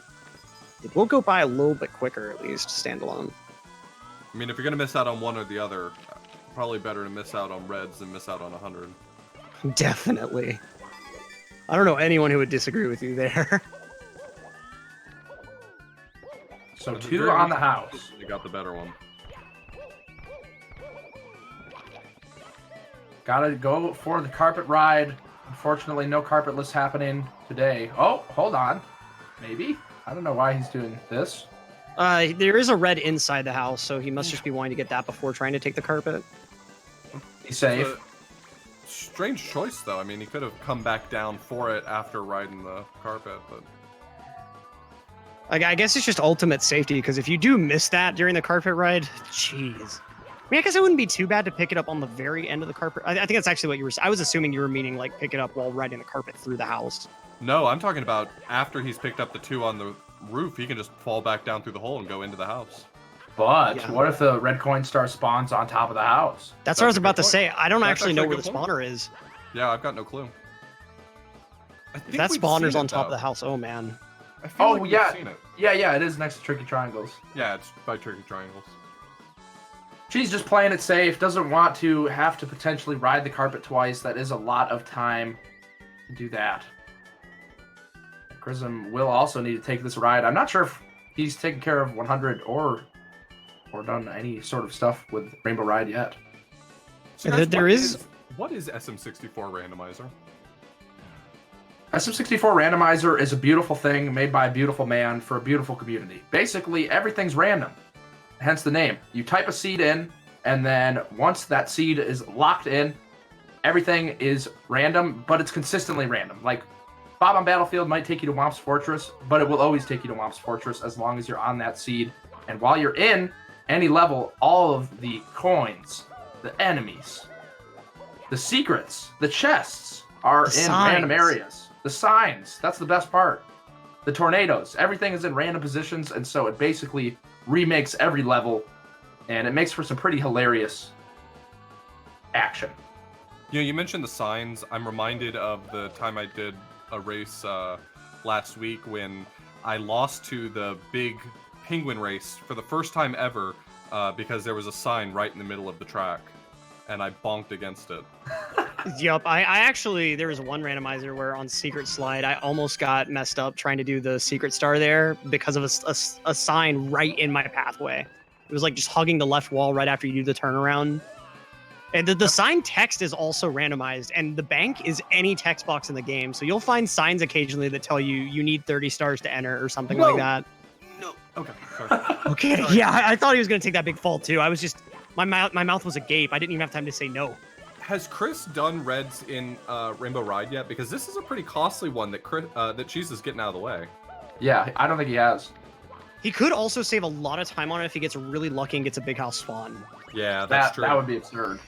it will go by a little bit quicker at least, standalone. I mean, if you're going to miss out on one or the other, probably better to miss out on reds than miss out on 100. Definitely. I don't know anyone who would disagree with you there. So 2 on the house. You got the better one. Gotta go for the carpet ride. Unfortunately, no carpetless happening today. Oh, hold on. Maybe? I don't know why he's doing this. There is a red inside the house, so he must just be wanting to get that before trying to take the carpet. He's safe. Strange choice, though. I mean, he could have come back down for it after riding the carpet, but... I guess it's just ultimate safety, because if you do miss that during the carpet ride, jeez. I mean, I guess it wouldn't be too bad to pick it up on the very end of the carpet. I think that's actually what you were... I was assuming you were meaning, like, pick it up while riding the carpet through the house. No, I'm talking about after he's picked up the 2 on the roof, he can just fall back down through the hole and go into the house. But Yeah. what if the red coin star spawns on top of the house? That's what I was a about good to point. say. I don't That's actually know actually where a the good point. spawner is. Yeah, I've got no clue. I If think that we've spawner's seen on it, top of though. the house, oh man. I feel Oh, like we've yeah. seen it. Yeah, it is next to Tricky Triangles. Yeah, it's by Tricky Triangles. She's just playing it safe, doesn't want to have to potentially ride the carpet twice. That is a lot of time to do that. Chrism will also need to take this ride. I'm not sure if he's taken care of 100 or done any sort of stuff with Rainbow Ride yet. So Yeah, guys, there is- what is SM64 Randomizer? SM64 Randomizer is a beautiful thing made by a beautiful man for a beautiful community. Basically, everything's random. Hence the name. You type a seed in, and then once that seed is locked in, everything is random, but it's consistently random. Like, Bob on Battlefield might take you to Womp's Fortress, but it will always take you to Womp's Fortress as long as you're on that seed. And while you're in any level, all of the coins, the enemies, the secrets, the chests are The in signs. random areas. The signs, that's the best part. The tornadoes, everything is in random positions, and so it basically remakes every level, and it makes for some pretty hilarious action. You know, you mentioned the signs. I'm reminded of the time I did a race last week when I lost to the big penguin race for the first time ever because there was a sign right in the middle of the track, and I bonked against it. Yup, I actually, there was one randomizer where on Secret Slide, I almost got messed up trying to do the Secret Star there because of a sign right in my pathway. It was like just hugging the left wall right after you do the turnaround. And the sign text is also randomized, and the bank is any text box in the game. So you'll find signs occasionally that tell you you need 30 stars to enter or something like that. No. Okay. Sorry. Okay, Sorry. yeah, I thought he was going to take that big fall too. I was just, my mouth was agape. I didn't even have time to say no. Has Chris done reds in Rainbow Ride yet? Because this is a pretty costly one that that Cheese is getting out of the way. Yeah, I don't think he has. He could also save a lot of time on it if he gets really lucky and gets a big house spawn. Yeah, that's true. That would be absurd.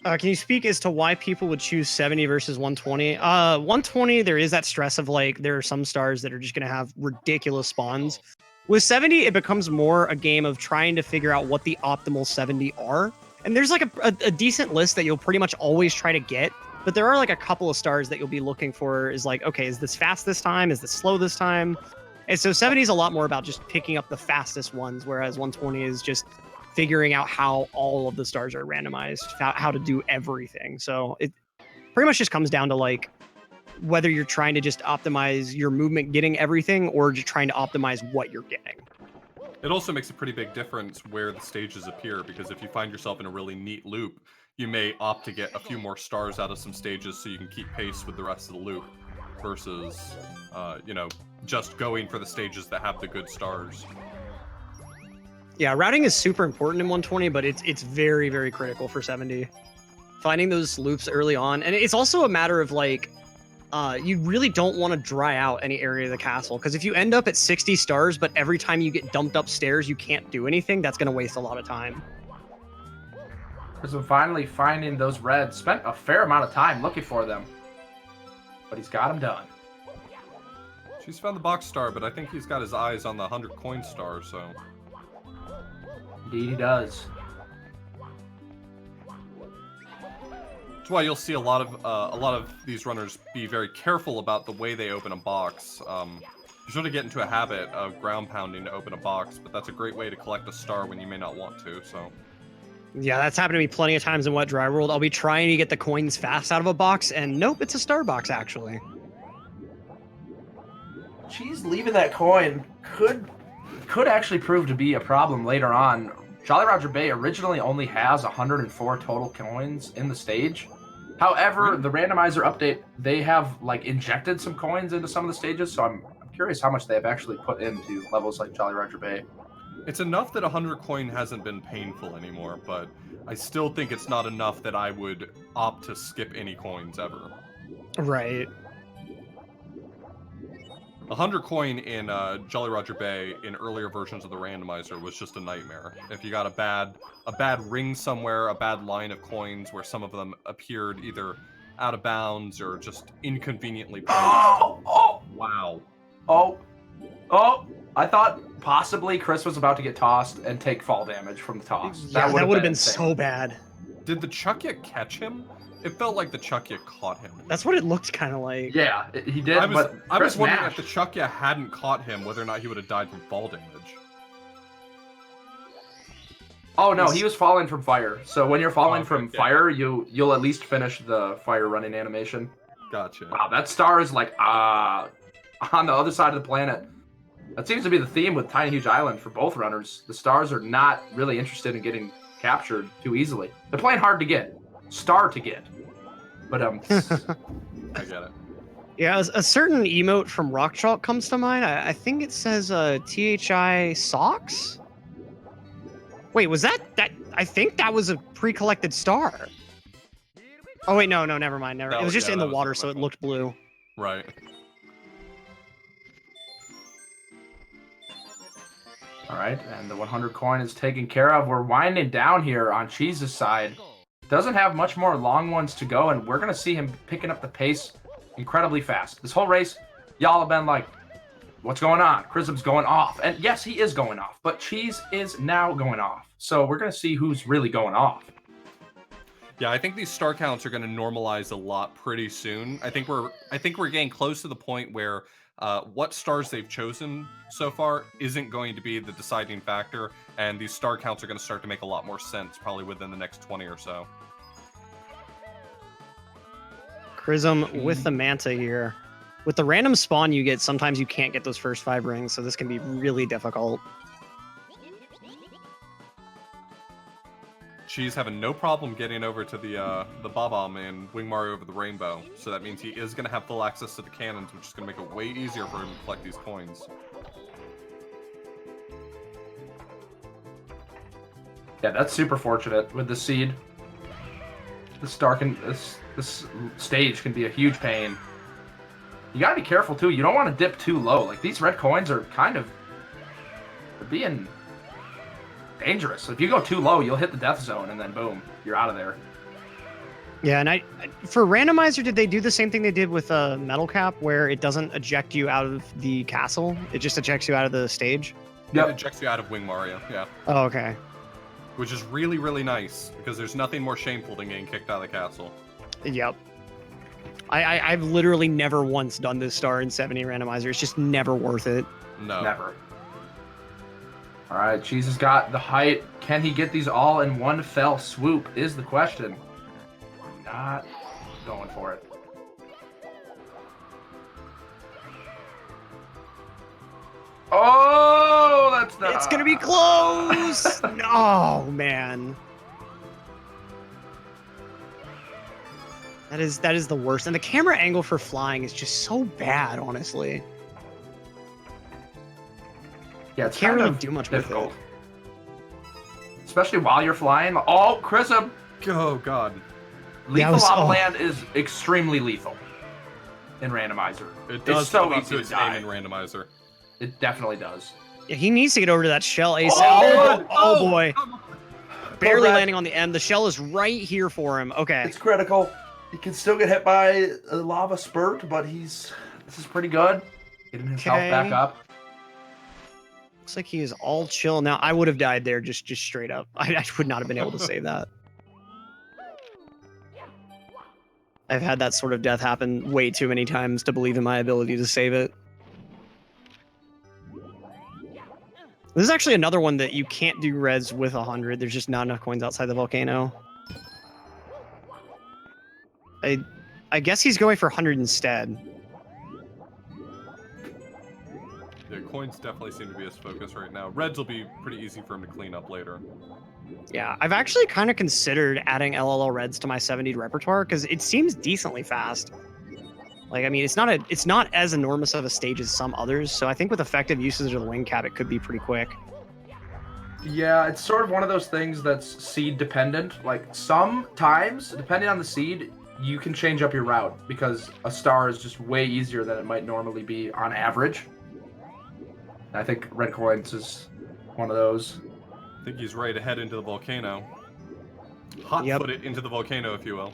Can you speak as to why people would choose 70 versus 120? 120, there is that stress of like, there are some stars that are just going to have ridiculous spawns. With 70, it becomes more a game of trying to figure out what the optimal 70 are. And there's like a decent list that you'll pretty much always try to get. But there are like a couple of stars that you'll be looking for is like, okay, is this fast this time? Is this slow this time? And so 70 is a lot more about just picking up the fastest ones, whereas 120 is just figuring out how all of the stars are randomized, how to do everything. So it pretty much just comes down to like whether you're trying to just optimize your movement getting everything or just trying to optimize what you're getting. It also makes a pretty big difference where the stages appear, because if you find yourself in a really neat loop, you may opt to get a few more stars out of some stages so you can keep pace with the rest of the loop versus, just going for the stages that have the good stars. Yeah, routing is super important in 120, but it's very, very critical for 70. Finding those loops early on. And it's also a matter of like, you really don't want to dry out any area of the castle, because if you end up at 60 stars, but every time you get dumped upstairs, you can't do anything, that's going to waste a lot of time. So finally finding those reds, spent a fair amount of time looking for them, but he's got them done. She's found the box star, but I think he's got his eyes on the 100 coin star, so... Indeed he does. That's why you'll see a lot of these runners be very careful about the way they open a box. You sort of get into a habit of ground pounding to open a box, but that's a great way to collect a star when you may not want to, so... Yeah, that's happened to me plenty of times in Wet Dry World. I'll be trying to get the coins fast out of a box, and nope, it's a star box, actually. Cheese leaving that coin could actually prove to be a problem later on. Jolly Roger Bay originally only has 104 total coins in the stage. However, the randomizer update, they have like injected some coins into some of the stages, so I'm curious how much they have actually put into levels like Jolly Roger Bay. It's enough that 100 coin hasn't been painful anymore, but I still think it's not enough that I would opt to skip any coins ever. Right. 100 coin in Jolly Roger Bay in earlier versions of the randomizer was just a nightmare. If you got a bad ring somewhere, a bad line of coins where some of them appeared either out of bounds or just inconveniently placed. Oh! Wow. Oh! I thought possibly Chris was about to get tossed and take fall damage from the toss. Yeah, that would have been so bad. Did the Chuckya catch him? It felt like the Chuckya caught him. That's what it looked kind of like. Yeah, he did. I was wondering mashed. if the Chuckya hadn't caught him, whether or not he would have died from fall damage. Oh no, he was falling from fire. So when you're falling from okay. fire, you'll at least finish the fire running animation. Gotcha. Wow, that star is like on the other side of the planet. That seems to be the theme with Tiny Huge Island for both runners. The stars are not really interested in getting captured too easily. They're playing hard to get, star to get. But I get it. Yeah, a certain emote from Rock Chalk comes to mind. I think it says THI socks. Wait, was that? I think that was a pre-collected star. Oh wait, no, never mind. It was just in the water, so it looked blue. Right. all right, and the 100 coin is taken care of. We're winding down here on Cheese's side. Doesn't have much more long ones to go, and we're gonna see him picking up the pace incredibly fast. This whole race, y'all have been like, what's going on? Chrism's going off. And yes, he is going off, but Cheese is now going off. So we're going to see who's really going off. Yeah, I think these star counts are going to normalize a lot pretty soon. I think we're getting close to the point where what stars they've chosen so far isn't going to be the deciding factor, and these star counts are going to start to make a lot more sense probably within the next 20 or so. Chrism with the Manta here. With the random spawn you get, sometimes you can't get those first 5 rings, so this can be really difficult. Cheese having no problem getting over to the Bob-omb and Wing Mario over the Rainbow, so that means he is going to have full access to the cannons, which is going to make it way easier for him to collect these coins. Yeah, that's super fortunate with the seed. This stage can be a huge pain. You gotta be careful too. You don't want to dip too low. Like these red coins are they're being dangerous. If you go too low, you'll hit the death zone and then boom, you're out of there. Yeah, and for randomizer, did they do the same thing they did with Metal Cap, where it doesn't eject you out of the castle? It just ejects you out of the stage? It ejects you out of Wing Mario, yeah. Oh, okay. Which is really, really nice, because there's nothing more shameful than getting kicked out of the castle. Yep. I've literally never once done this star in 70 randomizer. It's just never worth it. No. Never. All right, Cheese has got the height. Can he get these all in one fell swoop is the question. Not going for it. Oh, that's not... It's going to be close! No, man. That is the worst. And the camera angle for flying is just so bad, honestly. Yeah, it's Can't kind really of do much difficult. with it. Especially while you're flying. Oh, Chris'em! Oh, God. Lethal Lava Land is extremely lethal in Randomizer. It does it's so live up easy to to its die. name in Randomizer. It definitely does. Yeah, he needs to get over to that shell ASAP. Oh, Oh, boy. Come on. Barely Red. landing on the M. The shell is right here for him. Okay. It's critical. He can still get hit by a lava spurt, but This is pretty good. Getting himself Okay. back up. Looks like he is all chill. Now, I would have died there just straight up. I would not have been able to save that. I've had that sort of death happen way too many times to believe in my ability to save it. This is actually another one that you can't do res with 100. There's just not enough coins outside the volcano. I guess he's going for 100 instead. Yeah, coins definitely seem to be his focus right now. Reds will be pretty easy for him to clean up later. Yeah, I've actually kind of considered adding LLL reds to my 70 repertoire because it seems decently fast. Like, I mean, it's not as enormous of a stage as some others, so I think with effective usage of the wing cap, it could be pretty quick. Yeah, it's sort of one of those things that's seed dependent. Like, sometimes, depending on the seed, you can change up your route because a star is just way easier than it might normally be on average. And I think red coins is one of those. I think he's ready to head into the volcano. Hot-foot it into the volcano, if you will.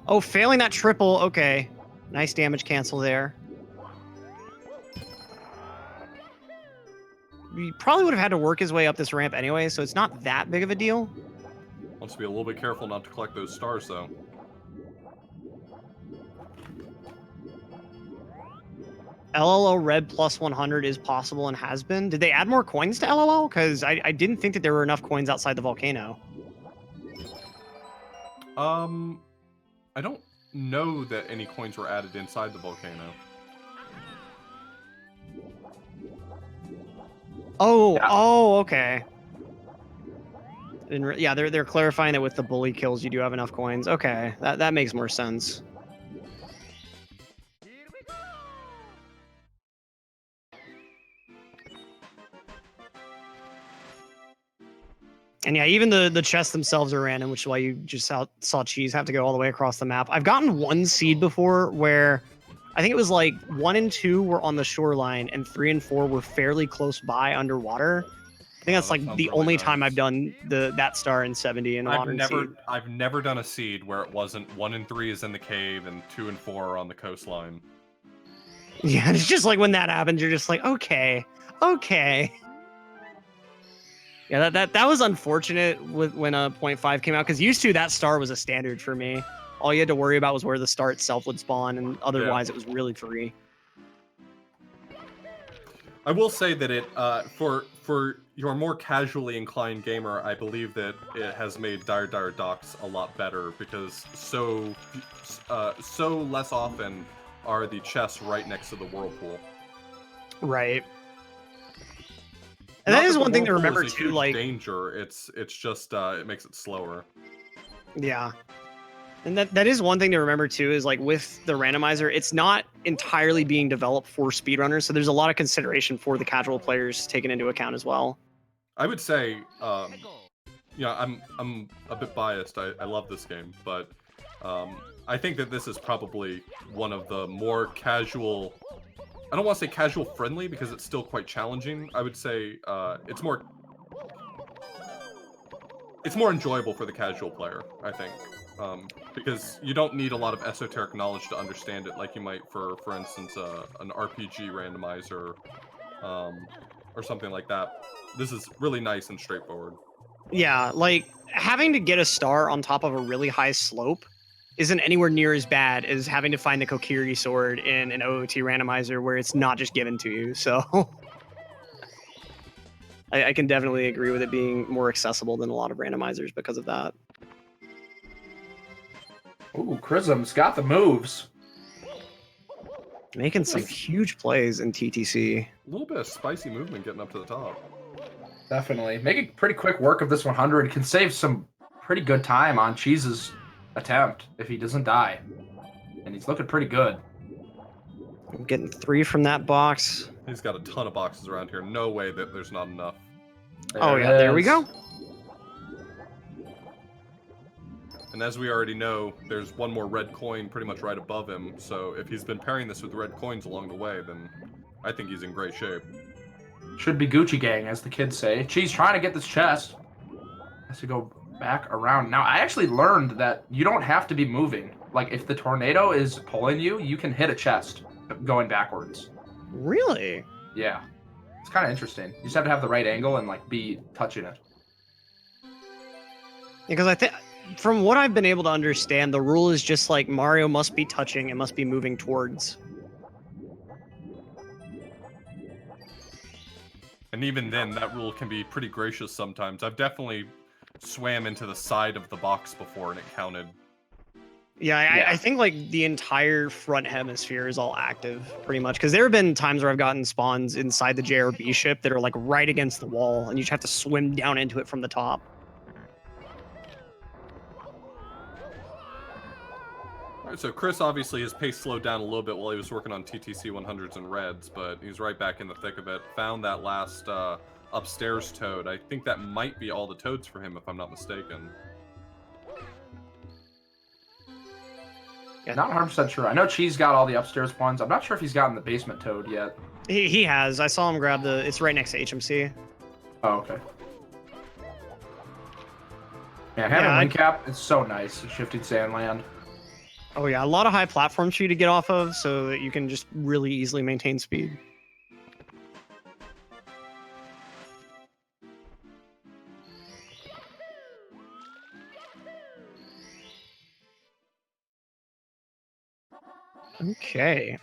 Oh, failing that triple. Okay. Nice damage cancel there. He probably would have had to work his way up this ramp anyway, so it's not that big of a deal. Wants to be a little bit careful not to collect those stars, though. LLL red plus 100 is possible and has been. Did they add more coins to LLL? Because I didn't think that there were enough coins outside the volcano. I don't know that any coins were added inside the volcano. Oh, Yeah. oh, okay. Yeah, they're clarifying that with the bully kills, you do have enough coins. Okay, that makes more sense. And yeah, even the chests themselves are random, which is why you just saw Cheese have to go all the way across the map. I've gotten one seed before where I think it was like 1 and 2 were on the shoreline and 3 and 4 were fairly close by underwater. I think that's that like sounds the really only time nice. I've done that star in 70 in a modern seed. I've never done a seed where it wasn't 1 and 3 is in the cave and 2 and 4 are on the coastline. Yeah, it's just like when that happens, you're just like, okay. Yeah, that was unfortunate when 0.5 came out, because used to that star was a standard for me. All you had to worry about was where the star itself would spawn, and otherwise it was really free. I will say that it for your more casually inclined gamer, I believe that it has made Dire Dire Docks a lot better because so less often are the chests right next to the whirlpool. Right. And Not that is the one thing to whirlpool remember is a too, huge like danger. It's just it makes it slower. yeah. And that is one thing to remember too, is like with the randomizer, it's not entirely being developed for speedrunners, so there's a lot of consideration for the casual players taken into account as well. I would say, I'm a bit biased. I love this game, but I think that this is probably one of the more casual. I don't want to say casual friendly because it's still quite challenging. I would say it's more it's more enjoyable for the casual player, I think, because you don't need a lot of esoteric knowledge to understand it, like you might for instance, an RPG randomizer, or something like that. This is really nice and straightforward. Yeah, like having to get a star on top of a really high slope isn't anywhere near as bad as having to find the Kokiri sword in an OOT randomizer where it's not just given to you. So I can definitely agree with it being more accessible than a lot of randomizers because of that. Ooh, Chrism's got the moves. Making some huge plays in TTC. A little bit of spicy movement getting up to the top. Definitely. Making pretty quick work of this 100 can save some pretty good time on Cheese's attempt if he doesn't die. And he's looking pretty good. I'm getting 3 from that box. He's got a ton of boxes around here. No way that there's not enough. Oh yeah, there we go. And as we already know, there's one more red coin pretty much right above him. So if he's been pairing this with red coins along the way, then I think he's in great shape. Should be Gucci gang, as the kids say. Cheese trying to get this chest. Has to go back around. Now, I actually learned that you don't have to be moving. Like, if the tornado is pulling you, you can hit a chest going backwards. Really? Yeah. It's kind of interesting. You just have to have the right angle and, like, be touching it. Because I think, from what I've been able to understand, the rule is just like Mario must be touching, it must be moving towards. And even then, that rule can be pretty gracious sometimes. I've definitely swam into the side of the box before and it counted. Yeah, I think like the entire front hemisphere is all active pretty much. Because there have been times where I've gotten spawns inside the JRB ship that are like right against the wall and you just have to swim down into it from the top. Alright, so Chris obviously his pace slowed down a little bit while he was working on TTC 100s and reds, but he's right back in the thick of it. Found that last upstairs toad. I think that might be all the toads for him, if I'm not mistaken. Yeah, not 100% sure. I know Cheese got all the upstairs ones. I'm not sure if he's gotten the basement toad yet. He has. I saw him grab the... It's right next to HMC. Oh, okay. Man, having wind cap is so nice. Shifting Sandland. Oh yeah, a lot of high platforms for you to get off of so that you can just really easily maintain speed. Okay.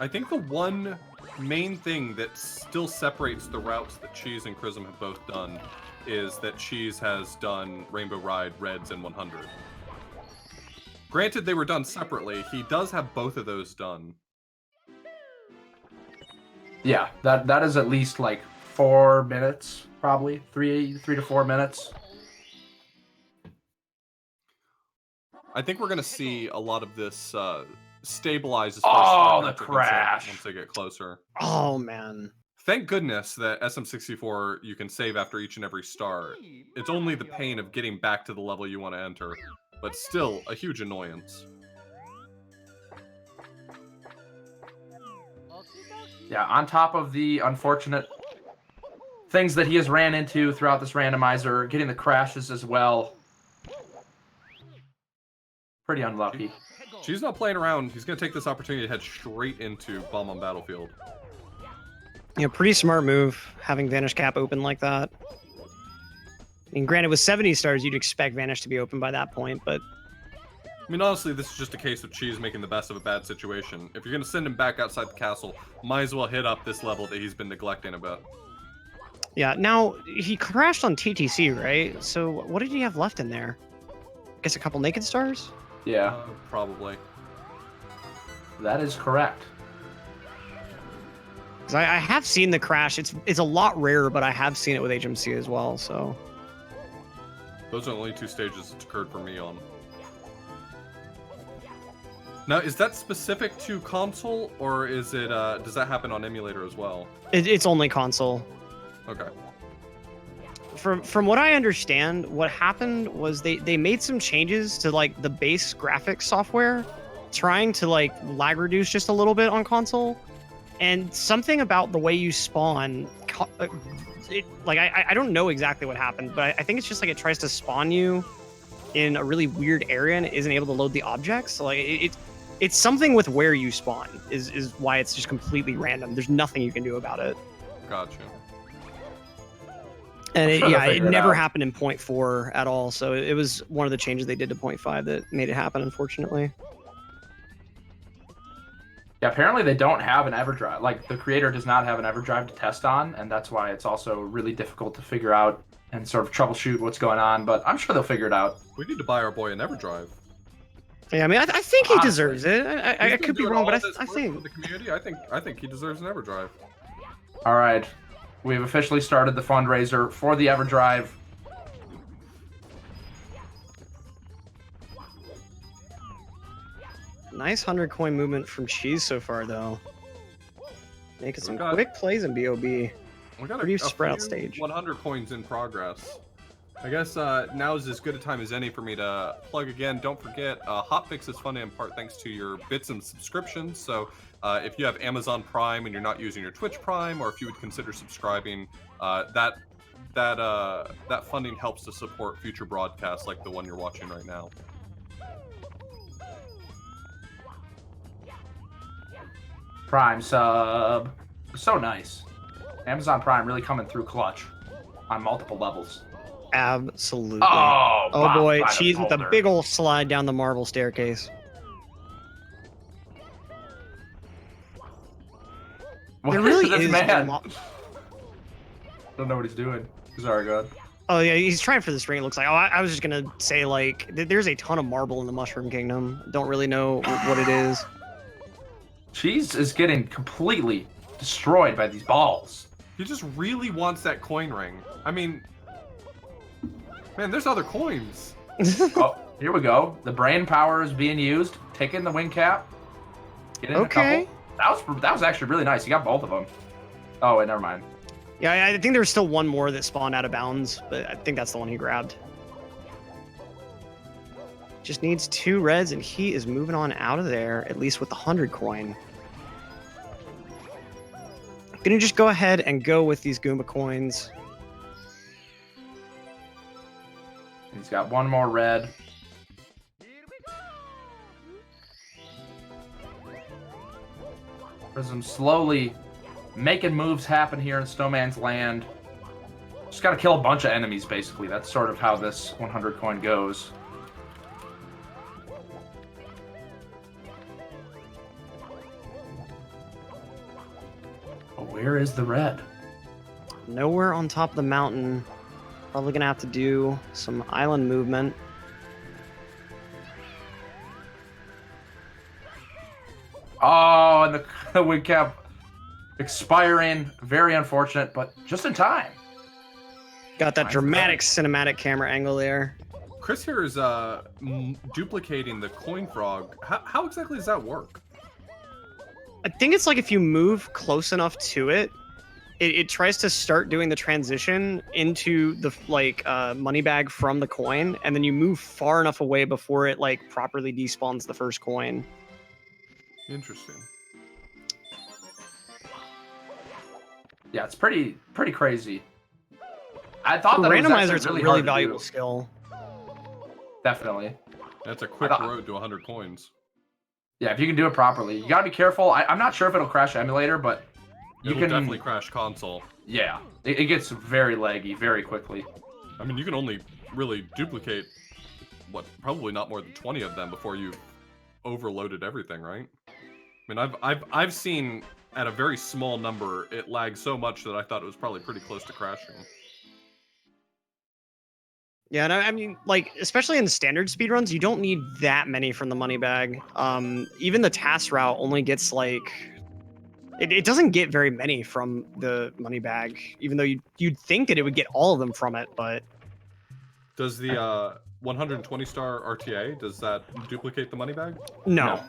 I think the one main thing that still separates the routes that Cheese and Chrism have both done is that Cheese has done Rainbow Ride, Reds, and 100. Granted, they were done separately. He does have both of those done. Yeah, that is at least like 4 minutes, probably 3 to 4 minutes. I think we're gonna see a lot of this stabilize as Oh, as the crash! once they get closer. Oh man. Thank goodness that SM64 you can save after each and every star. It's only the pain of getting back to the level you want to enter, but still a huge annoyance. Yeah, on top of the unfortunate things that he has ran into throughout this randomizer, getting the crashes as well. Pretty unlucky. She's not playing around. He's going to take this opportunity to head straight into Bomb on Battlefield. Yeah, pretty smart move, having Vanish Cap open like that. I mean, granted, with 70 stars, you'd expect Vanish to be open by that point, but... I mean, honestly, this is just a case of Cheese making the best of a bad situation. If you're going to send him back outside the castle, might as well hit up this level that he's been neglecting a bit. Yeah, now, he crashed on TTC, right? So what did he have left in there? I guess a couple Naked Stars? Yeah, Probably. that is correct. 'Cause I have seen the crash. It's a lot rarer, but I have seen it with HMC as well, so... Those are the only 2 stages it's occurred for me on. Now, is that specific to console, or is it, does that happen on emulator as well? It's only console. Okay. From what I understand, what happened was they made some changes to like the base graphics software, trying to like lag reduce just a little bit on console, and something about the way you spawn like I don't know exactly what happened, but I think it's just like it tries to spawn you in a really weird area and isn't able to load the objects. So like it's something with where you spawn is why it's just completely random. There's nothing you can do about it. Gotcha. And I'm sure they'll it figure it never out. happened in 0.4 at all. So it was one of the changes they did to 0.5 that made it happen, unfortunately. Yeah, apparently they don't have an EverDrive. Like, the creator does not have an EverDrive to test on, and that's why it's also really difficult to figure out and sort of troubleshoot what's going on, but I'm sure they'll figure it out. We need to buy our boy an EverDrive. Yeah, I mean, I think he Honestly. deserves it. I He's been could be doing wrong, all but this I work think for the community. I think he deserves an EverDrive. All right, we've officially started the fundraiser for the EverDrive. nice 100 coin movement from Cheese so far, though. Making some quick plays in BOB. We got Pretty a spread out few stage. 100 coins in progress. I guess now is as good a time as any for me to plug again. Don't forget, Hotfix is funded in part thanks to your bits and subscriptions. So if you have Amazon Prime and you're not using your Twitch Prime, or if you would consider subscribing, that funding helps to support future broadcasts like the one you're watching right now. Prime sub. So nice. Amazon Prime really coming through clutch on multiple levels. Absolutely. Oh, Oh boy, by the Cheese with a boulder. big old slide down the marble staircase. What There really this is man? mo- Don't know what he's doing. Sorry, God. Oh yeah, he's trying for this ring. It looks like. Oh, I was just gonna say like, there's a ton of marble in the Mushroom Kingdom. Don't really know what it is. Cheese is getting completely destroyed by these balls. He just really wants that coin ring. I mean, man, there's other coins. Oh, here we go. The brain power is being used. Taking the wing cap. Getting Okay. a couple. That was actually really nice. You got both of them. Oh wait, never mind. Yeah, I think there was still one more that spawned out of bounds, but I think that's the one he grabbed. Just needs 2 reds, and he is moving on out of there, at least with the 100 coin. Gonna just go ahead and go with these Goomba coins. He's got one more red. Prism slowly making moves happen here in Snowman's Land. Just gotta kill a bunch of enemies, basically. That's sort of how this 100 coin goes. Oh, where is the red? Nowhere on top of the mountain. Probably gonna have to do some island movement. Oh, and the wing cap expiring. Very unfortunate, but just in time. Got that Nice dramatic cinematic camera angle there. Chris here is duplicating the coin frog. How exactly does that work? I think it's like if you move close enough to it, it tries to start doing the transition into the money bag from the coin, and then you move far enough away before it like properly despawns the first coin. Interesting. Yeah, it's pretty crazy. I thought For that was randomizer, actually it's a really really hard to valuable do. skill. Definitely. That's a quick road to 100 coins. Yeah, if you can do it properly. You gotta be careful. I'm not sure if it'll crash emulator, but you It'll can definitely crash console. Yeah, it gets very laggy very quickly. I mean, you can only really duplicate, probably not more than 20 of them before you've overloaded everything, right? I mean, I've seen at a very small number it lags so much that I thought it was probably pretty close to crashing. Yeah, and I mean, like, especially in standard speedruns, you don't need that many from the money bag. Even the task route only gets, like... It doesn't get very many from the money bag, even though you'd think that it would get all of them from it, but... Does the 120 star RTA, does that duplicate the money bag? No.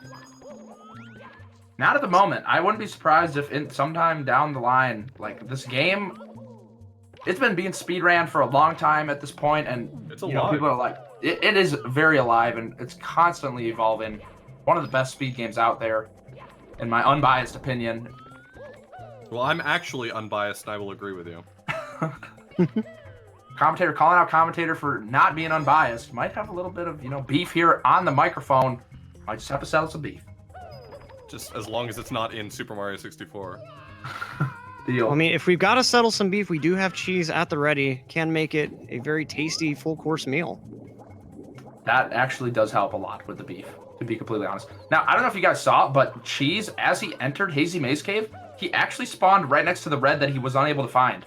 Not at the moment. I wouldn't be surprised if sometime down the line, like, this game... It's been being speedran for a long time at this point, and It's you know, alive. people are like, it is very alive, and it's constantly evolving. One of the best speed games out there, in my unbiased opinion. Well, I'm actually unbiased, and I will agree with you. Commentator calling out commentator for not being unbiased. Might have a little bit of, beef here on the microphone. Might just have to settle some beef. Just as long as it's not in Super Mario 64. Deal. I mean, if we've got to settle some beef, we do have cheese at the ready. Can make it a very tasty full course meal. That actually does help a lot with the beef, to be completely honest. Now, I don't know if you guys saw, but Cheese, as he entered Hazy Maze Cave, he actually spawned right next to the red that he was unable to find.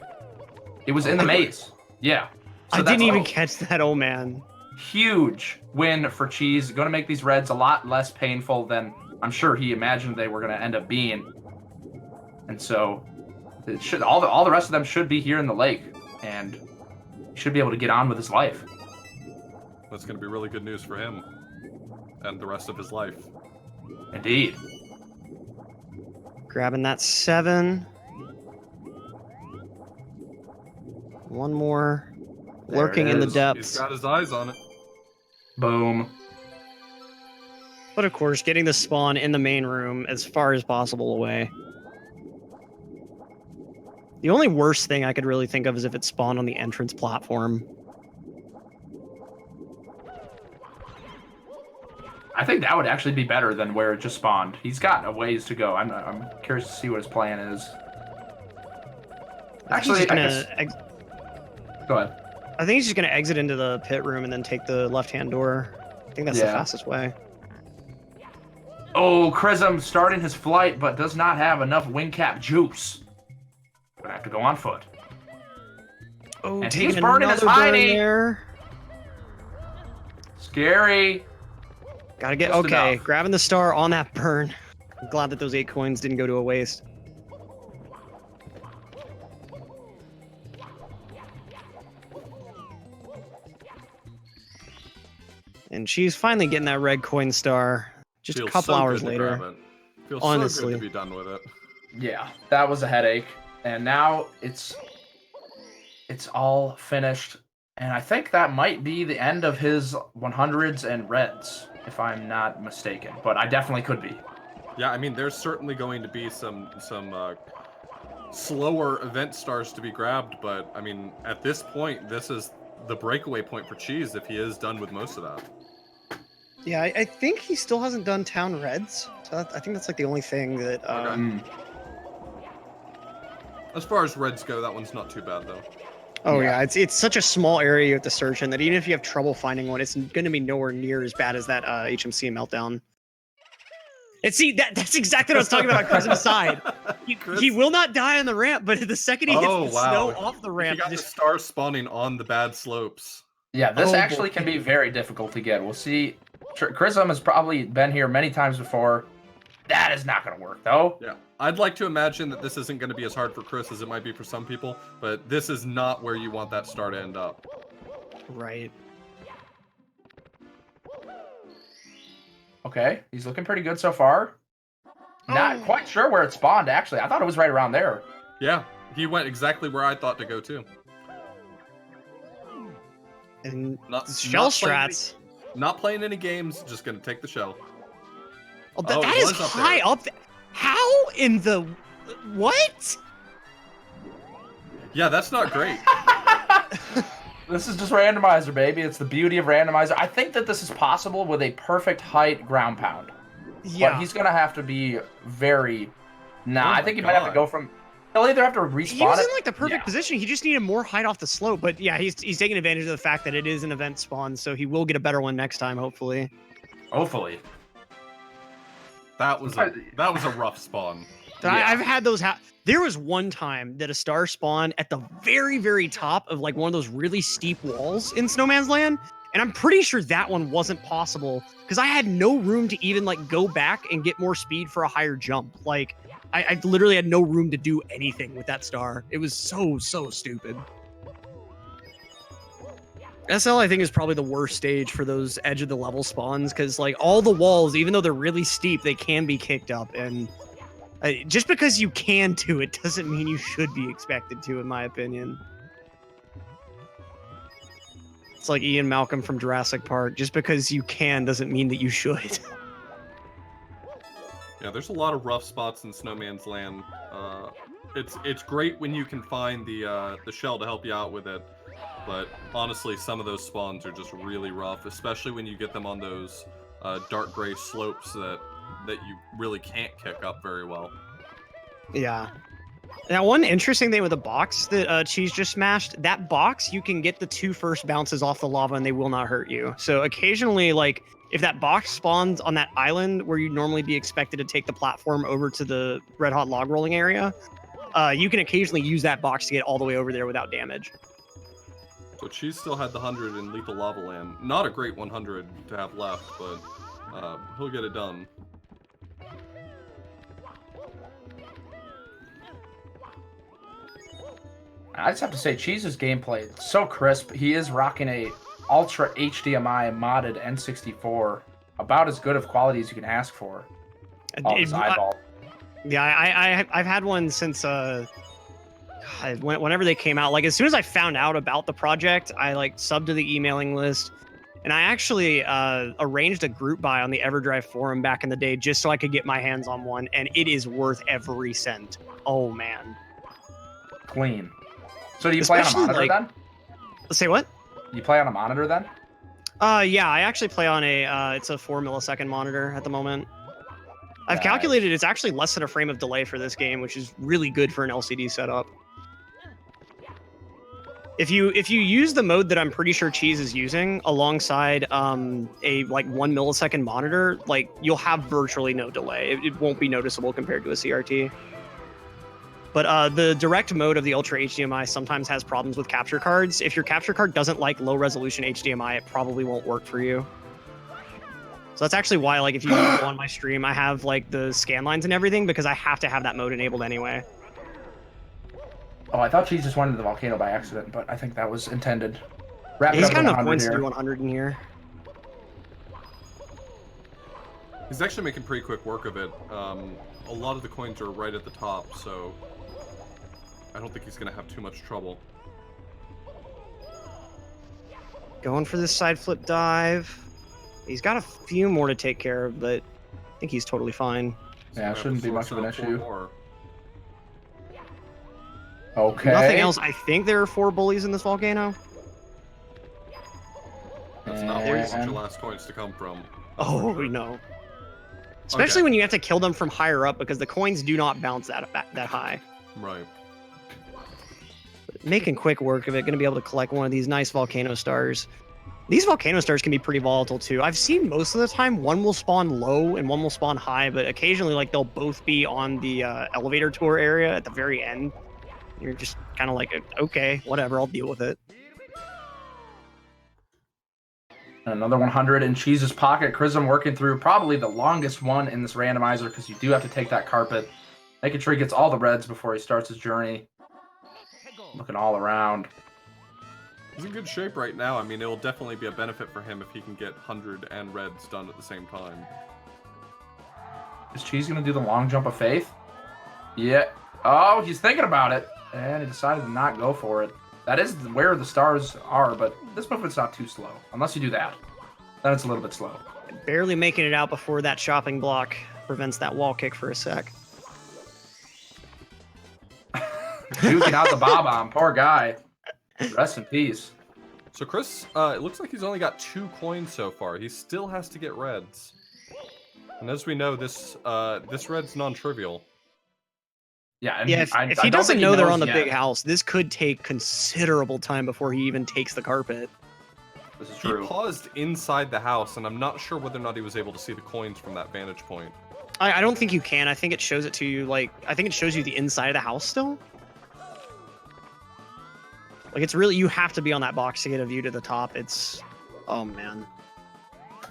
It was in the maze. Yeah. So I didn't that's even catch that, oh man. huge win for Cheese. Going to make these reds a lot less painful than I'm sure he imagined they were going to end up being. And so it should all the rest of them should be here in the lake, and he should be able to get on with his life. That's going to be really good news for him and the rest of his life. Indeed. Grabbing that 7. One more. There Lurking it in the is. depths. He's got his eyes on it. Boom. But of course, getting the spawn in the main room as far as possible away. The only worst thing I could really think of is if it spawned on the entrance platform. I think that would actually be better than where it just spawned. He's got a ways to go. I'm curious to see what his plan is. Actually, Go ahead. I think he's just gonna exit into the pit room and then take the left-hand door. I think that's the fastest way. Oh, Chrism starting his flight, but does not have enough wing cap juice. Gonna have to go on foot. Oh, And taking he's burning his another burn hiney. there. Scary. Gotta get Just okay. enough. Grabbing the star on that burn. I'm glad that those 8 coins didn't go to a waste. And she's finally getting that red coin star. Just Feels a couple so hours good to later. grab it. Feels so Honestly. good to be done with it. Yeah, that was a headache. And now it's all finished. And I think that might be the end of his 100s and reds, if I'm not mistaken. But I definitely could be. Yeah, I mean, there's certainly going to be some slower event stars to be grabbed, but I mean, at this point, this is the breakaway point for Cheese if he is done with most of that. Yeah, I think he still hasn't done Town Reds. So I think that's like the only thing that. As far as reds go, that one's not too bad though. Oh yeah, it's such a small area you have to search in that even if you have trouble finding one, it's going to be nowhere near as bad as that HMC meltdown. And see, that's exactly what I was talking about on Chris's side. He will not die on the ramp, but the second he hits the snow off the ramp, He got the star spawning on the bad slopes. Yeah, this actually can be very difficult to get. We'll see. Chrism has probably been here many times before. That is not going to work, though. Yeah, I'd like to imagine that this isn't going to be as hard for Chris as it might be for some people, but this is not where you want that star to end up. Right. Okay, he's looking pretty good so far. Not quite sure where it spawned, actually. I thought it was right around there. Yeah, he went exactly where I thought to go, too. And Not shell playing strats. Not playing any games, just going to take the shell. Oh, Oh, that it is was up high there. up there. How in the... What? Yeah, that's not great. This is just randomizer, baby. It's the beauty of randomizer. I think that this is possible with a perfect height ground pound. Yeah. But he's going to have to be very... Nah, Oh I my think he might have to God. go from... He'll either have to respawn He was it. in like the perfect position. He just needed more height off the slope. But yeah, he's taking advantage of the fact that it is an event spawn, so he will get a better one next time, hopefully. Hopefully. That was a rough spawn. I've had those there was one time that a star spawned at the very, very top of like one of those really steep walls in Snowman's Land, and I'm pretty sure that one wasn't possible because I had no room to even like go back and get more speed for a higher jump. Like I literally had no room to do anything with that star. It was so stupid. SL, I think, is probably the worst stage for those edge of the level spawns because like all the walls, even though they're really steep, they can be kicked up, and just because you can do it doesn't mean you should be expected to, in my opinion. It's like Ian Malcolm from Jurassic Park. Just because you can doesn't mean that you should. Yeah, there's a lot of rough spots in Snowman's Land. It's great when you can find the shell to help you out with it, but honestly, some of those spawns are just really rough, especially when you get them on those dark gray slopes that you really can't kick up very well. Yeah. Now, one interesting thing with the box that Cheese just smashed, that box, you can get the 2 first bounces off the lava and they will not hurt you. So occasionally, like, if that box spawns on that island where you'd normally be expected to take the platform over to the red hot log rolling area, you can occasionally use that box to get all the way over there without damage. So Cheese still had the 100 in Lethal Lava Land. Not a great 100 to have left, but he'll get it done. I just have to say, Cheese's gameplay is so crisp. He is rocking a Ultra HDMI modded N64, about as good of quality as you can ask for. Oh, his eyeball. I've had one since whenever they came out. Like, as soon as I found out about the project, I like subbed to the emailing list, and I actually arranged a group buy on the Everdrive forum back in the day just so I could get my hands on one, and it is worth every cent. Oh man, clean. So do you play on a monitor then? Say what? You play on a monitor then? Yeah, I actually play on it's a 4 millisecond monitor at the moment. I've calculated it's actually less than a frame of delay for this game, which is really good for an LCD setup. If you use the mode that I'm pretty sure Cheese is using alongside a like 1 millisecond monitor, like you'll have virtually no delay. It won't be noticeable compared to a CRT. But the direct mode of the Ultra HDMI sometimes has problems with capture cards. If your capture card doesn't like low resolution HDMI, it probably won't work for you. So that's actually why, like, if you go on my stream, I have like the scan lines and everything because I have to have that mode enabled anyway. Oh, I thought Cheese just went into the volcano by accident, but I think that was intended. He's got enough points to do 100 in here. He's actually making pretty quick work of it. A lot of the coins are right at the top, so I don't think he's going to have too much trouble. Going for this side flip dive. He's got a few more to take care of, but I think he's totally fine. Yeah, it shouldn't be much of an issue. More. Okay. Nothing else. I think there are 4 bullies in this volcano. That's not where you want your last coins to come from. Oh, no. Especially when you have to kill them from higher up because the coins do not bounce that high. Right. Making quick work of it. Going to be able to collect one of these nice volcano stars. These volcano stars can be pretty volatile too. I've seen most of the time one will spawn low and one will spawn high, but occasionally like they'll both be on the elevator tour area at the very end. You're just kind of like, okay, whatever, I'll deal with it. Another 100 in Cheese's pocket. Chrism working through probably the longest one in this randomizer because you do have to take that carpet. Making sure he gets all the reds before he starts his journey. Looking all around. He's in good shape right now. I mean, it will definitely be a benefit for him if he can get 100 and reds done at the same time. Is Cheese going to do the long jump of faith? Yeah. Oh, he's thinking about it. And he decided to not go for it. That is where the stars are, but this movement's not too slow. Unless you do that. Then it's a little bit slow. Barely making it out before that chopping block prevents that wall kick for a sec. Juking out the bob-omb. Poor guy. Rest in peace. So Chris, it looks like he's only got 2 coins so far. He still has to get reds. And as we know, this red's non-trivial. Yeah, and if he doesn't know they're on the big house, this could take considerable time before he even takes the carpet. This is true. He paused inside the house, and I'm not sure whether or not he was able to see the coins from that vantage point. I don't think you can. I think it shows it to you, like, I think it shows you the inside of the house still. Like, it's really, you have to be on that box to get a view to the top. It's, oh, man.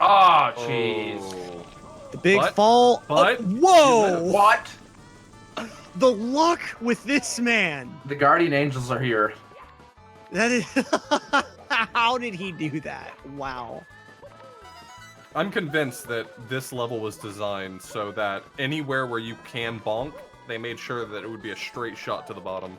Oh, jeez. Oh. The big fall. But, whoa! What? The luck with this man. The guardian angels are here. That is, how did he do that? Wow. I'm convinced that this level was designed so that anywhere where you can bonk, they made sure that it would be a straight shot to the bottom.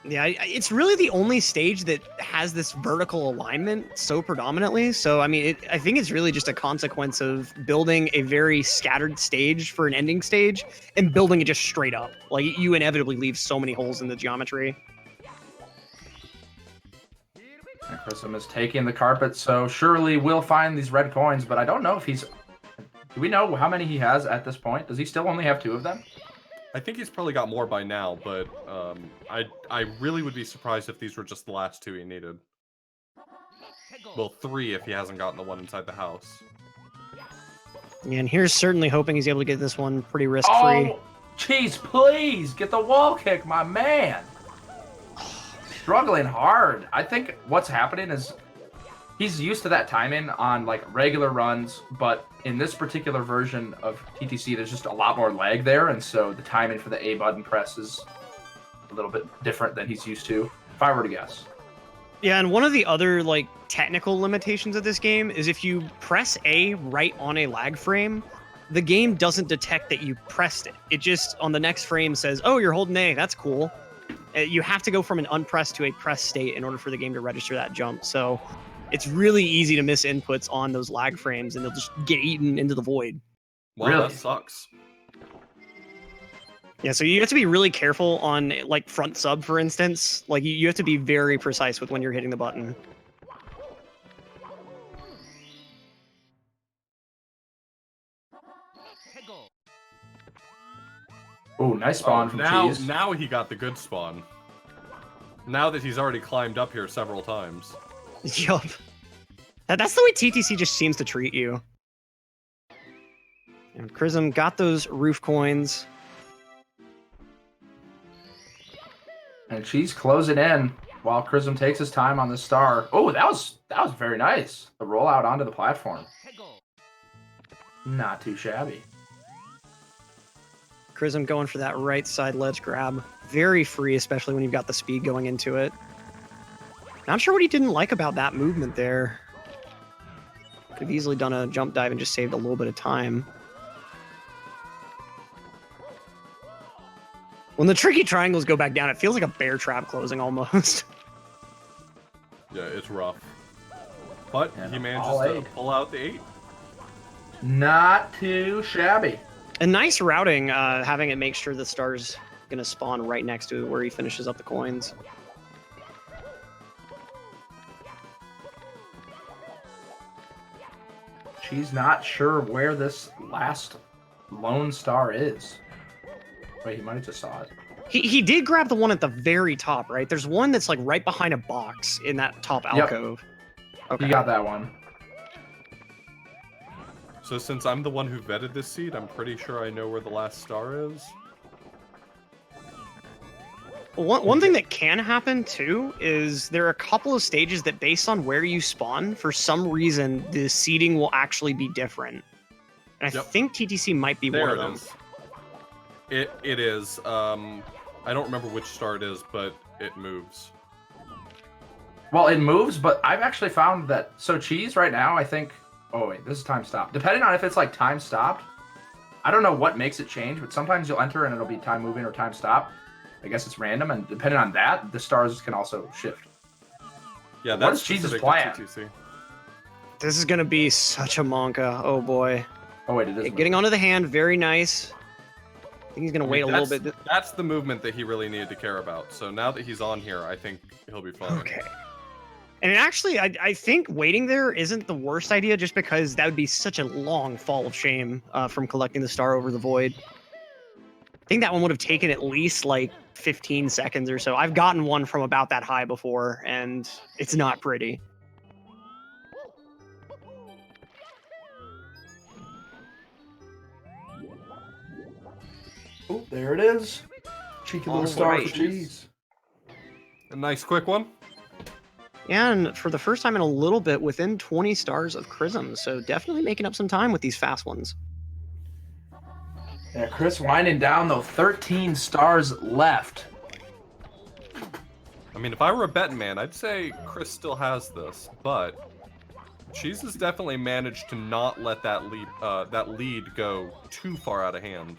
Yeah, it's really the only stage that has this vertical alignment so predominantly. So, I mean, I think it's really just a consequence of building a very scattered stage for an ending stage and building it just straight up. Like, you inevitably leave so many holes in the geometry. And Chrism is taking the carpet, so surely we'll find these red coins, but I don't know if he's... Do we know how many he has at this point? Does he still only have 2 of them? I think he's probably got more by now, but I really would be surprised if these were just the last 2 he needed. Well, 3 if he hasn't gotten the one inside the house. Yeah, and here's certainly hoping he's able to get this one pretty risk-free. Oh, jeez, please, get the wall kick, my man. Struggling hard. I think what's happening is he's used to that timing on like regular runs, but in this particular version of TTC, there's just a lot more lag there, and so the timing for the A button press is a little bit different than he's used to, if I were to guess. Yeah, and one of the other like technical limitations of this game is if you press A right on a lag frame, the game doesn't detect that you pressed it. It just on the next frame says, "Oh, you're holding A. That's cool." You have to go from an unpressed to a pressed state in order for the game to register that jump. So it's really easy to miss inputs on those lag frames, and they'll just get eaten into the void. Wow, Really? that sucks. Yeah, so you have to be really careful on like front sub, for instance. Like you have to be very precise with when you're hitting the button. Oh, nice spawn from now, Cheese. Now he got the good spawn. Now that he's already climbed up here several times. Yup. That's the way TTC just seems to treat you. And Chrism got those roof coins. And Cheese closing in while Chrism takes his time on the star. Oh, that was very nice. The rollout onto the platform. Not too shabby. Chrism going for that right side ledge grab. Very free, especially when you've got the speed going into it. Not sure what he didn't like about that movement there. Could have easily done a jump dive and just saved a little bit of time. When the tricky triangles go back down, it feels like a bear trap closing almost. Yeah, it's rough. But And he all manages to 8. pull out the 8. Not too shabby. A nice routing, having it make sure the star's gonna spawn right next to where he finishes up the coins. She's not sure where this last lone star is. Wait, he might have just saw it. He did grab the one at the very top, right? There's one that's like right behind a box in that top Yep. alcove. Okay. He got that one. So since I'm the one who vetted this seed, I'm pretty sure I know where the last star is. One thing that can happen too is there are a couple of stages that based on where you spawn, for some reason, the seeding will actually be different. And I Yep. think TTC might be one There of it them. is. It is. I don't remember which star it is, but it moves. Well, it moves, but I've actually found that... So Cheese right now, I think... Oh, wait, this is time stopped. Depending on if it's like time stopped, I don't know what makes it change, but sometimes you'll enter and it'll be time moving or time stop. I guess it's random, and depending on that, the stars can also shift. Yeah, What that's is Jesus' specific to plan? TTC. This is gonna be such a monka. Oh boy. Oh, wait, it is. Okay, getting onto the hand, very nice. I think he's gonna I wait mean, a little bit. That's the movement that he really needed to care about. So now that he's on here, I think he'll be fine. Okay. And actually, I think waiting there isn't the worst idea, just because that would be such a long fall of shame from collecting the star over the void. I think that one would have taken at least like 15 seconds or so. I've gotten one from about that high before, and it's not pretty. Oh, there it is. Cheeky little star Alright. for Cheese. A nice quick one. And for the first time in a little bit, within 20 stars of Chrism, so definitely making up some time with these fast ones. Yeah, Chris winding down, though. 13 stars left. I mean, if I were a betting man, I'd say Chris still has this, but Cheese has definitely managed to not let that lead go too far out of hand.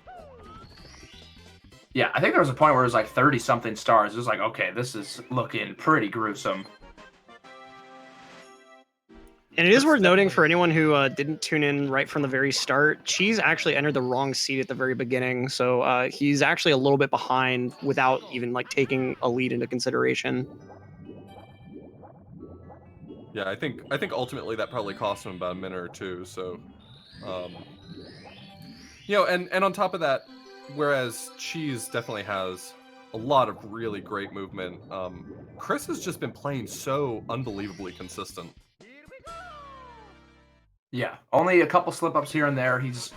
Yeah, I think there was a point where it was like 30 something stars. It was like, okay, this is looking pretty gruesome. And it is worth noting for anyone who didn't tune in right from the very start, Cheese actually entered the wrong seat at the very beginning, so he's actually a little bit behind without even like taking a lead into consideration. Yeah, I think ultimately that probably cost him about a minute or two. So, you know, and on top of that, whereas Cheese definitely has a lot of really great movement, Chris has just been playing so unbelievably consistent. Yeah, only a couple slip-ups here and there. He's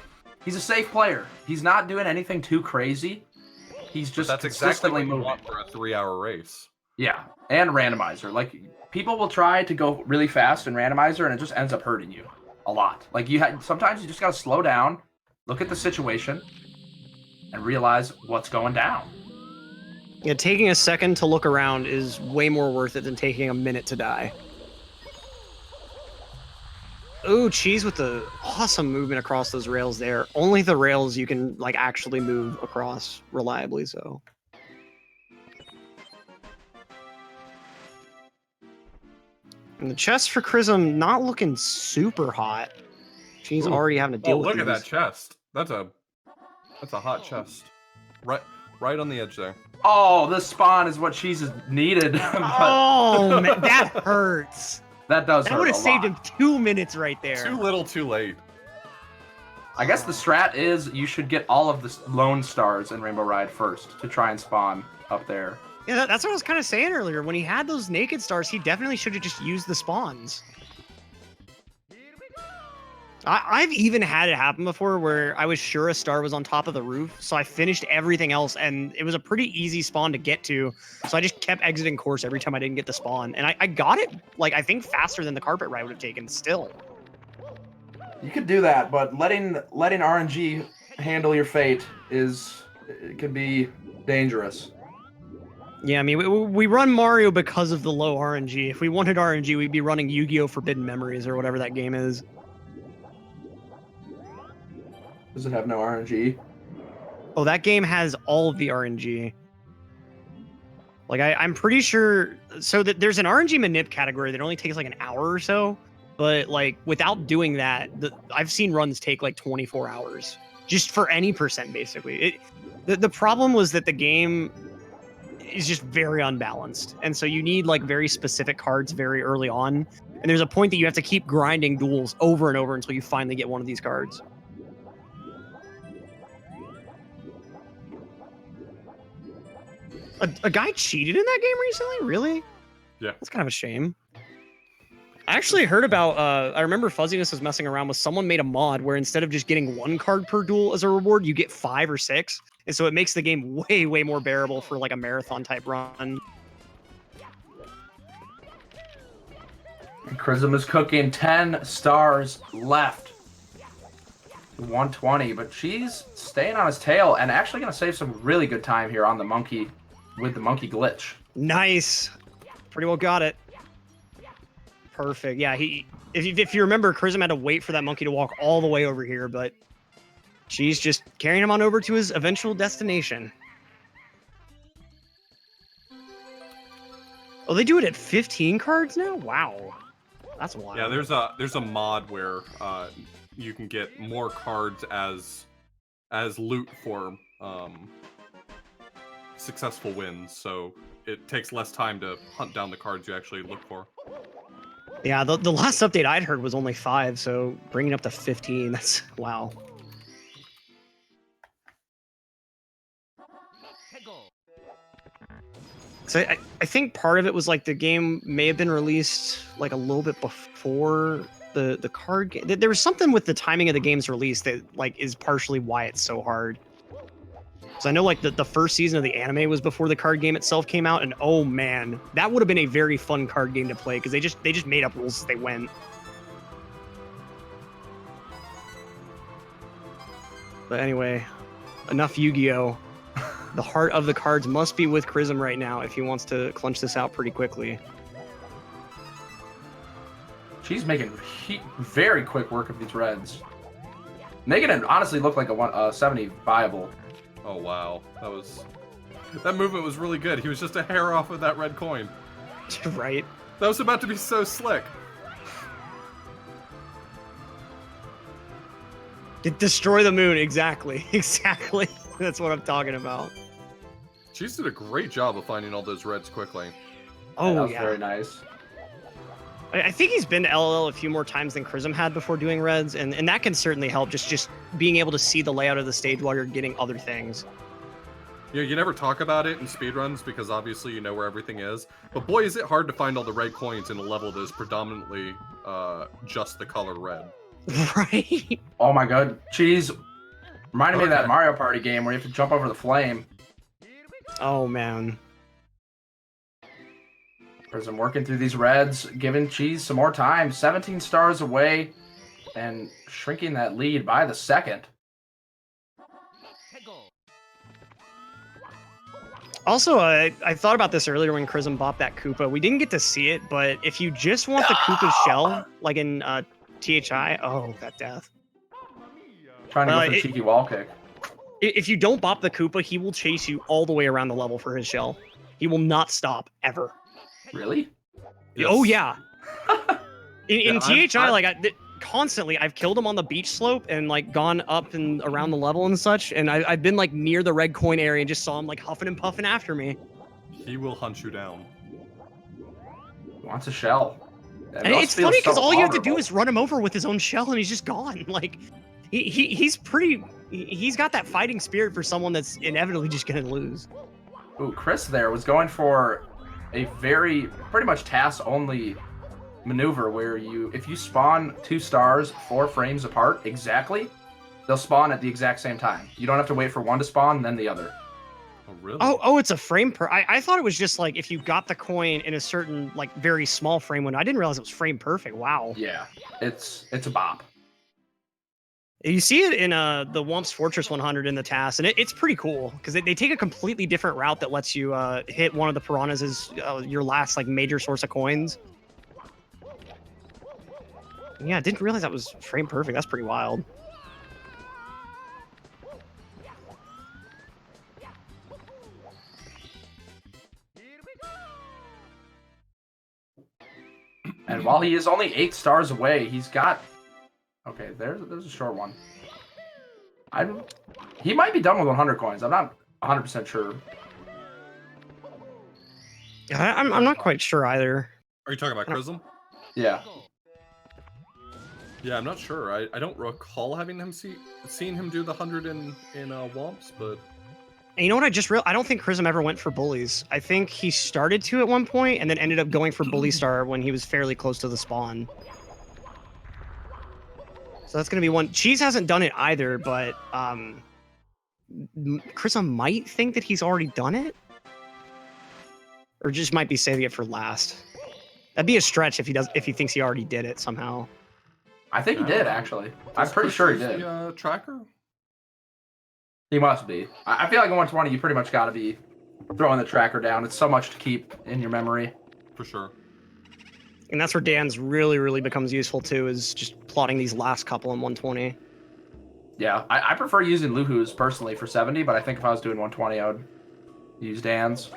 a safe player. He's not doing anything too crazy. He's just That's exactly what you moving. want for a 3-hour race. Yeah, and randomizer. Like, people will try to go really fast in randomizer, and it just ends up hurting you a lot. Like, sometimes you just gotta slow down, look at the situation, and realize what's going down. Yeah, taking a second to look around is way more worth it than taking a minute to die. Ooh, Cheese with the awesome movement across those rails there. Only the rails you can like actually move across reliably, so. And the chest for Chrism not looking super hot. She's already having to deal with look these. at that chest. That's a hot chest. Right on the edge there. Oh, this spawn is what Cheese is needed. Oh, man, that hurts. That does hurt. That would have a saved lot. him 2 minutes right there. Too little, too late. I guess the strat is you should get all of the lone stars in Rainbow Ride first to try and spawn up there. Yeah, that's what I was kind of saying earlier. When he had those naked stars, he definitely should have just used the spawns. I've even had it happen before where I was sure a star was on top of the roof, so I finished everything else, and it was a pretty easy spawn to get to, so I just kept exiting course every time I didn't get the spawn, and I got it, like, I think faster than the carpet ride would have taken still. You could do that, but letting RNG handle your fate it can be dangerous. Yeah, I mean, we run Mario because of the low RNG. If we wanted RNG, we'd be running Yu-Gi-Oh! Forbidden Memories or whatever that game is. Does it have no RNG? Oh, that game has all of the RNG. Like, I'm pretty sure... So that there's an RNG manip category that only takes like an hour or so. But, like, without doing that, I've seen runs take like 24 hours. Just for any percent, basically. The problem was that the game is just very unbalanced. And so you need, like, very specific cards very early on. And there's a point that you have to keep grinding duels over and over until you finally get one of these cards. A guy cheated in that game recently? Really? Yeah. That's kind of a shame. I actually heard about, I remember Fuzziness was messing around with someone made a mod where instead of just getting 1 card per duel as a reward, you get 5 or 6. And so it makes the game way, way more bearable for like a marathon type run. Chrism is cooking 10 stars left. 120, but she's staying on his tail and actually going to save some really good time here on the monkey with the monkey glitch. Nice. Pretty well got it. Perfect. Yeah, if you remember, Chrism had to wait for that monkey to walk all the way over here, but she's just carrying him on over to his eventual destination. Oh, they do it at 15 cards now? Wow. That's wild. Yeah, there's a mod where you can get more cards as loot for successful wins, so it takes less time to hunt down the cards you actually look for. Yeah, the last update I'd heard was only 5, so bringing it up to 15, that's wow. So I think part of it was like the game may have been released like a little bit before the card game. There was something with the timing of the game's release that like is partially why it's so hard. So I know like the first season of the anime was before the card game itself came out, and oh man, that would have been a very fun card game to play because they just made up rules as they went. But anyway, enough Yu-Gi-Oh! The heart of the cards must be with Chrism right now if he wants to clinch this out pretty quickly. She's making very quick work of these reds. Making it honestly look like a 70 viable. Oh wow, that movement was really good. He was just a hair off of that red coin. Right. That was about to be so slick. Destroy the moon, exactly. Exactly. That's what I'm talking about. Cheese did a great job of finding all those reds quickly. that Oh, was yeah. very nice. I think he's been to LLL a few more times than Chrism had before doing reds, and that can certainly help, just being able to see the layout of the stage while you're getting other things. Yeah, you never talk about it in speedruns because obviously you know where everything is. But boy, is it hard to find all the red coins in a level that is predominantly just the color red. Right? Oh my god, Cheese reminded me of that Okay. Mario Party game where you have to jump over the flame. Oh, man. Prism working through these reds, giving Cheese some more time. 17 stars away and shrinking that lead by the second. Also, I thought about this earlier when Chrism bought that Koopa. We didn't get to see it, but if you just want the Koopa's shell, like in THI, oh, that death. Trying to go for the cheeky wall kick. If you don't bop the Koopa, he will chase you all the way around the level for his shell. He will not stop, ever. Really? Oh, yeah. In Yeah, THI, constantly, I've killed him on the beach slope and, like, gone up and around the level and such, and I've been, like, near the red coin area and just saw him, like, huffing and puffing after me. He will hunt you down. He wants a shell. And it's funny because all you have to do is run him over with his own shell and he's just gone. Like, he's got that fighting spirit for someone that's inevitably just gonna lose. Ooh, Chris there was going for a pretty much task-only maneuver where if you spawn 2 stars 4 frames apart exactly, they'll spawn at the exact same time. You don't have to wait for one to spawn, then the other. Oh, really? Oh, it's a frame per. I thought it was just like if you got the coin in a certain like very small frame window. I didn't realize it was frame perfect. Wow. Yeah, it's a bop. You see it in the Wumps Fortress 100 in the task, and it's pretty cool because they take a completely different route that lets you hit one of the piranhas as your last like major source of coins. Yeah, I didn't realize that was frame perfect. That's pretty wild. And while he is only 8 stars away, he's got... Okay, there's a short one. He might be done with 100 coins. I'm not 100% sure. Yeah, I'm not quite sure either. Are you talking about Chrism? Yeah. Yeah, I'm not sure. I don't recall having seen him do the 100 in Womps, but And you know what I just realized? I don't think Chrism ever went for bullies. I think he started to at one point and then ended up going for bully star when he was fairly close to the spawn. So that's going to be one. Cheese hasn't done it either, but Chrism might think that he's already done it. Or just might be saving it for last. That'd be a stretch if he thinks he already did it somehow. I think he did, actually. I'm pretty sure he did. The tracker? He must be. I feel like in 120, you pretty much got to be throwing the tracker down. It's so much to keep in your memory. For sure. And that's where Dan's really, really becomes useful too, is just plotting these last couple in 120. Yeah, I prefer using Luhu's personally for 70, but I think if I was doing 120, I would use Dan's.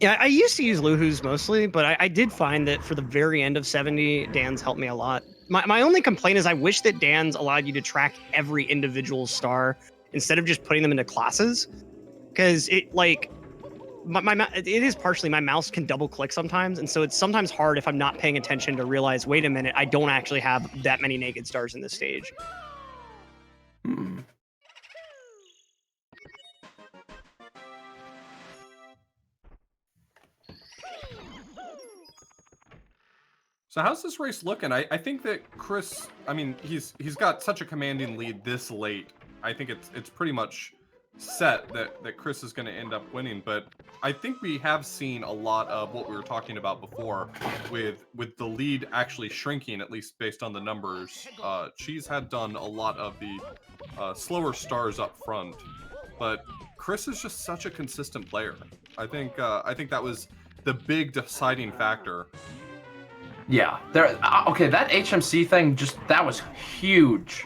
Yeah, I used to use Luhu's mostly, but I did find that for the very end of 70, Dan's helped me a lot. My only complaint is I wish that Dan's allowed you to track every individual star instead of just putting them into classes. Because it, like, it is partially my mouse can double click sometimes, and so it's sometimes hard if I'm not paying attention to realize, wait a minute, I don't actually have that many naked stars in this stage. So how's this race looking? I think that Chris, I mean, he's got such a commanding lead this late. I think it's pretty much set that Chris is going to end up winning, but I think we have seen a lot of what we were talking about before with the lead actually shrinking, at least based on the numbers. Cheese had done a lot of the slower stars up front, but Chris is just such a consistent player. I think that was the big deciding factor. Yeah, okay, that HMC thing, that was huge.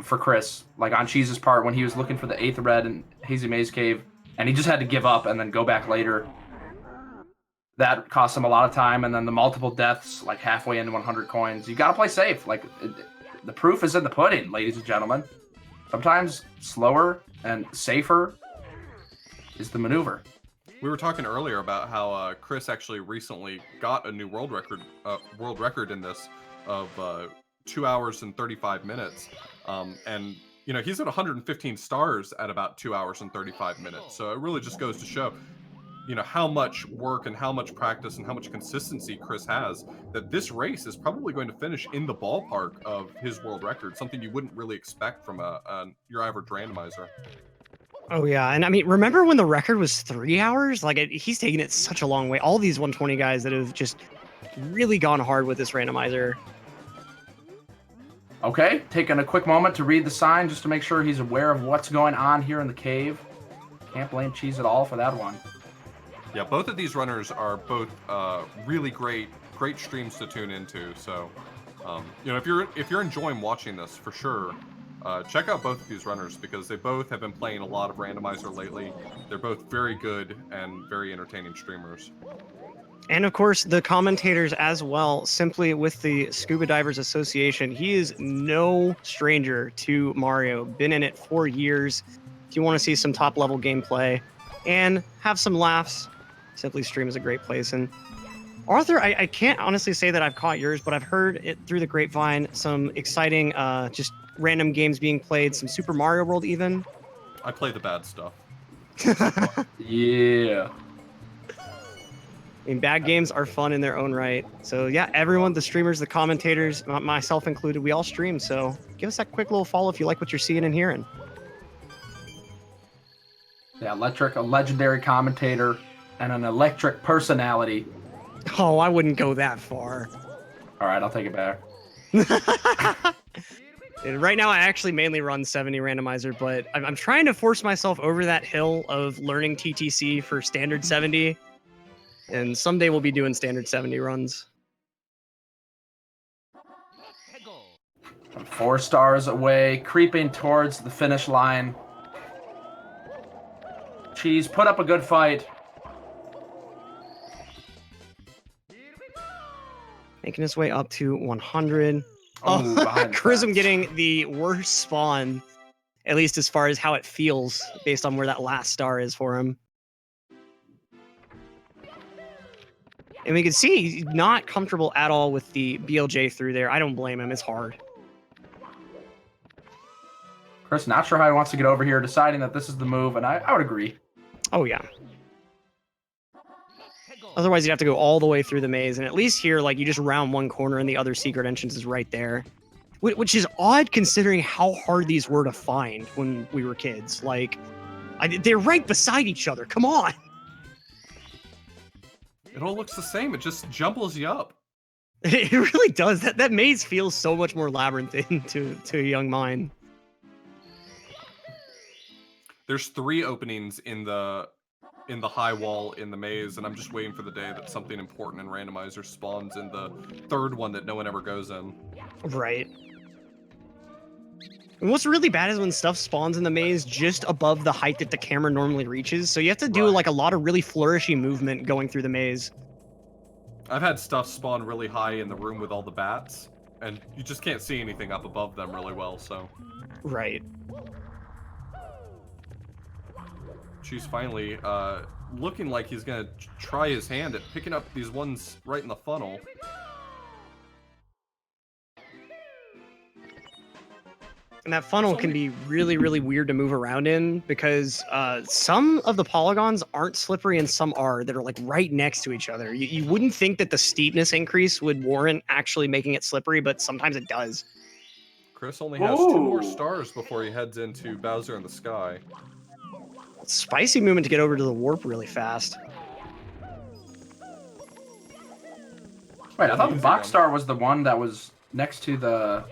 for Chris, like on Cheese's part when he was looking for the 8th red in Hazy Maze Cave, and he just had to give up and then go back later. That cost him a lot of time, and then the multiple deaths, like halfway into 100 coins. You gotta play safe. Like, the proof is in the pudding, ladies and gentlemen. Sometimes slower and safer is the maneuver. We were talking earlier about how Chris actually recently got a new world record in this of 2 hours and 35 minutes. And you know, he's at 115 stars at about 2 hours and 35 minutes. So it really just goes to show, you know, how much work and how much practice and how much consistency Chris has, that this race is probably going to finish in the ballpark of his world record, something you wouldn't really expect from your average randomizer. Oh yeah, and I mean, remember when the record was 3 hours? Like, he's taken it such a long way. All these 120 guys that have just really gone hard with this randomizer. Okay, taking a quick moment to read the sign just to make sure he's aware of what's going on here in the cave. Can't blame Cheese at all for that one. Yeah, both of these runners are both really great streams to tune into. So, you know, if you're enjoying watching this, for sure, check out both of these runners because they both have been playing a lot of randomizer lately. They're both very good and very entertaining streamers. And of course, the commentators as well, simply with the Scuba Divers Association. He is no stranger to Mario, been in it for years. If you want to see some top level gameplay and have some laughs, Simply Stream is a great place. And Arthur, I can't honestly say that I've caught yours, but I've heard it through the grapevine, some exciting just random games being played, some Super Mario World even. I play the bad stuff. Yeah. I mean, bad games are fun in their own right. So yeah, everyone, the streamers, the commentators, myself included, we all stream. So give us that quick little follow if you like what you're seeing and hearing. Yeah, Electric, a legendary commentator and an electric personality. Oh, I wouldn't go that far. All right, I'll take it back. And right now, I actually mainly run 70 randomizer, but I'm trying to force myself over that hill of learning TTC for standard 70. And someday we'll be doing standard 70 runs. 4 stars away, creeping towards the finish line. Cheese put up a good fight. Making his way up to 100. Oh, behind the Chrism fence. getting the worst spawn, at least as far as how it feels, based on where that last star is for him. And we can see he's not comfortable at all with the BLJ through there. I don't blame him. It's hard. Chris, not sure how he wants to get over here, deciding that this is the move, and I would agree. Oh, yeah. Otherwise, you'd have to go all the way through the maze. And at least here, like, you just round one corner and the other secret entrance is right there. Which is odd considering how hard these were to find when we were kids. Like, they're right beside each other. Come on. It all looks the same. It just jumbles you up. It really does. That maze feels so much more labyrinthine to a young mind. There's 3 openings in the high wall in the maze, and I'm just waiting for the day that something important in randomizer spawns in the 3rd one that no one ever goes in. Right. And what's really bad is when stuff spawns in the maze just above the height that the camera normally reaches. So you have to do like a lot of really flourishy movement going through the maze. I've had stuff spawn really high in the room with all the bats, and you just can't see anything up above them really well, so. Right. She's finally looking like he's gonna try his hand at picking up these ones right in the funnel. And that funnel can be really, really weird to move around in because some of the polygons aren't slippery and some are that are like right next to each other. You wouldn't think that the steepness increase would warrant actually making it slippery, but sometimes it does. Chris only has 2 more stars before he heads into Bowser in the Sky. Spicy movement to get over to the warp really fast. Wait, I thought the box star was the one that was next to the,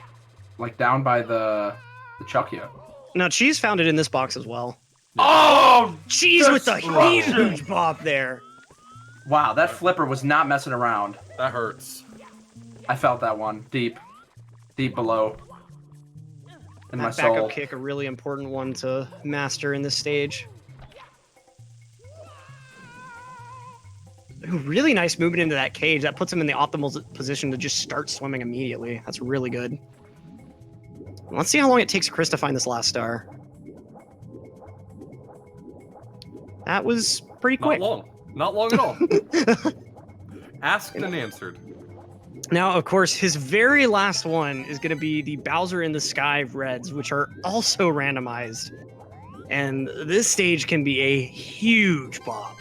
like down by the Chuckya. No, Cheese found it in this box as well. Oh, Cheese with the huge bop there. Wow, that flipper was not messing around. That hurts. I felt that one deep below. in my That backup soul. kick, a really important one to master in this stage. Ooh, really nice movement into that cage. That puts him in the optimal position to just start swimming immediately. That's really good. Let's see how long it takes Chris to find this last star. That was pretty quick. Not long at all. Asked and answered. Now, of course, his very last one is going to be the Bowser in the Sky Reds, which are also randomized. And this stage can be a huge bomb.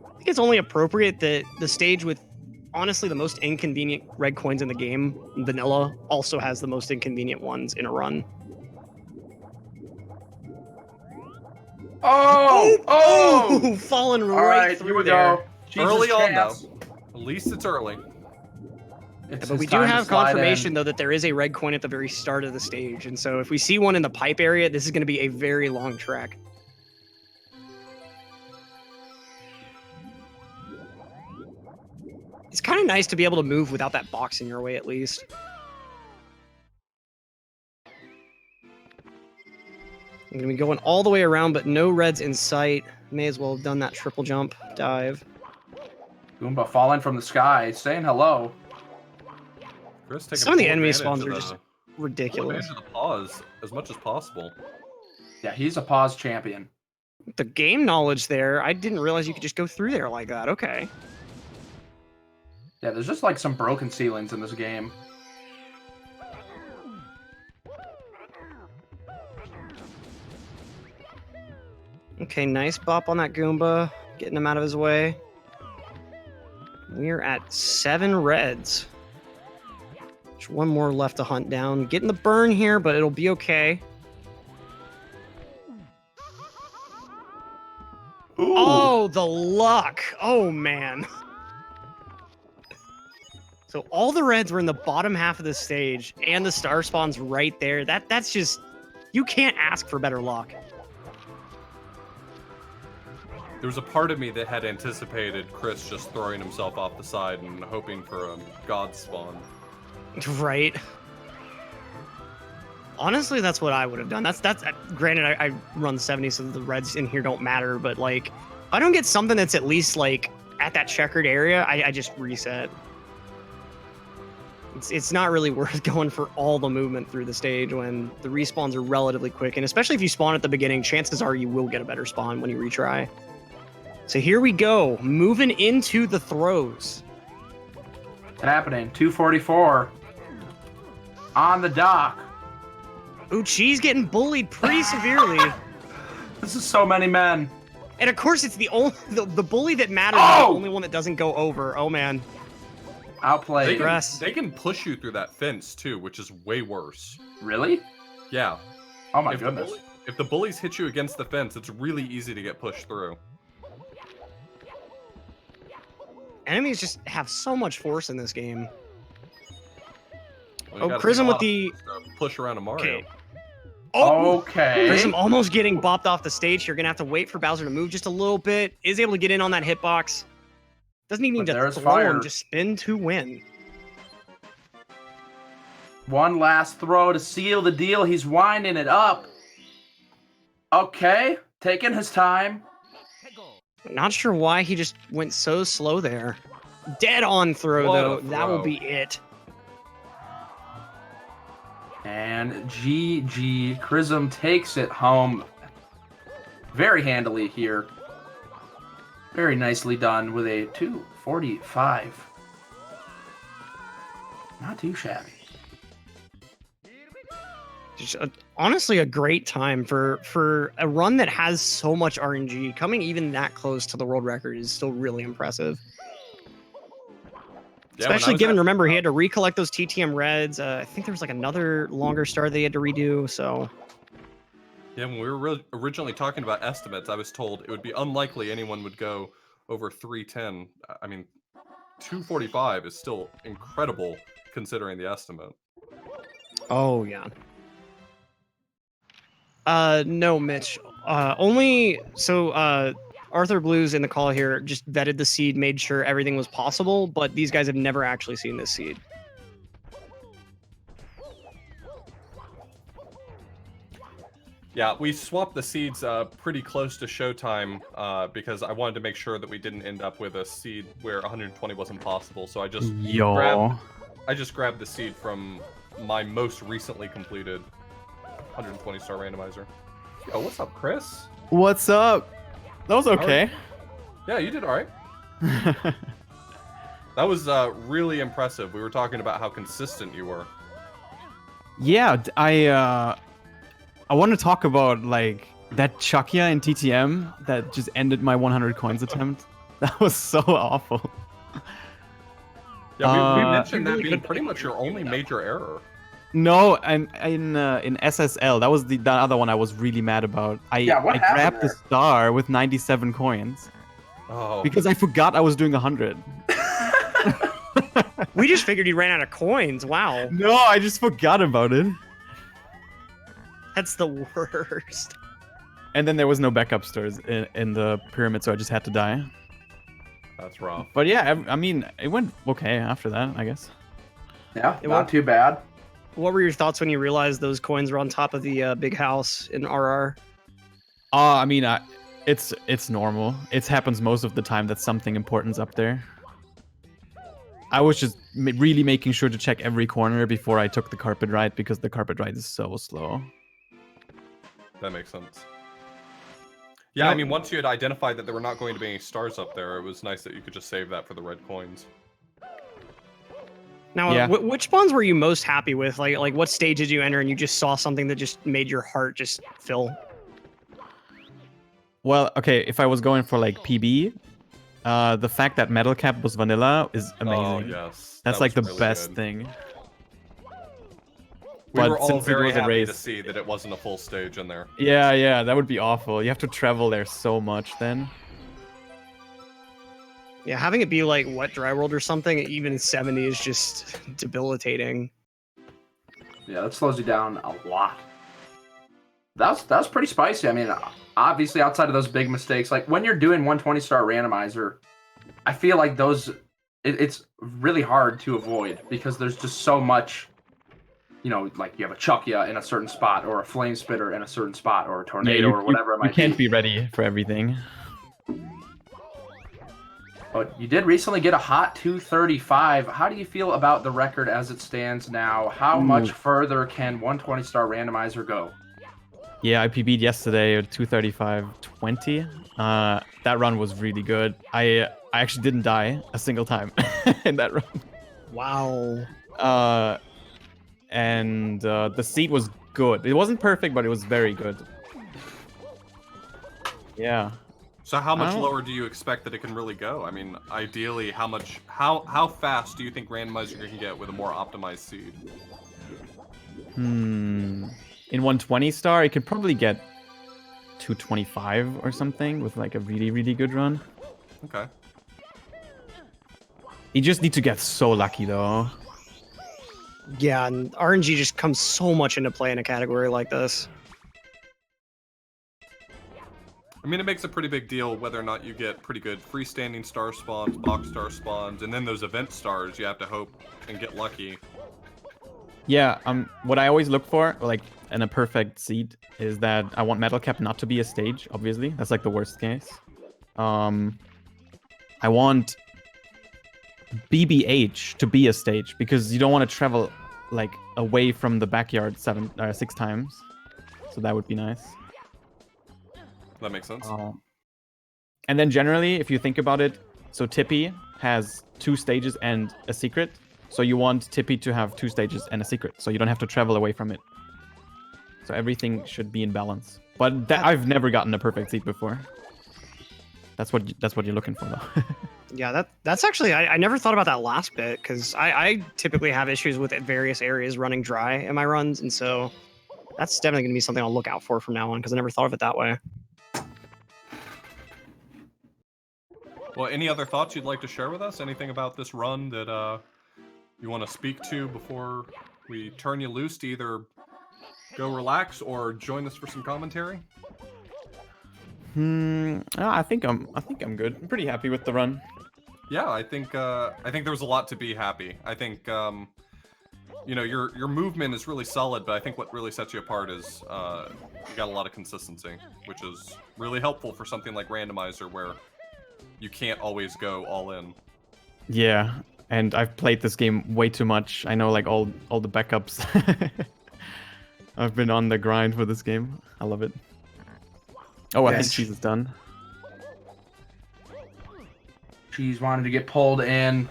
I think it's only appropriate that the stage with honestly the most inconvenient red coins in the game, Vanilla, also has the most inconvenient ones in a run. Oh! Falling All right right, through here we there. go. Jesus Early on, champs. though. At least it's early. It's But his we do time to have slide confirmation, in. though, that there is a red coin at the very start of the stage. And so if we see one in the pipe area, this is going to be a very long trek. It's kind of nice to be able to move without that box in your way, at least. I'm going to be going all the way around, but no reds in sight. May as well have done that triple jump dive. Goomba falling from the sky, saying hello. Chris taking Some of the full enemy advantage spawns of are the- just full ridiculous. advantage of the pause as much as possible. Yeah, he's a pause champion. The game knowledge there, I didn't realize you could just go through there like that. Okay. Yeah, there's just like some broken ceilings in this game. Okay, nice bop on that Goomba, getting him out of his way. We're at 7 reds. There's one more left to hunt down. Getting the burn here, but it'll be okay. Ooh. Oh, the luck. Oh, man. So all the reds were in the bottom half of the stage, and the star spawn's right there. That's just... You can't ask for better luck. There was a part of me that had anticipated Chris just throwing himself off the side and hoping for a god spawn. Right. Honestly, that's what I would have done. That's granted, I run 70, so the reds in here don't matter, but like, if I don't get something that's at least like at that checkered area, I just reset. It's not really worth going for all the movement through the stage when the respawns are relatively quick, and especially if you spawn at the beginning, chances are you will get a better spawn when you retry. So here we go, moving into the throws. It's happening. 244 on the dock. Uchi's getting bullied pretty severely. This is so many men. And of course, it's the only the bully that matters is Oh! the only one that doesn't go over. Oh man, Outplayed. Grass. They can push you through that fence too, which is way worse. Really? Yeah. Oh my If the goodness. If the bullies hit you against the fence, it's really easy to get pushed through. enemies just have so much force in this game. Well, you Oh, gotta Prism take a with lot the... of force to push around a Mario. Okay. Oh! Okay. Prism almost getting bopped off the stage. You're gonna have to wait for Bowser to move just a little bit. Is able to get in on that hitbox. Doesn't even need But to there's throw fire. him, just spin to win. One last throw to seal the deal. He's winding it up. Okay. Taking his time. Not sure why he just went so slow there. Dead on throw, What a though. That will throw. be it. And GG. Chrism takes it home very handily here. Very nicely done with a 245. Not too shabby. Just honestly a great time for a run that has so much RNG. Coming even that close to the world record is still really impressive. Yeah, when I Especially was given, at- remember, he had to recollect those TTM reds. I think there was like another longer star they had to redo, so... Yeah, when we were originally talking about estimates, I was told it would be unlikely anyone would go over 310. I mean, 245 is still incredible considering the estimate. Oh, yeah. No, Mitch. Only... So, Arthur Blues in the call here just vetted the seed, made sure everything was possible, but these guys have never actually seen this seed. Yeah, we swapped the seeds pretty close to showtime because I wanted to make sure that we didn't end up with a seed where 120 wasn't possible. So I just grabbed the seed from my most recently completed 120 star randomizer. Yo, what's up, Chris? What's up? That was okay. Yeah, you did all right. That was really impressive. We were talking about how consistent you were. Yeah, I want to talk about like that Chukia in TTM that just ended my 100 coins attempt. That was so awful. Yeah, we mentioned that being pretty much your only major error. No, and in SSL, that was the other one I was really mad about. I grabbed the star with 97 coins. Oh. Because I forgot I was doing 100. We just figured you ran out of coins. Wow. No, I just forgot about it. That's the worst. And then there was no backup stores in the pyramid, so I just had to die. That's rough. But yeah, I mean, it went okay after that, I guess. Yeah, not too bad. What were your thoughts when you realized those coins were on top of the big house in RR? I mean, it's normal. It happens most of the time that something important's up there. I was just really making sure to check every corner before I took the carpet ride because the carpet ride is so slow. That makes sense. Yeah, I mean, once you had identified that there were not going to be any stars up there, it was nice that you could just save that for the red coins. Now, yeah. Which spawns were you most happy with? Like, what stage did you enter and you just saw something that just made your heart just fill? Well, okay, if I was going for like PB, the fact that metal cap was vanilla is amazing. Oh, yes. That's like the really best thing. We were all very happy to see that it wasn't a full stage in there. Yeah, that would be awful. You have to travel there so much then. Yeah, having it be like Wet Dry World or something, even in 70 is just debilitating. Yeah, that slows you down a lot. That's pretty spicy. I mean, obviously outside of those big mistakes, like when you're doing 120 star randomizer, I feel like it's really hard to avoid because there's just so much. You know, like you have a Chukia in a certain spot, or a Flame Spitter in a certain spot, or a Tornado, or whatever it might be. You can't be ready for everything. But you did recently get a hot 235. How do you feel about the record as it stands now? How much further can 120 star randomizer go? Yeah, I PB'd yesterday at 235.20. That run was really good. I actually didn't die a single time in that run. Wow. And the seat was good. It wasn't perfect, but it was very good. Yeah. So how much lower do you expect that it can really go? I mean, ideally, how fast do you think Randomizer can get with a more optimized seed? In 120 star, it could probably get 225 or something with like a really, really good run. Okay. You just need to get so lucky though. Yeah, and RNG just comes so much into play in a category like this. I mean, it makes a pretty big deal whether or not you get pretty good freestanding star spawns, box star spawns, and then those event stars you have to hope and get lucky. Yeah, what I always look for, like in a perfect seed, is that I want metal cap not to be a stage, obviously. That's like the worst case. I want BBH to be a stage because you don't want to travel like away from the backyard 6 times. So that would be nice. That makes sense. And then generally, if you think about it, so Tippy has 2 stages and a secret. So you want Tippy to have 2 stages and a secret, so you don't have to travel away from it. So everything should be in balance. But I've never gotten a perfect seed before. That's what you're looking for, though. Yeah, that's actually I never thought about that last bit because I typically have issues with various areas running dry in my runs, and so that's definitely gonna be something I'll look out for from now on because I never thought of it that way. Well, any other thoughts you'd like to share with us? Anything about this run that you want to speak to before we turn you loose to either go relax or join us for some commentary? I think I'm good. I'm pretty happy with the run. Yeah, I think there was a lot to be happy. I think your movement is really solid, but I think what really sets you apart is you got a lot of consistency, which is really helpful for something like Randomizer where you can't always go all in. Yeah, and I've played this game way too much. I know like all the backups. I've been on the grind for this game. I love it. Oh, I think cheese is done. Cheese wanted to get pulled in,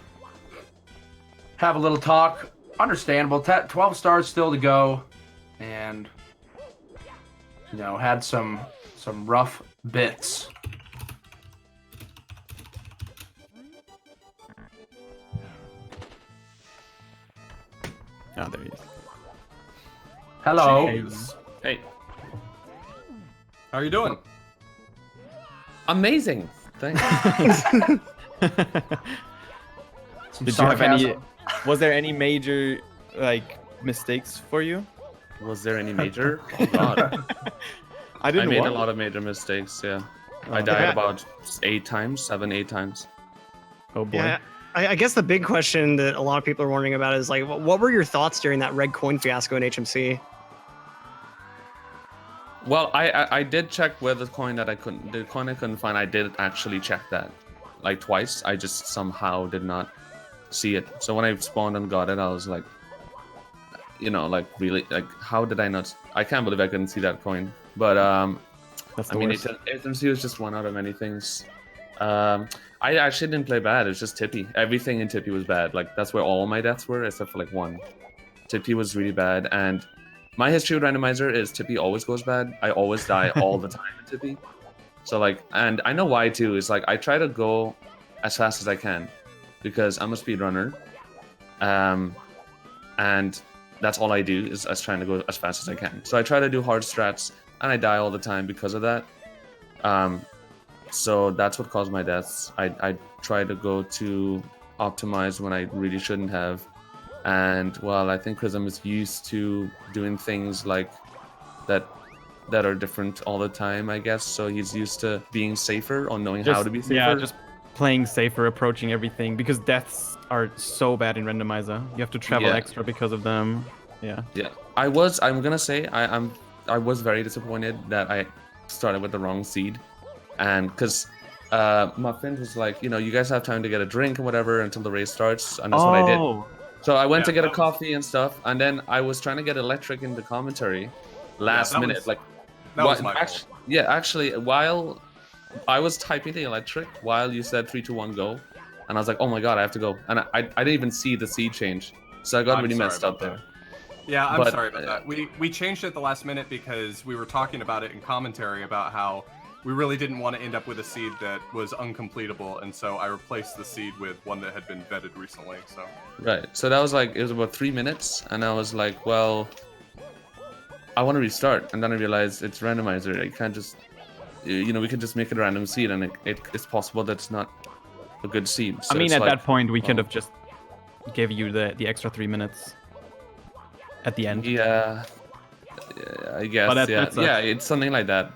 have a little talk. Understandable. 12 stars still to go, and had some rough bits. Oh, there he is. Hello. Jeez. Hey, How are you doing? amazing. Thanks. Some Did you have any? sarcasm. Was there any major like mistakes for you? Was there any major? Oh god. I I didn't made watch. a lot of major mistakes, yeah. I Oh. died Yeah. about 8 times, 7-8 times. Oh boy. Yeah, I guess the big question that a lot of people are wondering about is like, what were your thoughts during that red coin fiasco in HMC? Well, I did check where the coin I couldn't find, I did actually check that. Like twice. I just somehow did not see it. So when I spawned and got it, I was like, like really, like how did I not? I can't believe I couldn't see that coin. But That's the I mean, worst. HMC was just one out of many things. I actually didn't play bad. It was just Tippy. Everything in Tippy was bad. Like that's where all my deaths were, except for like one. Tippy was really bad, and my history with Randomizer is Tippy always goes bad. I always die all the time in Tippy. So like, and I know why too. It's like I try to go as fast as I can because I'm a speedrunner, and that's all I do is trying to go as fast as I can. So I try to do hard strats, and I die all the time because of that. So that's what caused my deaths. I try to go to optimize when I really shouldn't have. And well, I think Prism is used to doing things like that are different all the time, I guess. So he's used to being safer or knowing how to be safer. Yeah, just playing safer, approaching everything because deaths are so bad in Randomizer. You have to travel Yeah. extra because of them. Yeah. Yeah, I'm gonna say I was very disappointed that I started with the wrong seed, and because my friend was like, you guys have time to get a drink and whatever until the race starts, and that's what I did. So I went to get a coffee and stuff, and then I was trying to get electric in the commentary last that minute. was- Like, That was my fault. actually, while I was typing the electric, while you said 3, 2, 1, go, and I was like, oh my god, I have to go, and I didn't even see the seed change, so I got I'm really sorry messed about up there. Yeah, I'm But, sorry about that. We changed it at the last minute because we were talking about it in commentary about how we really didn't want to end up with a seed that was uncompletable, and so I replaced the seed with one that had been vetted recently. So Right. So that was like, it was about 3 minutes, and I was like, well, I want to restart, and then I realized it's randomizer. I can't just, we can just make it a random seed, and it's possible that it's not a good seed. So I mean, it's at like, that point, we could well, have just gave you the extra 3 minutes at the end. Yeah, I guess. But Yeah, that's yeah, it's something like that.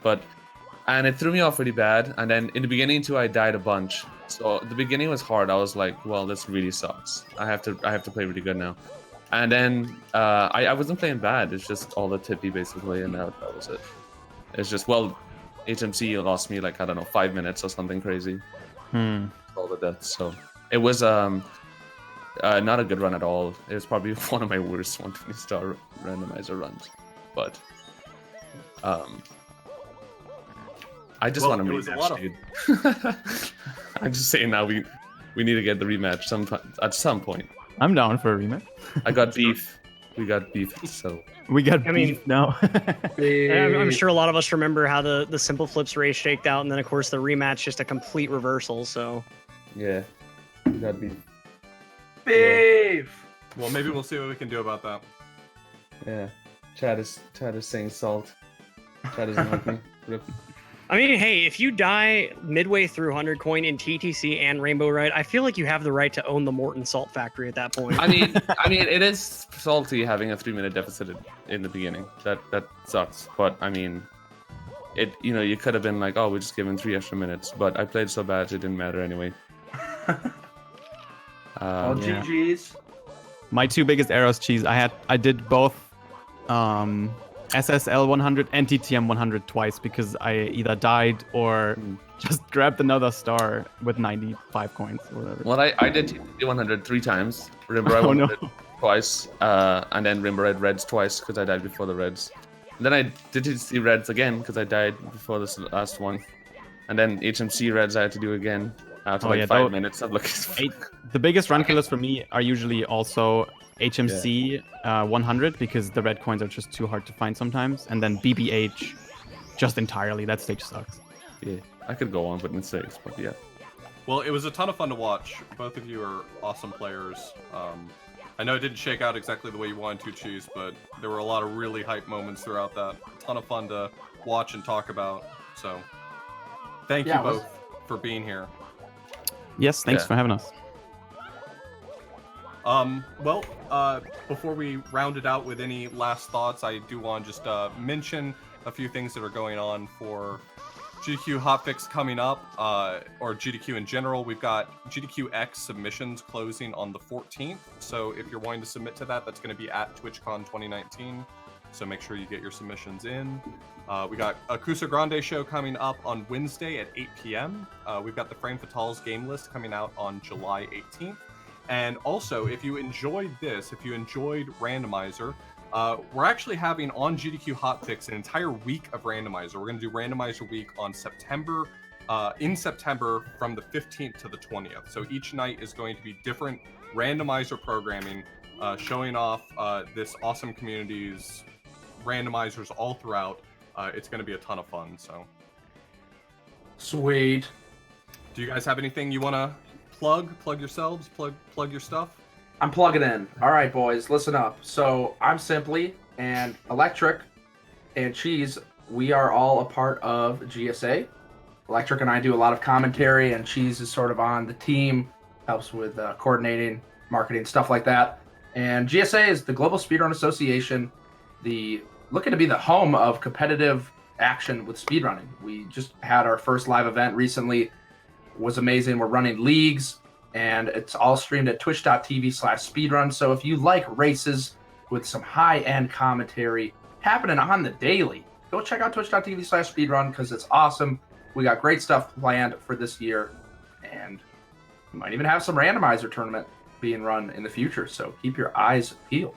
And it threw me off really bad. And then in the beginning too, I died a bunch. So the beginning was hard. I was like, well, this really sucks. I have to play really good now. And then I wasn't playing bad. It's just all the Tippy basically, and that was it. It's just, well, HMC lost me like, I don't know, 5 minutes or something crazy. All the deaths. So it was not a good run at all. It was probably one of my worst 120-star randomizer runs. But I just want to it was a lot rematch, dude. I'm just saying now we need to get the rematch at some point. I'm down for a rematch. I got beef. We got beef. So We got I mean- beef now. And I'm sure a lot of us remember how the simple flips race shaked out, and then of course the rematch just a complete reversal. So yeah, we got beef. Beef. well, maybe we'll see what we can do about that. Yeah, Chad is saying salt. Chad doesn't like me. Rip. I mean, hey, if you die midway through 100 coin in TTC and Rainbow Ride, I feel like you have the right to own the Morton Salt Factory at that point. I mean, it is salty having a 3-minute deficit in the beginning. That sucks. But I mean, you could have been like, oh, we're just giving 3 extra minutes, but I played so bad it didn't matter anyway. Oh, yeah. GG's. My 2 biggest errors, cheese. I did both SSL 100 and TTM 100 twice because I either died or just grabbed another star with 95 coins or whatever. Well, I did TTM 100 3 times. Remember, I Oh, won no. it twice, and then remember I had Reds twice because I died before the Reds. And then I did TTC Reds again because I died before this last one. And then HMC Reds I had to do again after 5 minutes of looking. The biggest run killers for me are usually also HMC 100 because the red coins are just too hard to find sometimes, and then BBH just entirely. That stage sucks. Yeah, I could go on with mistakes, but yeah. Well, it was a ton of fun to watch. Both of you are awesome players. I know it didn't shake out exactly the way you wanted to, Cheese, but there were a lot of really hype moments throughout that. A ton of fun to watch and talk about. So, thank you both for being here. Yes, thanks for having us. Well, before we round it out with any last thoughts, I do want to just mention a few things that are going on for GDQ Hotfix coming up, or GDQ in general. We've got GDQ X submissions closing on the 14th. So if you're wanting to submit to that, that's going to be at TwitchCon 2019. So make sure you get your submissions in. We got a Cusa Grande show coming up on Wednesday at 8 p.m. We've got the Frame Fatales game list coming out on July 18th. And also, if you enjoyed this, if you enjoyed Randomizer, we're actually having on GDQ Hotfix an entire week of Randomizer. We're going to do Randomizer week on in September from the 15th to the 20th. So each night is going to be different Randomizer programming, showing off this awesome community's randomizers all throughout. It's going to be a ton of fun. So, Sweet. do you guys have anything you want to plug yourselves, plug your stuff? I'm plugging in. All right, boys, listen up. So I'm Simply and Electric and Cheese. We are all a part of GSA. Electric and I do a lot of commentary, and Cheese is sort of on the team, helps with coordinating, marketing, stuff like that. And GSA is the Global Speedrun Association, looking to be the home of competitive action with speedrunning. We just had our first live event recently. It was amazing. We're running leagues, and it's all streamed at twitch.tv/speedrun. So if you like races with some high-end commentary happening on the daily, go check out twitch.tv/speedrun because it's awesome. We got great stuff planned for this year, and we might even have some randomizer tournament being run in the future. So keep your eyes peeled.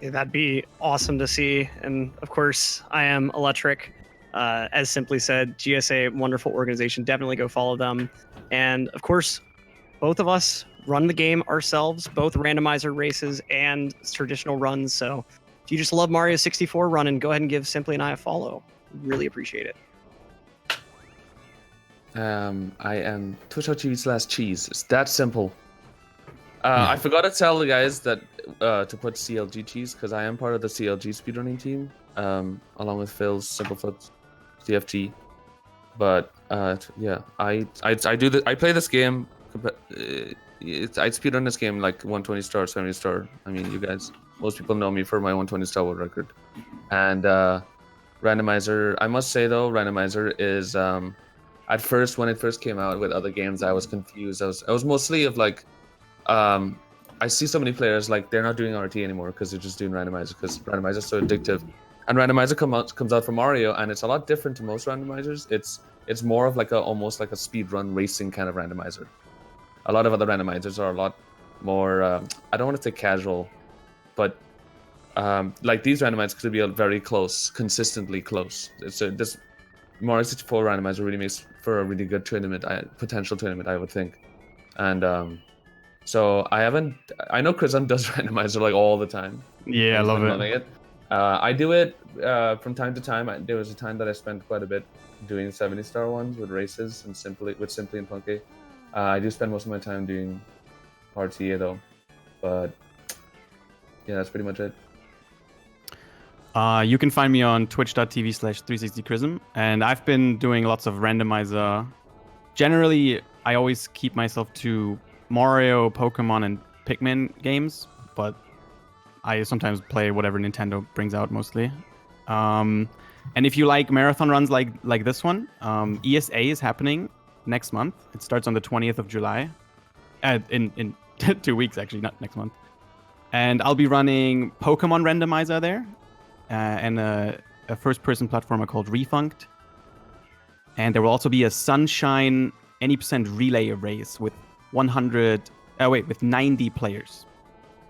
Yeah, that'd be awesome to see. And of course, I am Electric. As Simply said, GSA, wonderful organization. Definitely go follow them. And of course, both of us run the game ourselves, both randomizer races and traditional runs. So if you just love Mario 64 running, go ahead and give Simply and I a follow. Really appreciate it. I am twitch.tv/cheese. It's that simple. I forgot to tell the guys that to put CLG cheese because I am part of the CLG speedrunning team, along with Phil's Simplefoot, CFG. But yeah, I play this game. I speedrun this game like 120 star, 70 star. I mean, you guys, most people know me for my 120 star world record. And Randomizer, I must say though, Randomizer is at first when it first came out with other games, I was confused. I was mostly of like. I see so many players like they're not doing RT anymore because they're just doing Randomizer because Randomizer is so addictive. And Randomizer comes out for Mario, and it's a lot different to most randomizers. It's more of like almost like a speedrun racing kind of randomizer. A lot of other randomizers are a lot more. I don't want to say casual, but like these randomizers could be very close, consistently close. This Mario 64 randomizer really makes for a really good tournament, potential tournament, I would think. And so I know Chris does Randomizer like all the time. Yeah, I love it. I do it from time to time. There was a time that I spent quite a bit doing 70 star ones with races and Simply and Punky. I do spend most of my time doing RTA though, but yeah, that's pretty much it. You can find me on twitch.tv/360chrism, and I've been doing lots of Randomizer. Generally, I always keep myself to Mario, Pokemon, and Pikmin games, but I sometimes play whatever Nintendo brings out mostly. And if you like marathon runs like this one, ESA is happening next month. It starts on the 20th of July. In 2 weeks, actually, not next month. And I'll be running Pokemon Randomizer there, and a first-person platformer called Refunct. And there will also be a Sunshine any percent relay race with 90 players.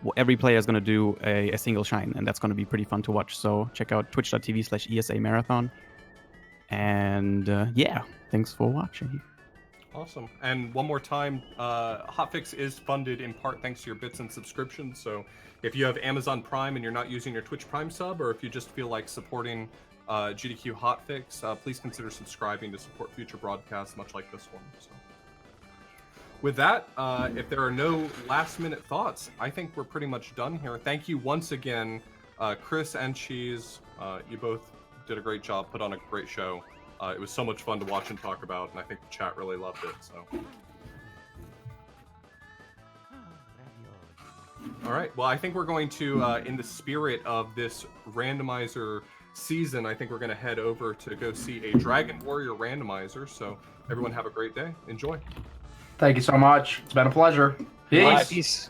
Well, every player is going to do a single shine, and that's going to be pretty fun to watch. So check out twitch.tv/ESA Marathon. And yeah, thanks for watching. Awesome. And one more time, Hotfix is funded in part thanks to your bits and subscriptions. So if you have Amazon Prime and you're not using your Twitch Prime sub, or if you just feel like supporting GDQ Hotfix, please consider subscribing to support future broadcasts much like this one. So with that, if there are no last minute thoughts, I think we're pretty much done here. Thank you once again, Chris and Cheese. You both did a great job, put on a great show. It was so much fun to watch and talk about, and I think the chat really loved it. So, all right. Well, I think we're going to, in the spirit of this randomizer season, I think we're going to head over to go see a Dragon Warrior randomizer. So, everyone have a great day. Enjoy. Thank you so much. It's been a pleasure. Peace. Peace.